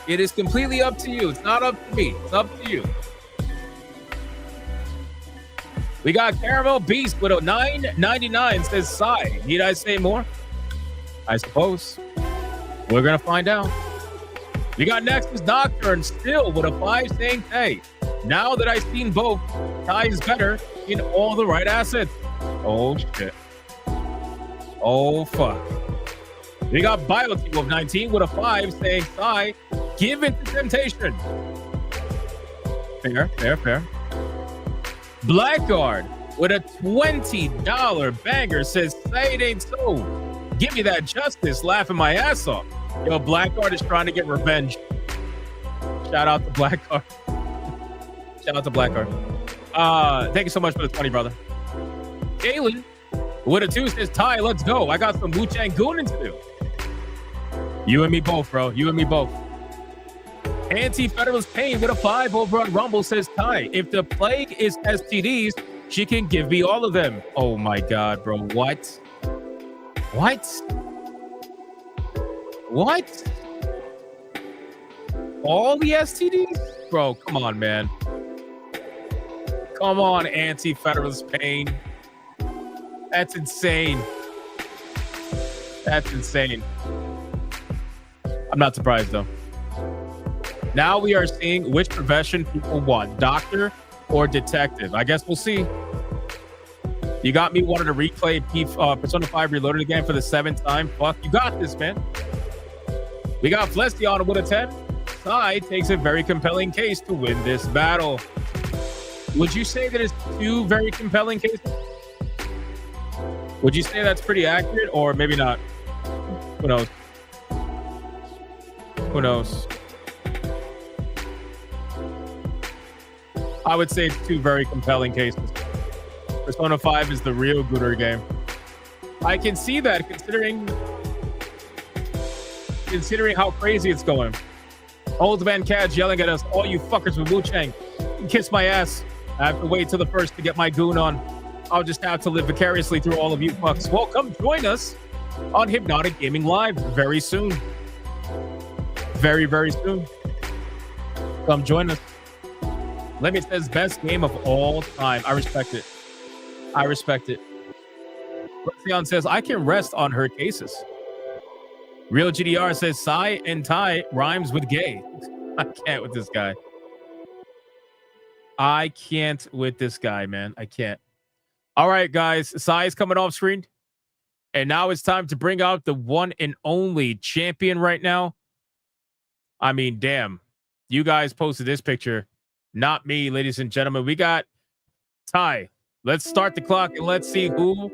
It is completely up to you. It's not up to me. It's up to you. We got Caramel Beast with a $9.99 says Sai. Need I say more? I suppose. We're going to find out. We got Nexus Nocturne still with a 5 saying Tay. Now that I've seen both, Ty is better in all the right assets. Oh, shit. Oh, fuck. We got BioTeam of 19 with a 5 saying Sai, give in to temptation. Fair. Blackguard with a $20 banger says, say it ain't so. Give me that justice, laughing my ass off. Yo, Blackguard is trying to get revenge. Shout out to Blackguard. Shout out to Blackguard. Thank you so much for the 20, brother. Galen with a 2 says, Ty, let's go. I got some Wu-Chang Goonin to do. You and me both, bro. You and me both. Anti-Federalist Pain with a 5 over on Rumble says, Ty, if the plague is STDs, she can give me all of them. Oh my God, bro. What? All the STDs? Bro, come on, man. Come on, Anti-Federalist Pain. That's insane. That's insane. I'm not surprised, though. Now we are seeing which profession people want, doctor or detective. I guess we'll see. You got me wanting to replay Persona 5 Reloaded again for the 7th time. Fuck, you got this, man. We got Flestion with a 10. Sai takes a very compelling case to win this battle. Would you say that it's 2 very compelling cases? Would you say that's pretty accurate or maybe not? Who knows? Who knows? I would say it's 2 very compelling cases. Persona 5 is the real gooder game. I can see that considering how crazy it's going. Old man Cadge yelling at us, all you fuckers with Wu-Chang. Kiss my ass. I have to wait till the first to get my goon on. I'll just have to live vicariously through all of you fucks. Well, come join us on Hypnotic Gaming Live very soon. Very, very soon. Come join us. Lemmy says, best game of all time. I respect it. I respect it. Leon says, I can rest on her cases. Real GDR says, Sai and Ty rhymes with gay. I can't with this guy. I can't with this guy, man. I can't. All right, guys. Sai is coming off screen. And now it's time to bring out the one and only champion right now. I mean, damn. You guys posted this picture. Not me, ladies and gentlemen. We got Ty. Let's start the clock and let's see who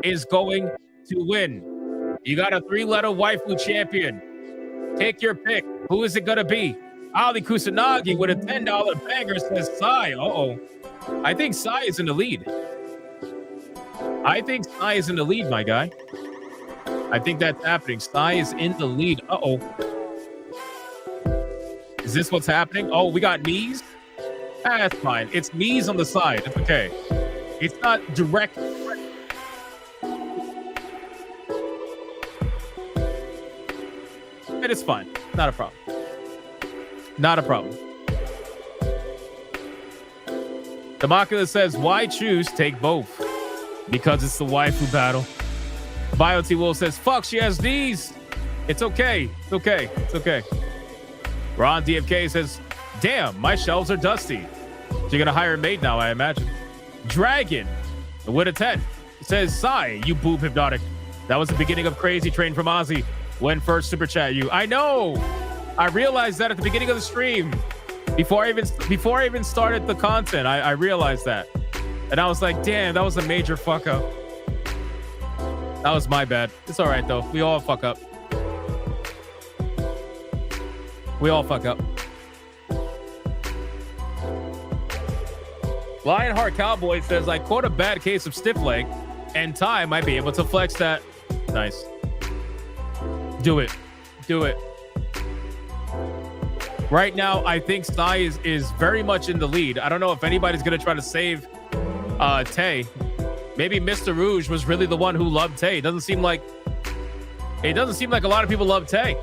is going to win. You got a 3-letter waifu champion. Take your pick. Who is it gonna be? Ali Kusanagi with a $10 banger says Sai. I think Sai is in the lead. My guy. I think that's happening. Sai is in the lead. Is this what's happening? Oh, we got knees? That's fine. It's knees on the side. It's okay. It's not direct. It is fine. Not a problem. Not a problem. Demakula says, why choose? Take both. Because it's the waifu battle. BioT Wolf says, fuck, she has knees. It's okay. It's okay. It's okay. Ron DFK says, damn, my shelves are dusty. So you're going to hire a maid now, I imagine. Dragon with a 10 says, sigh, you boob hypnotic. That was the beginning of Crazy Train from Ozzy. When first super chat you. I know. I realized that at the beginning of the stream. Before I even started the content, I realized that. And I was like, damn, that was a major fuck up. That was my bad. It's all right, though. We all fuck up. We all fuck up. Lionheart Cowboy says, I caught a bad case of stiff leg, and Ty might be able to flex that. Nice. Do it. Do it. Right now, I think Sai is very much in the lead. I don't know if anybody's going to try to save Tay. Maybe Mr. Rouge was really the one who loved Tay. It doesn't seem like a lot of people love Tay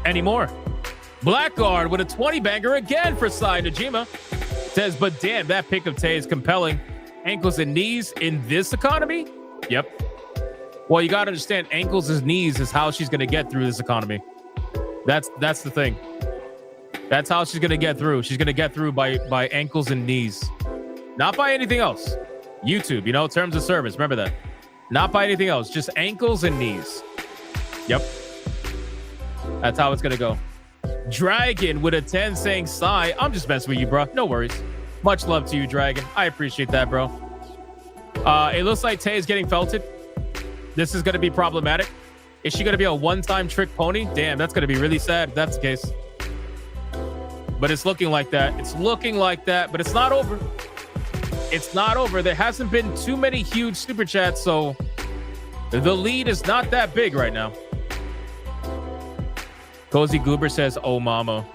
anymore. Blackguard with a 20 banger again for Sai. Najima says, but damn, that pick of Tay is compelling. Ankles and knees in this economy? Yep. Well, you got to understand, ankles and knees is how she's going to get through this economy. That's the thing. That's how she's going to get through. She's going to get through by ankles and knees. Not by anything else. YouTube, terms of service. Remember that. Not by anything else. Just ankles and knees. Yep. That's how it's going to go. Dragon with a 10 saying, Sai, I'm just messing with you, bro. No worries. Much love to you, Dragon. I appreciate that, bro. It looks like Tay is getting felted. This is going to be problematic. Is she going to be a one-time trick pony? Damn, that's going to be really sad if that's the case. But it's looking like that. It's looking like that, but it's not over. It's not over. There hasn't been too many huge super chats, so the lead is not that big right now. Cozy Goober says, oh, mama.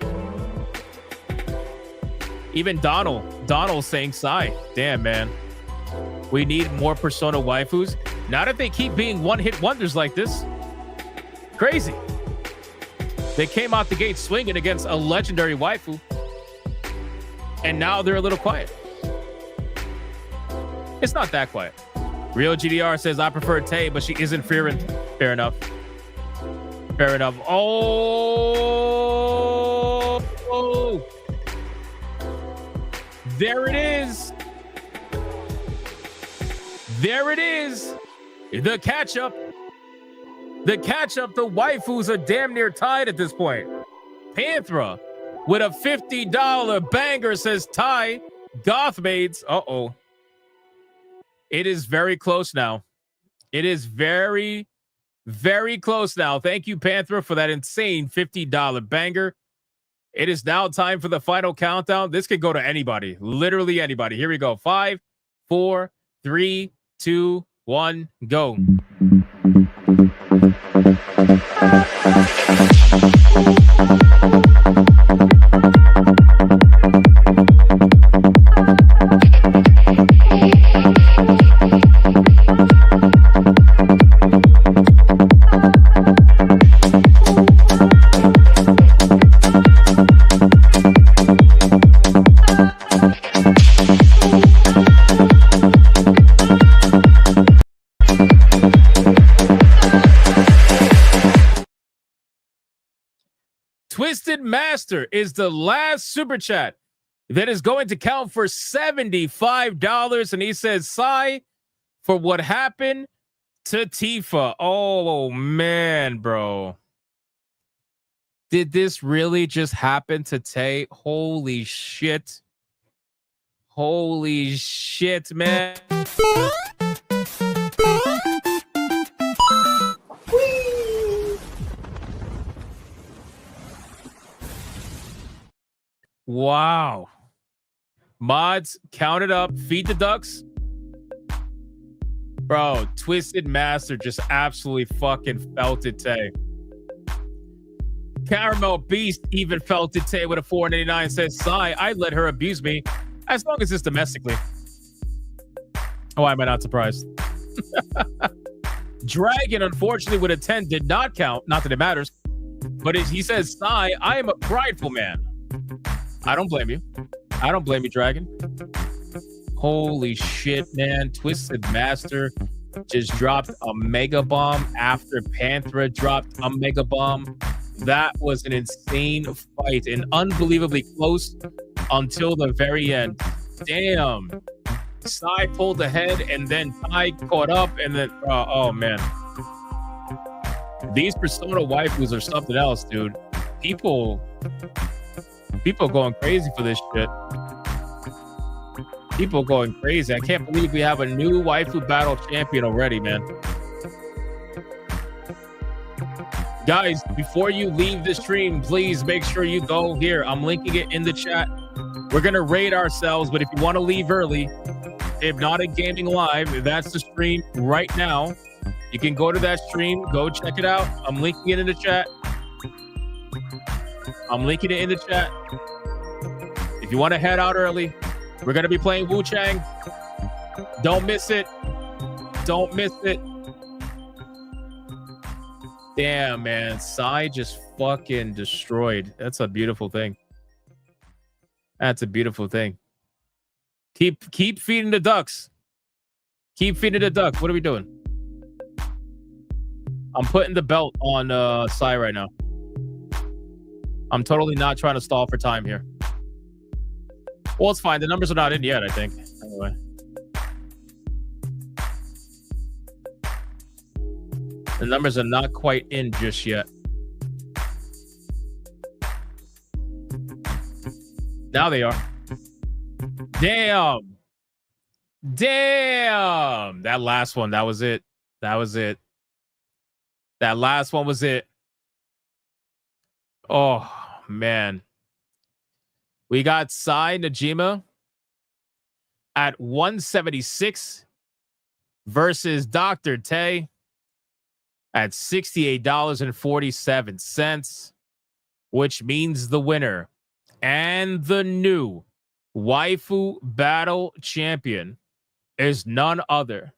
Even Donald saying Sai. Damn, man. We need more Persona waifus. Not if they keep being one-hit wonders like this. Crazy. They came out the gate swinging against a legendary waifu. And now they're a little quiet. It's not that quiet. Real GDR says, I prefer Tay, but she isn't fearing. Fair enough. Fair enough. Oh. There it is. There it is. The catch-up. The catch-up. The waifus are damn near tied at this point. Panthera with a $50 banger says Ty. Gothmaids. Uh-oh. It is very close now. It is very, very close now. Thank you, Panthera, for that insane $50 banger. It is now time for the final countdown. This could go to anybody. Literally anybody. Here we go. 5, 4, 3, 2, 1, go. Twisted Master is the last super chat that is going to count for $75. And he says, Sai, for what happened to Tifa. Oh, man, bro. Did this really just happen to Tay? Holy shit. Holy shit, man. Wow. Mods, count it up. Feed the ducks. Bro, Twisted Master just absolutely fucking felt it today. Caramel Beast even felt it today with a 489. Says, Sigh, I'd let her abuse me as long as it's domestically. Why am I not surprised? Dragon, unfortunately, with a 10 did not count. Not that it matters. But he says, Sigh, I am a prideful man. I don't blame you. I don't blame you, Dragon. Holy shit, man. Twisted Master just dropped a mega bomb after Panthera dropped a mega bomb. That was an insane fight and unbelievably close until the very end. Damn. Sai pulled ahead and then Ty caught up and then, oh man. These Persona waifus are something else, dude. People going crazy for this shit. People going crazy. I can't believe we have a new waifu battle champion already, man. Guys, before you leave the stream, please make sure you go here. I'm linking it in the chat. We're going to raid ourselves, but if you want to leave early, Hypnotic Gaming Live, that's the stream right now. You can go to that stream, go check it out. I'm linking it in the chat. If you want to head out early, we're going to be playing Wu Chang. Don't miss it. Don't miss it. Damn, man. Sai just fucking destroyed. That's a beautiful thing. That's a beautiful thing. Keep feeding the ducks. Keep feeding the ducks. What are we doing? I'm putting the belt on Sai right now. I'm totally not trying to stall for time here. Well, it's fine. The numbers are not in yet, I think. Anyway. The numbers are not quite in just yet. Now they are. Damn. Damn. That last one, that was it. That was it. That last one was it. Oh, man. We got Sai Najima at 176 versus Dr. Tay at $68.47, which means the winner and the new waifu battle champion is none other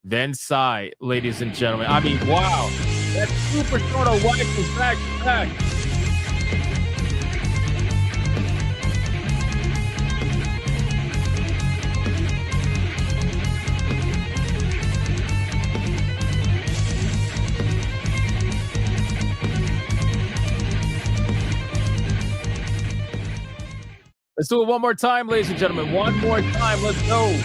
than Sai, ladies and gentlemen. I mean, wow. That super short of wife is back to back. Let's do it one more time, ladies and gentlemen. One more time. Let's go.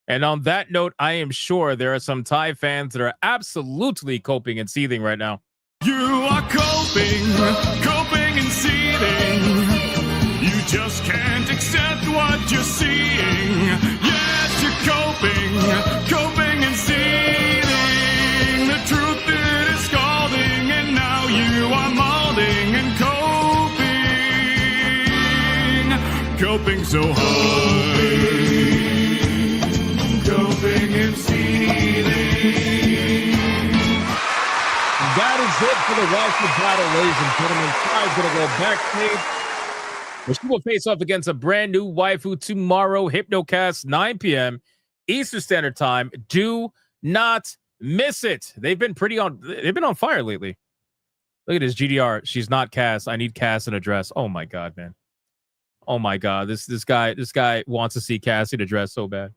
And on that note, I am sure there are some Thai fans that are absolutely coping and seething right now. You are coping and seething. You just can't accept what you're seeing. Yes, you're coping and seething. The truth it is scalding, and now you are molding and coping so hard. Coping and seething. That is it for the waifu battle, ladies and gentlemen. Sai's going to go backstage, where she will face off against a brand new waifu tomorrow, Hypnocast, 9 p.m. Eastern Standard Time. Do not miss it. They've been on fire lately. Look at his GDR. She's not Cass. I need Cass in a dress. Oh my god, man. Oh my god. This guy wants to see Cass in a dress so bad.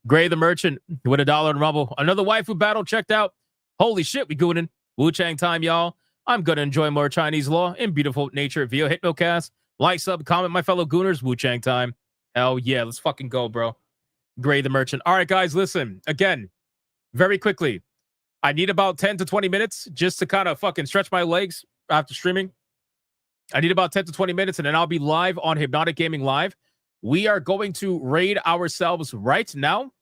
Gray the Merchant with $1 in Rumble. Another waifu battle checked out. Holy shit, we gooning. Wu Chang time, y'all. I'm going to enjoy more Chinese law in beautiful nature via Hypnocast. Like, sub, comment, my fellow gooners. Wu Chang time. Hell yeah, let's fucking go, bro. Gray the Merchant. All right, guys, listen. Again, very quickly. I need about 10 to 20 minutes just to kind of fucking stretch my legs after streaming. I need about 10 to 20 minutes, and then I'll be live on Hypnotic Gaming Live. We are going to raid ourselves right now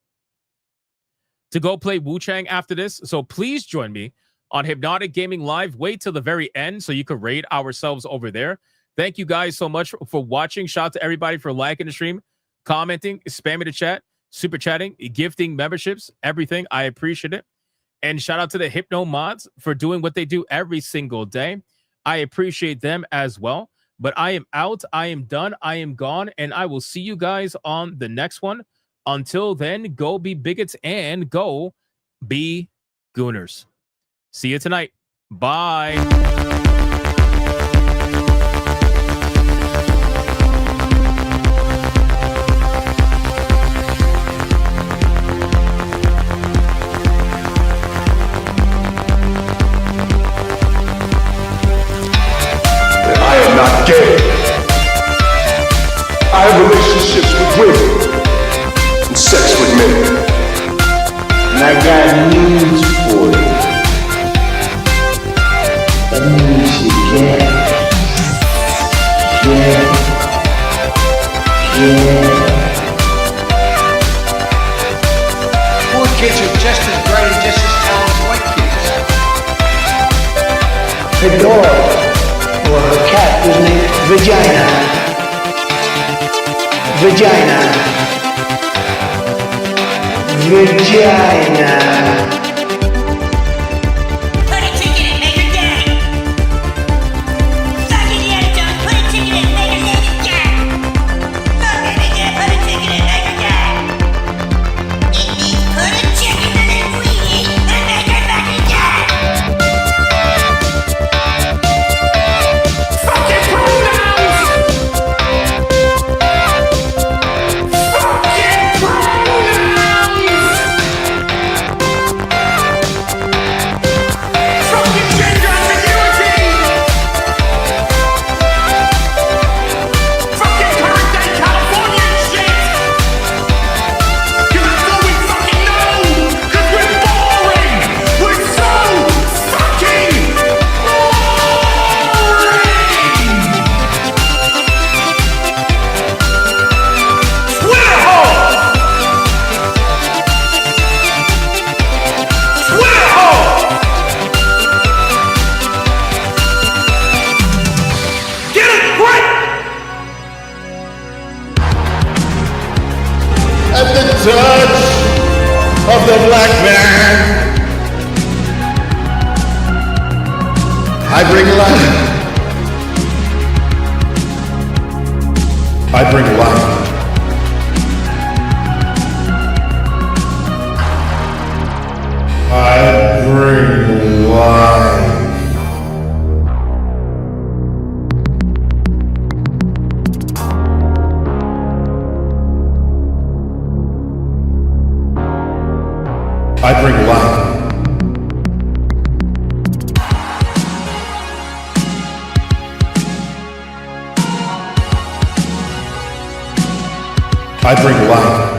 to go play Wu-Chang after this. So please join me on Hypnotic Gaming Live. Wait till the very end so you can raid ourselves over there. Thank you guys so much for watching. Shout out to everybody for liking the stream, commenting, spamming the chat, super chatting, gifting memberships, everything. I appreciate it. And shout out to the Hypno mods for doing what they do every single day. I appreciate them as well. But I am out. I am done. I am gone. And I will see you guys on the next one. Until then, go be bigots and go be gooners. See you tonight. Bye. I am not gay. I have relationships with women and sex with men. And I got news for you. That means you gay. Poor kids are just as bright and just as talented as white kids. The dog or her cat was named Vagina. Put a ticket in, make her gay. Suck it, yeah, John. Put a ticket in, make her gay. Fuck it, yeah, put a ticket in, make her gay. It means put a chicken in it, we and make her fucking gay. Fucking pronouns! Fucking pronouns! Fucking gender ambiguity! Fucking current day Californian shit! Cause it's all we fucking know! Cause we're boring! We're so fucking boring! Twitter hole! Twitter hole! Get it right! At the touch of the black man, I bring life. I bring life. I bring life. I bring life. I bring life.